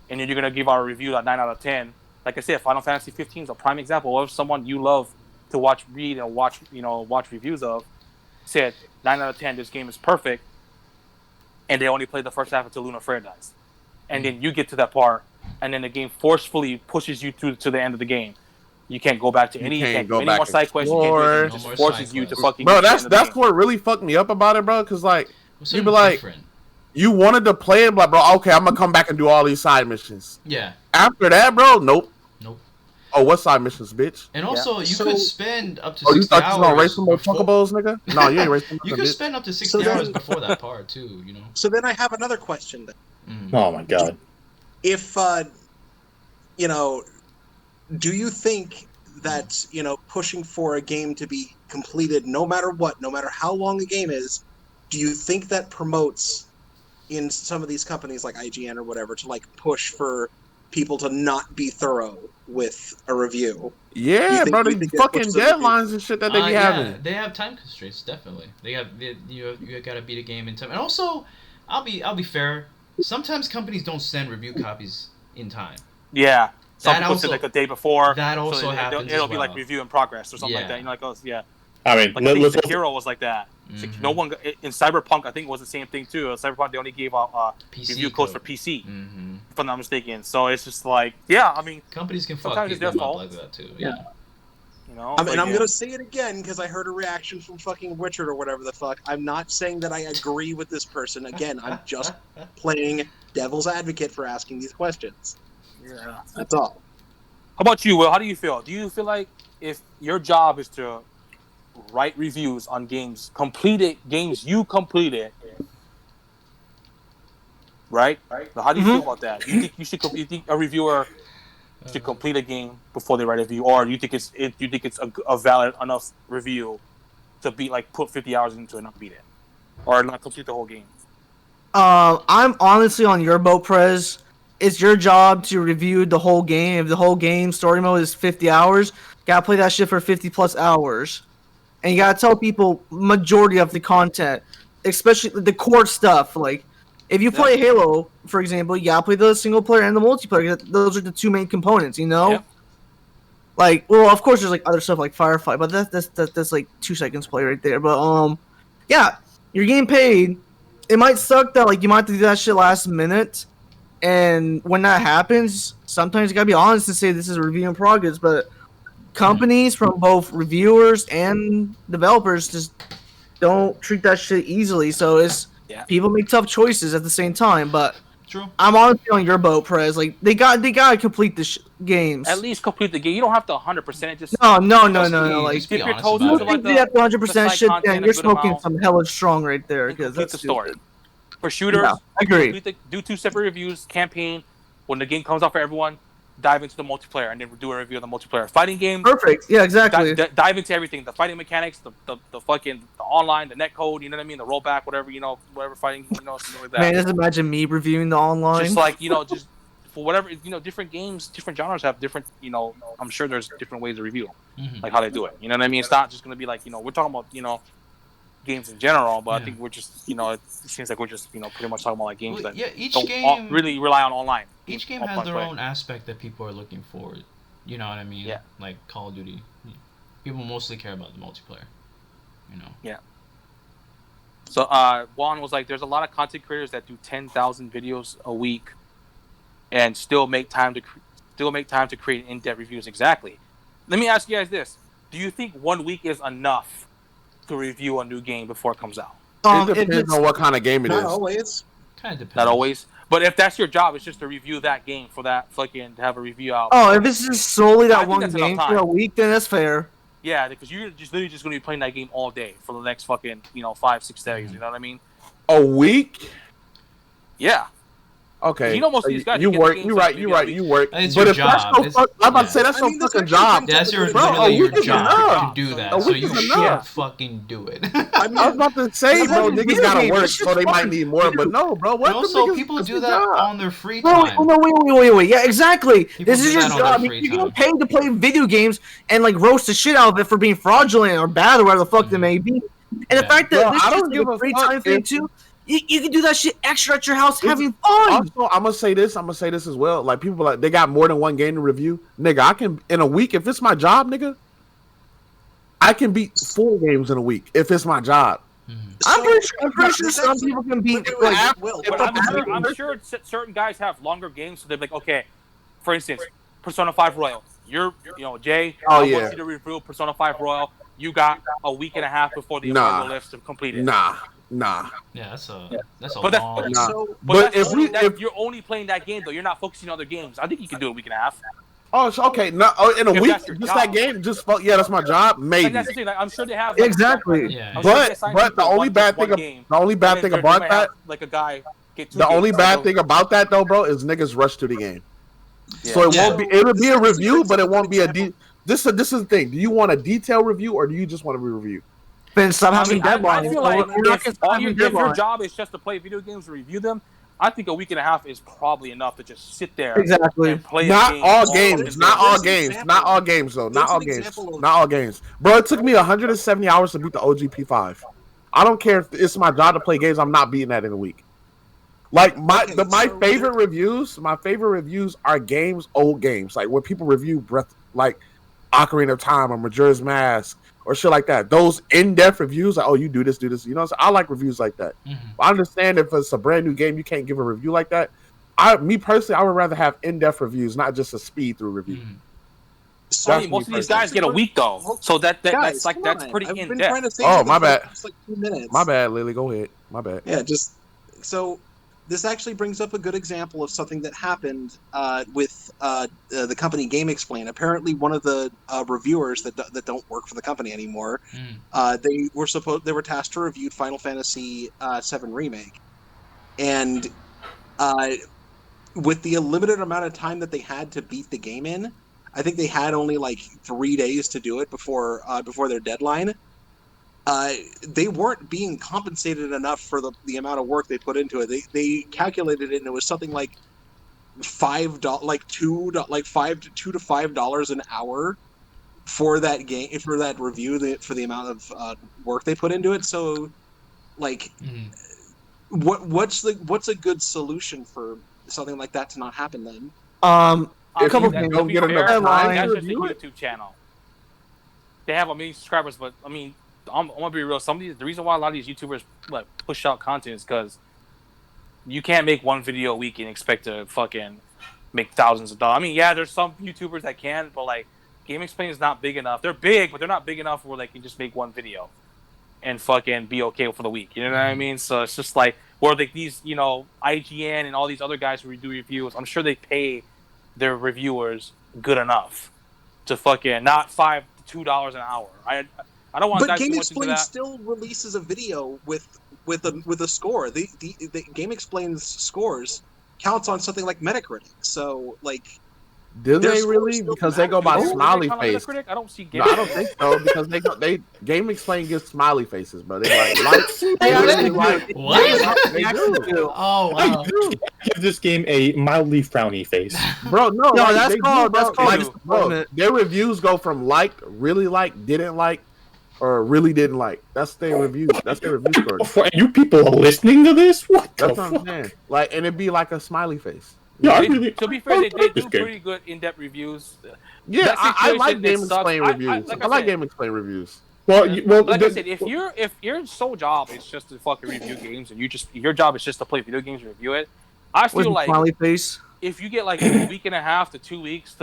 And then you're gonna give our review a 9 out of 10. Like I said, Final Fantasy 15 is a prime example of someone you love to read and watch reviews of said 9 out of 10. This game is perfect, and they only played the first half until Luna Freya dies, and then you get to that part, and then the game forcefully pushes you through to the end of the game. You can't go back to any more side quests. You can't do anything. It just forces you to fucking. Bro, that's what really fucked me up about it, bro. Because like you'd be like, you wanted to play it, but bro, okay, I'm gonna come back and do all these side missions. Yeah. After that, bro, nope. Nope. Oh, what side missions, bitch? And also, you could spend up to 60 hours. Oh, you thought you was gonna race some more chocobos, nigga? No, you ain't racing. You could spend up to 60 hours before that part too, you know. So then I have another question. Then. Oh my god. If do you think that pushing for a game to be completed, no matter what, no matter how long a game is, do you think that promotes in some of these companies like IGN or whatever to like push for people to not be thorough with a review? Yeah, bro, the fucking deadlines and shit that they be having. They have time constraints, definitely. You gotta beat a game in time. And also, I'll be fair. Sometimes companies don't send review copies in time. Yeah. Some people send like a day before. That also happens. It'll be like review in progress or something like that. You know, like I mean, like I think Sekiro was like that. No one in Cyberpunk, I think, was the same thing too. Cyberpunk, they only gave out review codes for PC, if I'm not mistaken. So it's just like, yeah, I mean, companies can fuck sometimes it's their fault like that too. Yeah. You know, and I'm gonna say it again because I heard a reaction from fucking Richard or whatever the fuck. I'm not saying that I agree with this person. Again, I'm just playing devil's advocate for asking these questions. Yeah, that's all. How about you, Will? How do you feel? Do you feel like if your job is to write reviews on games, completed games you completed, right? Now, how do you feel about that? Do you think you think a reviewer should complete a game before they write a review, or do you think it's a valid enough review to be like put 50 hours into it and not beat it, or not complete the whole game? I'm honestly on your boat, Prez. It's your job to review the whole game. If the whole game story mode is 50 hours, gotta play that shit for 50 plus hours. And you gotta tell people majority of the content, especially the core stuff. Like, if you play Halo, for example, you gotta play the single player and the multiplayer. Those are the two main components, you know? Yep. Like, well, of course, there's like other stuff like Firefight, but that's like 2 seconds play right there. But yeah, you're getting paid. It might suck that like you might have to do that shit last minute, and when that happens, sometimes you gotta be honest and say this is a review in progress. But companies, from both reviewers and developers, just don't treat that shit easily. So it's people make tough choices at the same time. But True. I'm honestly on your boat, Prez. Like they gotta complete the games. At least complete the game. You don't have to 100%. Just no. Like Just be dip your honest toes about into it. like You have 100% shit. content Then a you're good smoking amount, some hella strong right there and because complete that's the story. stupid. For shooters, Yeah, I agree. Do 2 separate reviews. Campaign, when the game comes out for everyone, dive into the multiplayer and then do a review of the multiplayer. Fighting game, Perfect. Yeah, exactly. dive into everything. The fighting mechanics, the fucking the online, the netcode. You know what I mean? The rollback, whatever whatever fighting, something like that. Man, just imagine me reviewing the online. Just like just for whatever different games, different genres have different. I'm sure there's different ways to review, like how they do it. You know what I mean? It's not just gonna be like we're talking about games in general, but I think we're just it seems like we're just pretty much talking about like games that each don't game really rely on online. Each game has their own aspect that people are looking for. You know what I mean? Yeah. Like Call of Duty, people mostly care about the multiplayer. Yeah. So Juan was like, there's a lot of content creators that do 10,000 videos a week, and still make time to create in-depth reviews. Exactly. Let me ask you guys this: do you think 1 week is enough to review a new game before it comes out? It depends on what kind of game it is. Not always. Kind of depends. Not always. But if that's your job, it's just to review that game for that fucking to have a review out. Oh, if it's just solely I that think one that's game enough for a time. week, then that's fair. Yeah, because you're literally just going to be playing that game all day for the next fucking 5-6 days. You know what I mean? A week? Yeah. Okay. Most of these guys. You get work. the games You right. in You a right. week. You work. It's But your if that's job. I'm about to say that's I mean, your that's fucking actually job. That's your Bro, literally a your week is job enough. to do that. A So week you is should enough. fucking do it. I mean, I was about to say, bro, That's niggas gotta video work, games. so they might need more. But no, bro, what? And Them also, niggas- people that's do their that job. on their free No, time. wait. Yeah, exactly. People This do is your that on job. their free You're getting time. paid to play video games and like roast the shit out of it for being fraudulent or bad or whatever the fuck they may be. And the fact that Bro, this I is don't give like a a free fuck time thing if- too, you can do that shit extra at your house It's- having fun. Also, I'm gonna say this as well. Like people like they got more than one game to review. Nigga, I can in a week if it's my job, nigga. I can beat 4 games in a week if it's my job. I'm pretty sure some people can beat like Will, But I'm sure certain guys have longer games, so they're like, okay, for instance, Persona 5 Royal. You're Jay. Oh, I yeah. want you to review Persona 5 Royal. You got a week and a half before the Nah. embargo lifts to complete it. Nah. Yeah, that's a But that's- long. Nah. So, But if you're only playing that game though, you're not focusing on other games. I think you can do a week and a half. Oh, so, okay. No, in a If week, that's your just job. that game. That's my job. Like, Maybe. that's the thing. Like, I'm sure they have Exactly. Yeah. I'm sure they But assign the people only one bad one thing game, the only bad and thing then about they might that have, like a guy get 2 the only games, bad so- thing about that though, bro, is niggas rush through the game. Yeah. So it Yeah. won't be. It'll be a This review, is but it a won't be a. good This is the thing. Do you want a detailed review or do you just want to be reviewed? then stop I having mean, I deadlines. feel like We're not gonna stop having if your deadlines. job is just to play video games and review them, I think a week and a half is probably enough to just sit there Exactly. and play. Not a game all fucking games. day. Not all There's an games. example. Not all games though. Not There's all an games. example of- Not all games. Bro, it took me 170 hours to beat the OG P5. I don't care if it's my job to play games. I'm not beating that in a week. Like my favorite reviews. My favorite reviews are games, old games, like when people review like Ocarina of Time or Majora's Mask or shit like that. Those in-depth reviews, like, oh, you do this. You know, so I like reviews like that. I understand if it's a brand new game, you can't give a review like that. Me personally, I would rather have in-depth reviews, not just a speed through review. I mean, most of these guys get a week though, so that's pretty I've in been trying depth. to say Oh, this my for bad. just like 2 minutes. My bad, Lily. Go ahead. My bad. Yeah, just so this actually brings up a good example of something that happened with the company Game Explain. Apparently, one of the reviewers that don't work for the company anymore, they were tasked to review Final Fantasy VII Remake, and with the limited amount of time that they had to beat the game in, I think they had only like 3 days to do it before their deadline. They weren't being compensated enough for the amount of work they put into it. They calculated it, and it was something like $2 to $5 an hour for that game, for that review, for the amount of work they put into it. So, like, what's a good solution for something like that to not happen then? A couple that, things. to be fair, that's just a review it. YouTube channel. They have a million subscribers, but I mean, I'm gonna be real. The reason why a lot of these YouTubers like push out content is because you can't make one video a week and expect to fucking make thousands of dollars. I mean, yeah, there's some YouTubers that can, but like Game Explain is not big enough. They're big, but they're not big enough where they can just make one video and fucking be okay for the week. You know what I mean? So it's just like where these, you know, IGN and all these other guys who do reviews, I'm sure they pay their reviewers good enough to fucking not $5 to $2 an hour. I don't want to dive too much into that. But Game Explain still releases a video with a score. The Game Explain's scores counts on something like Metacritic. So like, do they really? Because they go by smiley face. I don't see. No, I don't think so. Because they Game Explain gives smiley faces, bro. They like what? They do. Oh wow. Give this game a mildly frowny face, bro. No, that's called. Their reviews go from like, really like, didn't like, or really didn't like. That's their review. That's their review score. You people are listening to this? What the fuck? That's what I'm saying. Like, and it'd be like a smiley face. Yeah, to be fair, they do pretty good in-depth reviews. Yeah, I like Game Explain reviews. I like Game Explain reviews. Well, like I said, if your sole job is just to fucking review games, and your job is just to play video games and review it, I feel like smiley face. If you get like a week and a half to 2 weeks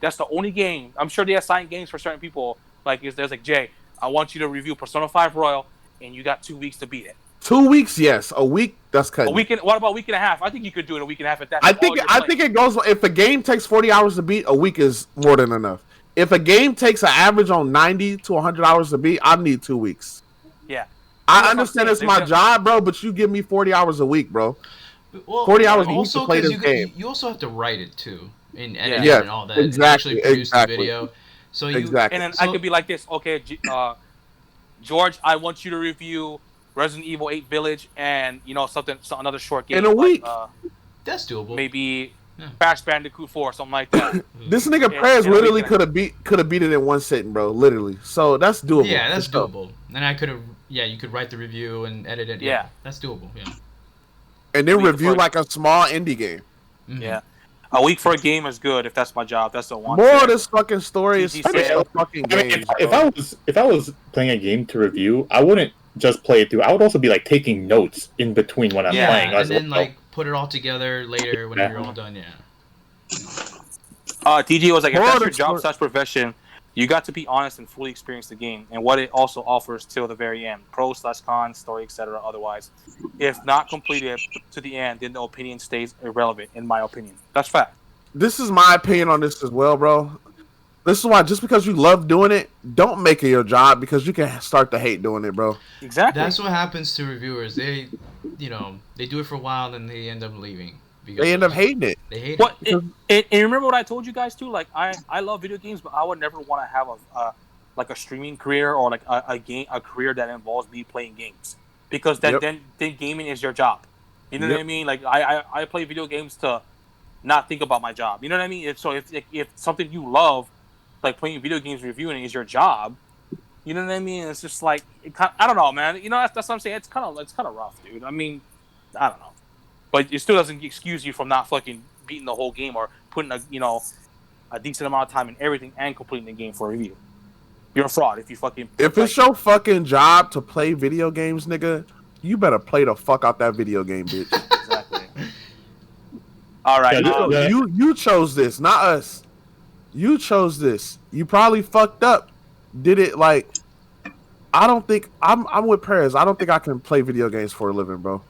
that's the only game. I'm sure they assign games for certain people. Like there's like, Jay, I want you to review Persona 5 Royal, and you got 2 weeks to beat it. 2 weeks, yes. A week, that's cutting. What about a week and a half? I think you could do it a week and a half at that. I think it goes. If a game takes 40 hours to beat, a week is more than enough. If a game takes an average on 90 to 100 hours to beat, I need 2 weeks. Yeah, I understand it's my job, bro, but you give me 40 hours a week, bro. Well, 40 hours also, to play this game. You also have to write it too, and edit and all that. Exactly. And actually produce the video. So and then I could be like this. Okay, George, I want you to review Resident Evil 8 Village and another short game in a week. That's doable. Maybe Crash Bandicoot 4, something like that. This nigga Prez literally could have beat it in one sitting, bro. Literally. So that's doable. Yeah, that's doable. And I could have. Yeah, you could write the review and edit it. Yeah, that's doable. Yeah. And then review like a small indie game. Mm-hmm. Yeah. A week for a game is good if that's my job. That's the one. More of this fucking story is fucking games. If I was playing a game to review, I wouldn't just play it through. I would also be like taking notes in between when I'm playing. And then like put it all together later when you're all done. Yeah. TG was like, if that's your job / profession, you got to be honest and fully experience the game and what it also offers till the very end. Pros / cons, story, etc. Otherwise, if not completed to the end, then the opinion stays irrelevant, in my opinion. That's fact. This is my opinion on this as well, bro. This is why just because you love doing it, don't make it your job because you can start to hate doing it, bro. Exactly. That's what happens to reviewers. They do it for a while, and then they end up leaving. They end up hating it. They hate it. And remember what I told you guys too? Like I love video games, but I would never want to have a streaming career or like a career that involves me playing games because then gaming is your job. You know what I mean? Like I play video games to not think about my job. You know what I mean? So if something you love, like playing video games, reviewing is your job, you know what I mean? It's just like I don't know, man. You know that's what I'm saying. It's kind of rough, dude. I mean, I don't know. But it still doesn't excuse you from not fucking beating the whole game or putting a decent amount of time in everything and completing the game for a review. You're a fraud if you fucking. If it's your fucking job to play video games, nigga, you better play the fuck out that video game, bitch. Exactly. All right. You chose this, not us. You chose this. You probably fucked up. Did it like? I don't think I'm with Perez. I don't think I can play video games for a living, bro.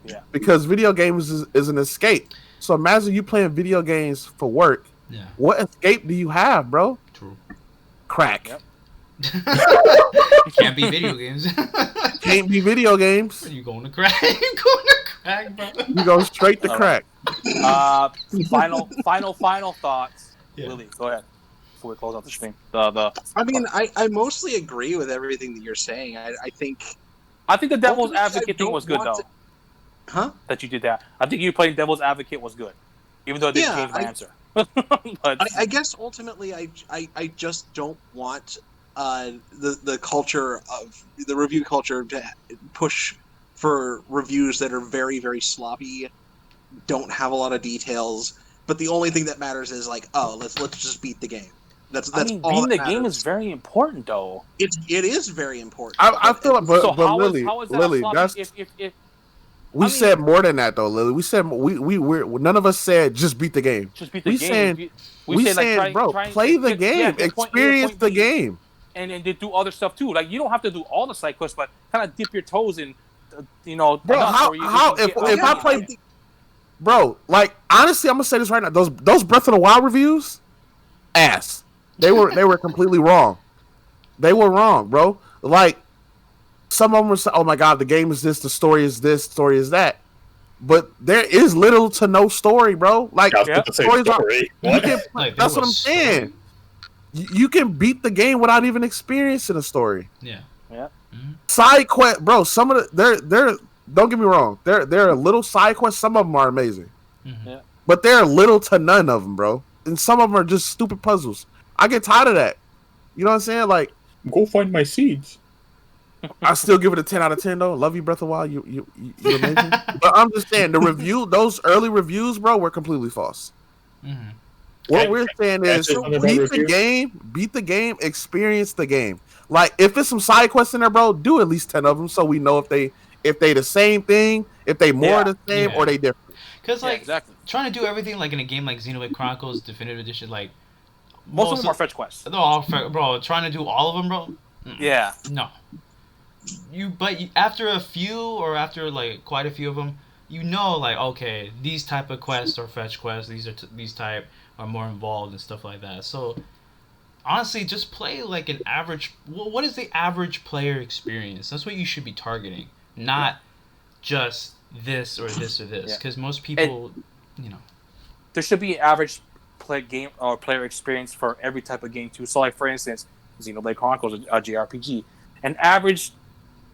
Yeah. Because video games is an escape. So imagine you playing video games for work. Yeah. What escape do you have, bro? True. Crack. Yep. Can't be video games. Can't be video games. You going to crack? You going to crack, bro? You go straight to crack. Final thoughts. Yeah. Lily, go ahead before we close out the stream. I mean, I mostly agree with everything that you're saying. I think the Devil's Advocate thing was good though. Huh? That you did that. I think you playing Devil's Advocate was good, even though it didn't change my answer. But I guess ultimately, I just don't want the culture of the review culture to push for reviews that are very, very sloppy, don't have a lot of details, but the only thing that matters is like, oh, let's just beat the game. That's all beating that the game is very important though. It is very important. I feel like, but Lily, how is that Lily, sloppy that's we said more than that though, Lily. We said we're none of us said just beat the game. Just beat the game. We saying, bro, play the game, experience the game, and then do other stuff too. Like you don't have to do all the side quests, but kind of dip your toes in. Bro, if I play, bro, like honestly, I'm gonna say this right now. Those Breath of the Wild reviews, ass. They were completely wrong. They were wrong, bro. Like some of them were saying, "Oh my god, the game is this, the story is this, story is that." But there is little to no story, bro. Like stories that's what I'm saying. You can beat the game without even experiencing a story. Yeah. Mm-hmm. Side quest, bro. Some of they're don't get me wrong. They're a little side quests. Some of them are amazing, but there are little to none of them, bro. And some of them are just stupid puzzles. I get tired of that. You know what I'm saying? Like, go find my seeds. I still give it a 10 out of 10 though. Love you, Breath of the Wild. You're amazing. But I'm just saying those early reviews, bro, were completely false. Mm-hmm. What we're saying is beat the game, experience the game. Like if it's some side quests in there, bro, do at least 10 of them so we know if they the same thing, if they more the same or they different. Because trying to do everything like in a game like Xenoblade Chronicles Definitive Edition, like most of them are fetch quests. No, all bro. Trying to do all of them, bro. Yeah. No. But after a few or after like quite a few of them, you know, like okay, these type of quests are fetch quests. These type are more involved and stuff like that. So honestly, just play like an average. What is the average player experience? That's what you should be targeting, not just this or this or this. Because most people, there should be average player experience for every type of game too. So like for instance, Xenoblade Chronicles, a JRPG, an average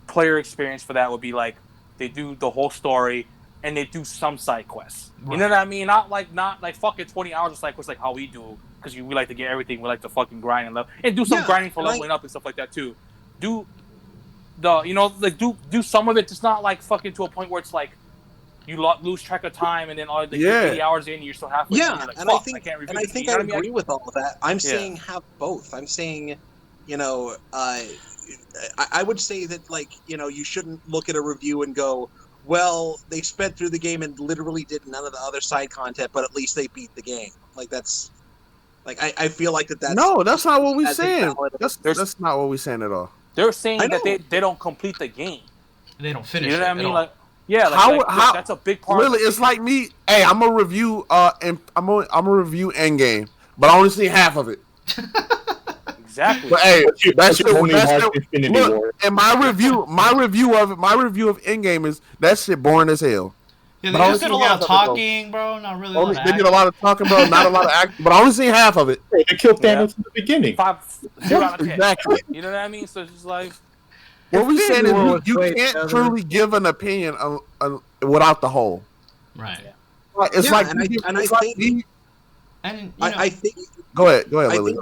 player experience for that would be like they do the whole story and they do some side quests. Right. You know what I mean? Not like fucking 20 hours of side quests like how we do, because we like to get everything. We like to fucking grind and do some grinding for leveling up and stuff like that too. Do do some of it. It's not like fucking to a point where it's like you lose track of time and then all the 80 hours in you're still halfway. Yeah, like, and I think I agree with all of that. I'm saying have both. I'm saying, I would say that, like, you shouldn't look at a review and go, well, they sped through the game and literally did none of the other side content, but at least they beat the game. Like, that's... Like, I feel like that's... No, that's not what we're saying. That's not what we're saying at all. They're saying that they don't complete the game. They don't finish it. You know what I mean? Like, how that's a big part. Really, it's like me. Hey, I'm gonna review. And I'm gonna review Endgame, but I only see half of it. Exactly. But hey, that's Infinity War. And my review of Endgame is that shit boring as hell. Yeah, they just did a lot of talking, bro. Not really. They did a lot of talking, bro. Not a lot of acting, but I only seen half of it. They killed Thanos in the beginning. 5 out of 10. Exactly. You know what I mean? So it's just like. What we saying is you can't truly give an opinion without the whole. Right. It's like, I think. Go ahead, Lily.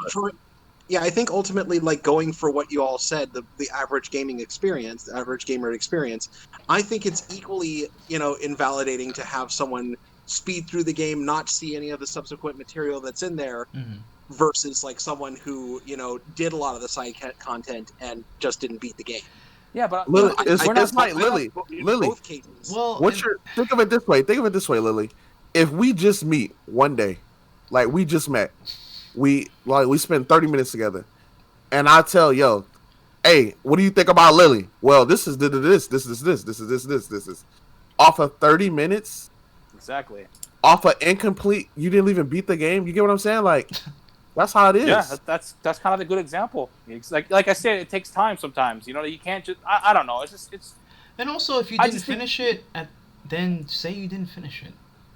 I think ultimately, like, going for what you all said, the average gaming experience, the average gamer experience, I think it's equally, invalidating to have someone speed through the game, not see any of the subsequent material that's in there, versus like someone who, did a lot of the side content and just didn't beat the game. Yeah, but Lily, it's like Lily. Both cases. Well, think of it this way. Think of it this way, Lily. If we just meet one day, like we just met, we spend 30 minutes together, and I tell hey, what do you think about Lily? Well, this is this is this. off of 30 minutes, Exactly. off of incomplete. You didn't even beat the game. You get what I'm saying? Like, that's how it is. Yeah, that's kind of a good example. It's like I said, it takes time sometimes. You know, you can't just. I don't know. It's. And also, if you didn't finish it, then say you didn't finish it.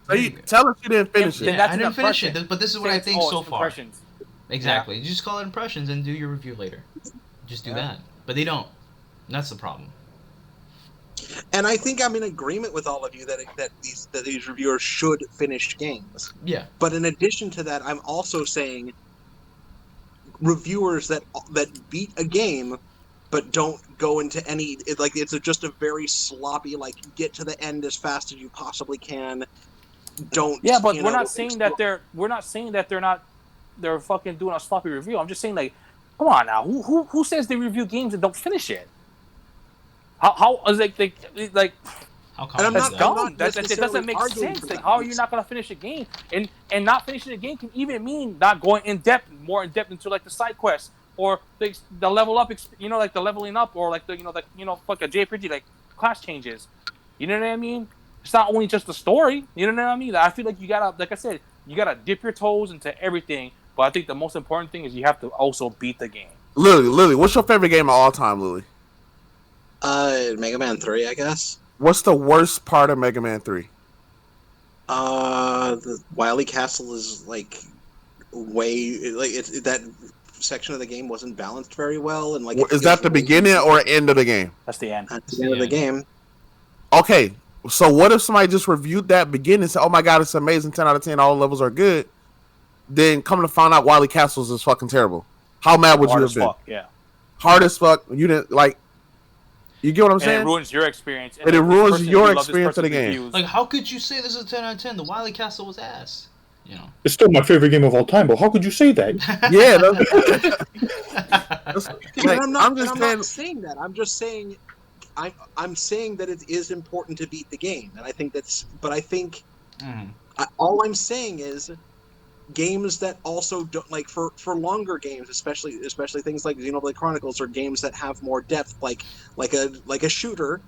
So tell us you didn't finish it. Yeah, I didn't finish it, but this is what I think so far. Impressions. Exactly. You just call it impressions and do your review later. Just do that. But they don't. That's the problem. And I think I'm in agreement with all of you that these reviewers should finish games. Yeah. But in addition to that, I'm also saying reviewers that beat a game but don't go into any it's just a very sloppy get to the end as fast as you possibly can. Don't. Yeah, but we're not saying that they're fucking doing a sloppy review. I'm just saying come on now, who says they review games and don't finish it? How is like how come that's dumb. That doesn't make sense. How are you not gonna finish a game? And not finishing a game can even mean not going more in depth into the side quests or the level up, the leveling up or like a JRPG class changes. You know what I mean? It's not only just the story. You know what I mean? I feel like you gotta, like I said, you gotta dip your toes into everything. But I think the most important thing is you have to also beat the game. Lily, what's your favorite game of all time, Lily? Mega Man 3, I guess. What's the worst part of Mega Man 3? The Wily Castle is that section of the game wasn't balanced very well, and is that the beginning or end of the game? That's the end. That's the end of the game. Okay, so what if somebody just reviewed that beginning and said, "Oh my god, it's amazing, 10 out of 10, all the levels are good." Then come to find out Wily Castles is fucking terrible. How mad would you have been? Fuck, yeah. Hard as fuck. You didn't You get what I'm saying? It ruins your experience. And it ruins your experience of the game. Reviews. How could you say this is a 10 out of 10? The Wily Castle was ass. It's still my favorite game of all time, but how could you say that? Yeah, I'm not saying that. I'm just saying I'm saying that it is important to beat the game, and I think that's. But I think all I'm saying is games that also don't for longer games, especially things like Xenoblade Chronicles, or games that have more depth, like a shooter,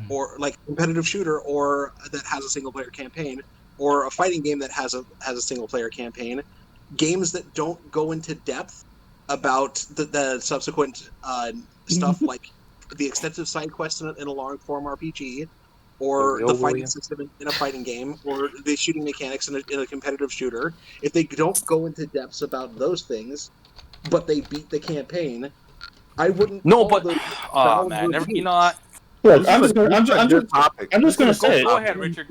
or competitive shooter, or that has a single player campaign, or a fighting game that has a single player campaign. Games that don't go into depth about the subsequent stuff, like the extensive side quests in a long form RPG, or the fighting system in a fighting game, or the shooting mechanics in a competitive shooter. If they don't go into depths about those things, but they beat the campaign, I wouldn't. No, but man, you know what? Look, I'm just gonna say. Go ahead, Richard.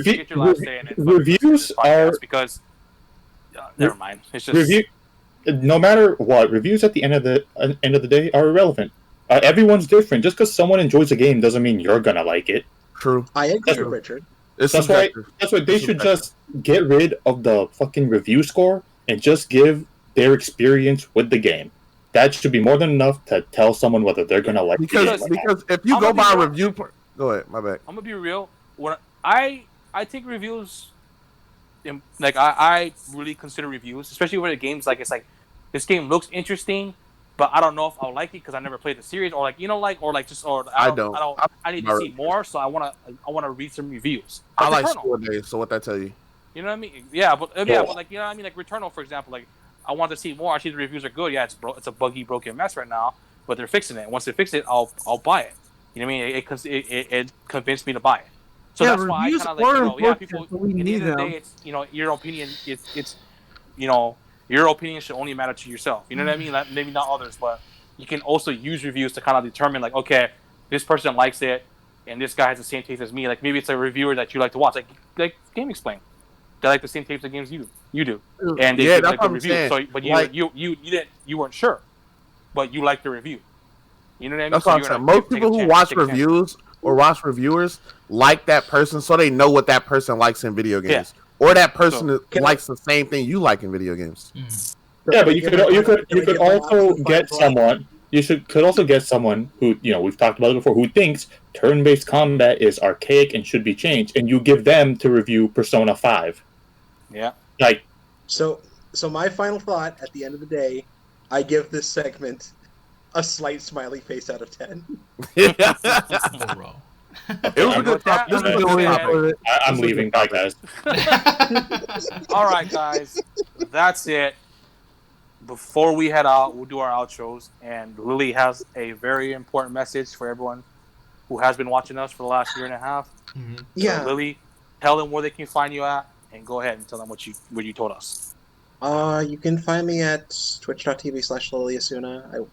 Get your last say in it. Reviews are because. Never mind. It's just no matter what, reviews at the end of the day are irrelevant. Everyone's different. Just because someone enjoys a game doesn't mean you're gonna like it. True. I agree, Richard. That's why they should just get rid of the fucking review score and just give their experience with the game. That should be more than enough to tell someone whether they're gonna like it. Because if you go by a review, go ahead. My bad. I'm gonna be real. When I take reviews, I really consider reviews, especially with the games. This game looks interesting, but I don't know if I'll like it because I never played the series, or I need to see more, so I wanna read some reviews. I like Score Days, so what that tell you? You know what I mean? Yeah, but you know what I mean? Returnal, for example, I want to see more. I see the reviews are good. Yeah, it's a buggy, broken mess right now, but they're fixing it. Once they fix it, I'll buy it. You know what I mean? It convinced me to buy it. So that's why I kind of people. At the end of the day, it's your opinion. It's your opinion should only matter to yourself. You know what I mean? Maybe not others, but you can also use reviews to kind of determine okay, this person likes it, and this guy has the same taste as me. Maybe it's a reviewer that you like to watch, like Game Explain. They like the same types of games you do, and they give the review. So, but you weren't sure, but you liked the review. You know what I mean? That's what I'm saying. Most people who watch reviews or watch reviewers like that person, so they know what that person likes in video games, or that person likes the same thing you like in video games. Yeah, but you could also get someone. Could also get someone who we've talked about it before, who thinks turn-based combat is archaic and should be changed, and you give them to review Persona 5. Yeah. So my final thought at the end of the day, I give this segment a slight smiley face out of 10. A Okay, It was a I'm, good topic. This was a good topic. I'm leaving. Bye, guys. All right, guys, that's it. Before we head out, we'll do our outros, and Lily has a very important message for everyone who has been watching us for the last year and a half. Mhm. Yeah. So, Lily, tell them where they can find you at, and go ahead and tell them what you told us. You can find me at twitch.tv/LiliAsuna.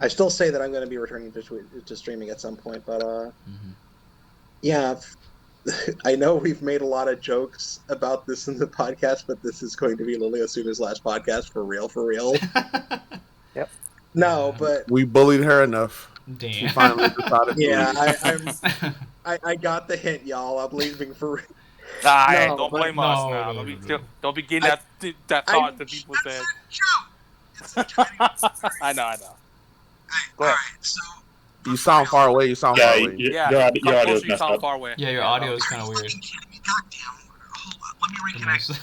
I still say that I'm going to be returning to streaming at some point, but yeah, I know we've made a lot of jokes about this in the podcast, but this is going to be Lily Asuna's last podcast for real, for real. Yep. No, but We bullied her enough. She Damn. finally decided to yeah, leave. I got the hint, y'all. I'm leaving for real. Hey, No, don't but- blame us No, now. no, Don't, no. don't be getting that thought that people said. I know. Go ahead. So You sound far away. You sound far Yeah, away. Yeah, your come audio closer, is you messed sound up. far away. Yeah, your audio is kind of weird. Goddamn. Hold on. Let me reconnect.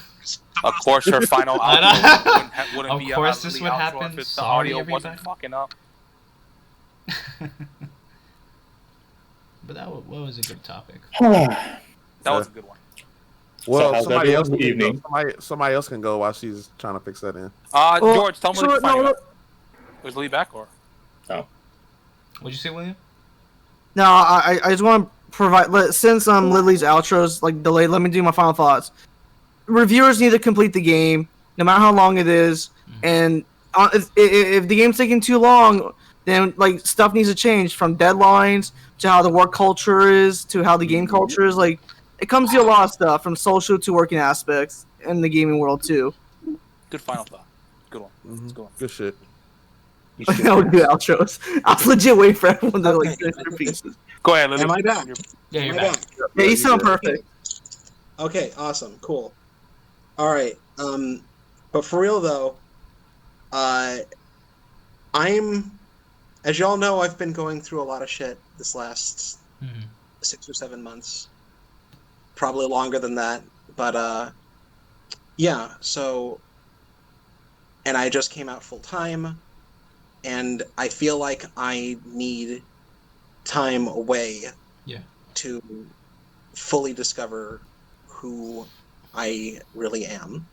Of course, her final I outro wouldn't Of be course a this Lily would outro happen. if the Sorry, audio wasn't everybody. fucking up. But what was a good topic? That was a good one. Well, how's somebody else everyone's can go. evening? Somebody else can go while she's trying to fix that in. Well, George, tell me where they can find you at. Was Lily back or? What'd you say, William? No, I just want to provide, since Lily's outro's like delayed, let me do my final thoughts. Reviewers need to complete the game, no matter how long it is, and if the game's taking too long, then like stuff needs to change, from deadlines to how the work culture is to how the game culture is. Like, it comes to a lot of stuff, from social to working aspects in the gaming world too. Good final thought. Good one. Let's go on. Good shit. I would do outros. I was legit waiting for everyone to like finish their pieces. Go ahead, Lily. Am I back? Yeah, you're Am I back. Yeah, you sound perfect. Okay, awesome, cool. All right, but for real though, I'm, as y'all know, I've been going through a lot of shit this last 6 or 7 months, probably longer than that. But yeah. So, and I just came out full time, and I feel like I need time away. Yeah. To fully discover who I really am,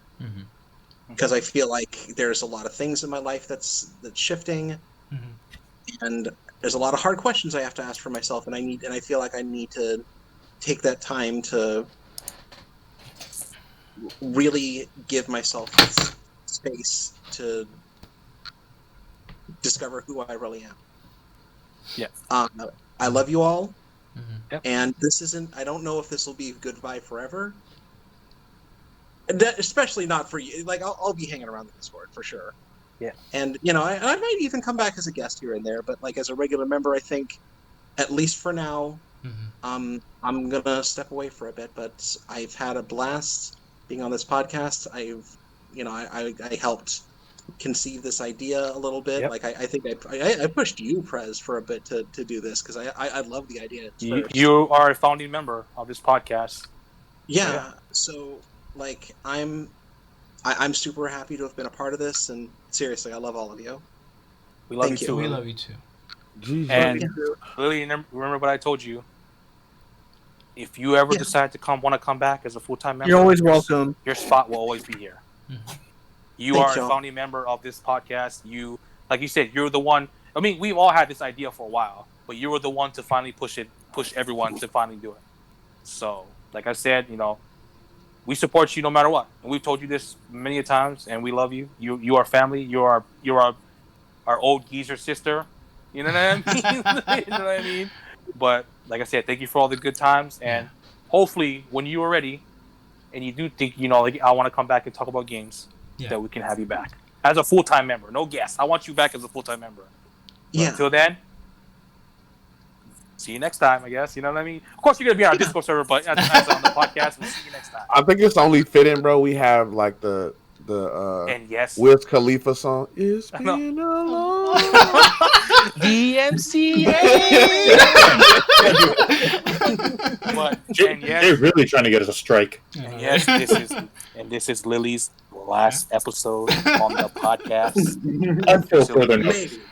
because I feel like there's a lot of things in my life that's shifting, and there's a lot of hard questions I have to ask for myself, and I feel like I need to take that time to really give myself space to discover who I really am. Yeah. I love you all. Yep. And this isn't, I don't know if this will be goodbye forever. Especially not for you. Like, I'll be hanging around the Discord for sure. Yeah. And, you know, I might even come back as a guest here and there, but, like, as a regular member, I think, at least for now, I'm going to step away for a bit, but I've had a blast being on this podcast. I helped conceive this idea a little bit. Yep. Like, I think I pushed you, Prez, for a bit to do this, because I love the idea. You are a founding member of this podcast. Yeah. So, like, I'm super happy to have been a part of this, and seriously, I love all of you. We love Thank you you. too. We love you too. Jesus. And Lily, remember what I told you. If you ever decide to want to come back as a full-time member, You're always welcome. Your spot will always be here. You Thank are y'all. a founding member of this podcast. You, like you said, you're the one. I mean, we've all had this idea for a while, but you were the one to finally push everyone to finally do it. So, like I said, you know, we support you no matter what. And we've told you this many a times, and we love you. You are family. You're our old geezer sister. You know what I mean? You know what I mean? But like I said, thank you for all the good times, and hopefully, when you are ready, and you do think, you know, like, I want to come back and talk about games, that we can have you back as a full-time member. No guest. I want you back as a full-time member. But until then, see you next time, I guess. You know what I mean? Of course, you're going to be on our Discord server, but as on the podcast, we'll see you next time. I think it's only fitting, bro. We have like the and yes, Wiz Khalifa song. It's been a long DMCA. But and yes, They're really trying to get us a strike. and yes, this is Lily's last episode on the podcast. Until further notice. Maybe.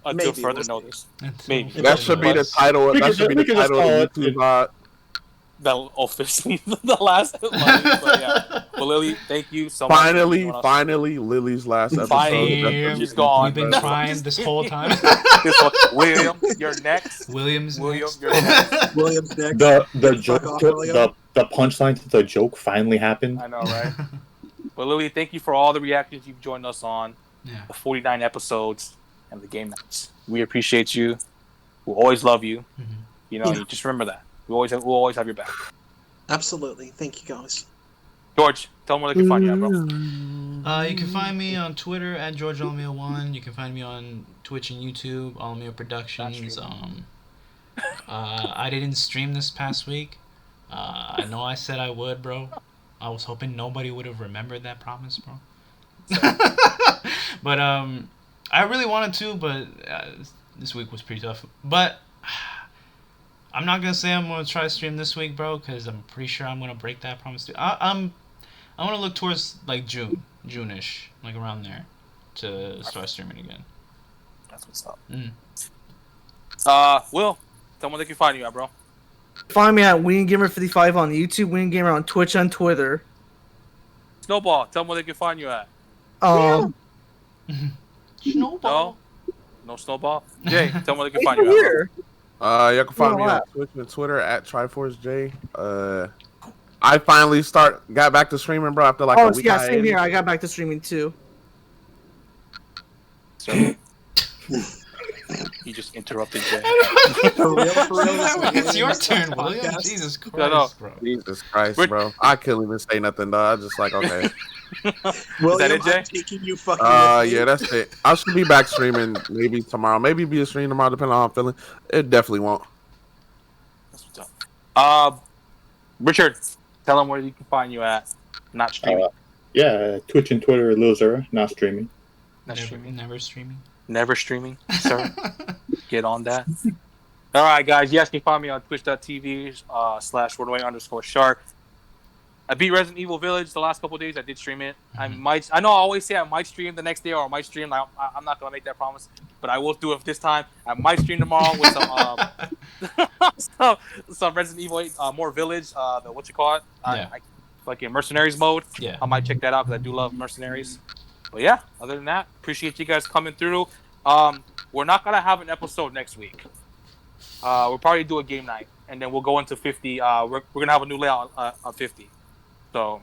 until Maybe, further we'll notice. Maybe. That should be the title. We That could should be ju- we the could just title call of it- YouTube. That officially the last. But yeah. But Lily, thank you so much. Finally, Lily's last episode. Finally, she's gone. We've been trying this whole time. William, you're next. William, next. you're next. William's next. The Fuck joke, off, William. the punchline to the joke finally happened. I know, right? But Lily, thank you for all the reactions you've joined us on. Yeah. The 49 episodes and the game nights. We appreciate you. We'll always love you. Mm-hmm. You know, you just remember that. We'll always have your back. Absolutely. Thank you, guys. George, tell them where they can find you at, bro. You can find me on Twitter at GeorgeAlamio1. You can find me on Twitch and YouTube, Alamio Productions. I didn't stream this past week. I know I said I would, bro. I was hoping nobody would have remembered that promise, bro. But I really wanted to, but this week was pretty tough. But I'm not gonna say I'm gonna try to stream this week, bro, because I'm pretty sure I'm gonna break that promise. I'm gonna look towards like June-ish, like around there, to start streaming again. That's what's up. Mm. Will, tell them where they can find you at, bro. Find me at WingGamer55 on YouTube, WingGamer on Twitch and Twitter. Snowball, tell them where they can find you at. Snowball. No Snowball. Jay, tell them where they can find you at, Here. You can find me on Twitch and Twitter at TriforceJ. I finally got back to streaming, bro, after like a week. Yeah, same here. I got back to streaming too. You just interrupted Jay. For real, It's your turn, William. Jesus Christ, bro. Jesus Christ, bro. I couldn't even say nothing, though. I was just like, okay. William, it, Jay? I'm taking you fucking. Yeah, that's it. I should be back streaming maybe tomorrow. Maybe be a stream tomorrow, depending on how I'm feeling. It definitely won't. That's what's up. Richard, tell them where you can find you at. Not streaming. Yeah, Twitch and Twitter, Loser, not streaming. Never streaming. Never streaming, sir. Get on that. All right, guys. Yes, you can find me on twitch.tv/runaway_shark. I beat Resident Evil Village the last couple of days. I did stream it. Mm-hmm. I know I always say I might stream the next day or I might stream. I'm not going to make that promise, but I will do it this time. I might stream tomorrow with some Resident Evil 8, more Village, what you call it? Like in Mercenaries mode. Yeah. I might check that out because I do love Mercenaries. But yeah, other than that, appreciate you guys coming through. We're not going to have an episode next week. We'll probably do a game night, and then we'll go into 50. We're going to have a new layout on 50. So,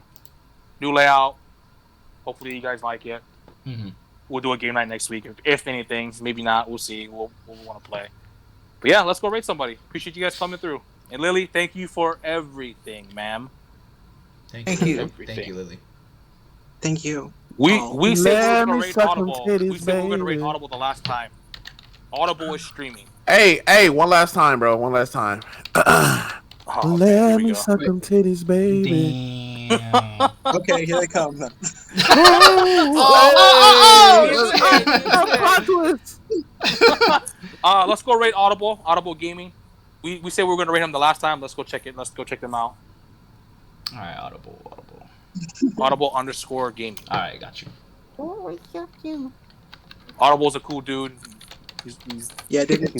new layout. Hopefully you guys like it. Mm-hmm. We'll do a game night next week. If anything, maybe not. We'll see. We'll want to play. But yeah, let's go rate somebody. Appreciate you guys coming through. And Lily, thank you for everything, ma'am. Thank you. Everything. Thank you, Lily. Thank you. We said we were going to Let me rate suck Audible. them titties, We said we were going to rate baby. Audible the last time. Audible is streaming. Hey, one last time, bro. One last time. Oh, Let here we me go. suck them titties, baby. Damn. Okay, here they come then. Let's go rate Audible. Audible Gaming. We said we were going to rate them the last time. Let's go check it. Let's go check them out. All right, Audible. Audible_gaming. All right, got you. Audible's a cool dude. He's He's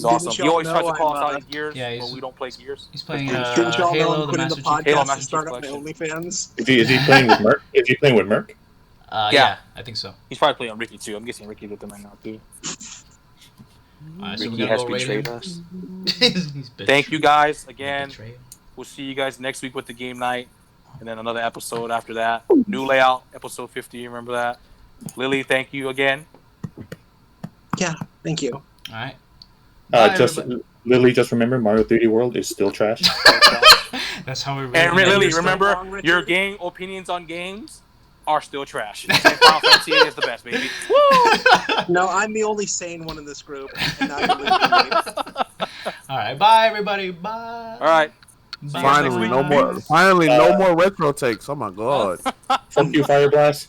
awesome. He always tries to call us out in Gears, yeah, but we don't play Gears. He's playing Didn't y'all know Halo, I'm the quitting the Master Chief. Halo podcast Master and start Chief up my Collection. OnlyFans? Is he playing with Merc? Is he playing with Merc? Yeah, I think so. He's probably playing on Ricky too. I'm guessing Ricky with them right now too. Alright, so Ricky we're has gonna go rate betrayed him. us. He's Thank you guys again. Betrayed. We'll see you guys next week with the game night, and then another episode after that. New layout, episode 50. Remember that. Lily, thank you again. Yeah, thank you. All right. Bye, Lily, just remember, Mario 3D World is still trash. That's how we rate And him. Lily, You're still remember wrong, Richard. your game opinions on games are still trash. Final Fantasy VIII is the best, baby. Woo! No, I'm the only sane one in this group. And now you're leaving me. All right. Bye, everybody. Bye. All right. Bye. Finally, no more retro takes. Oh my god. Fuck you, Fire Blast.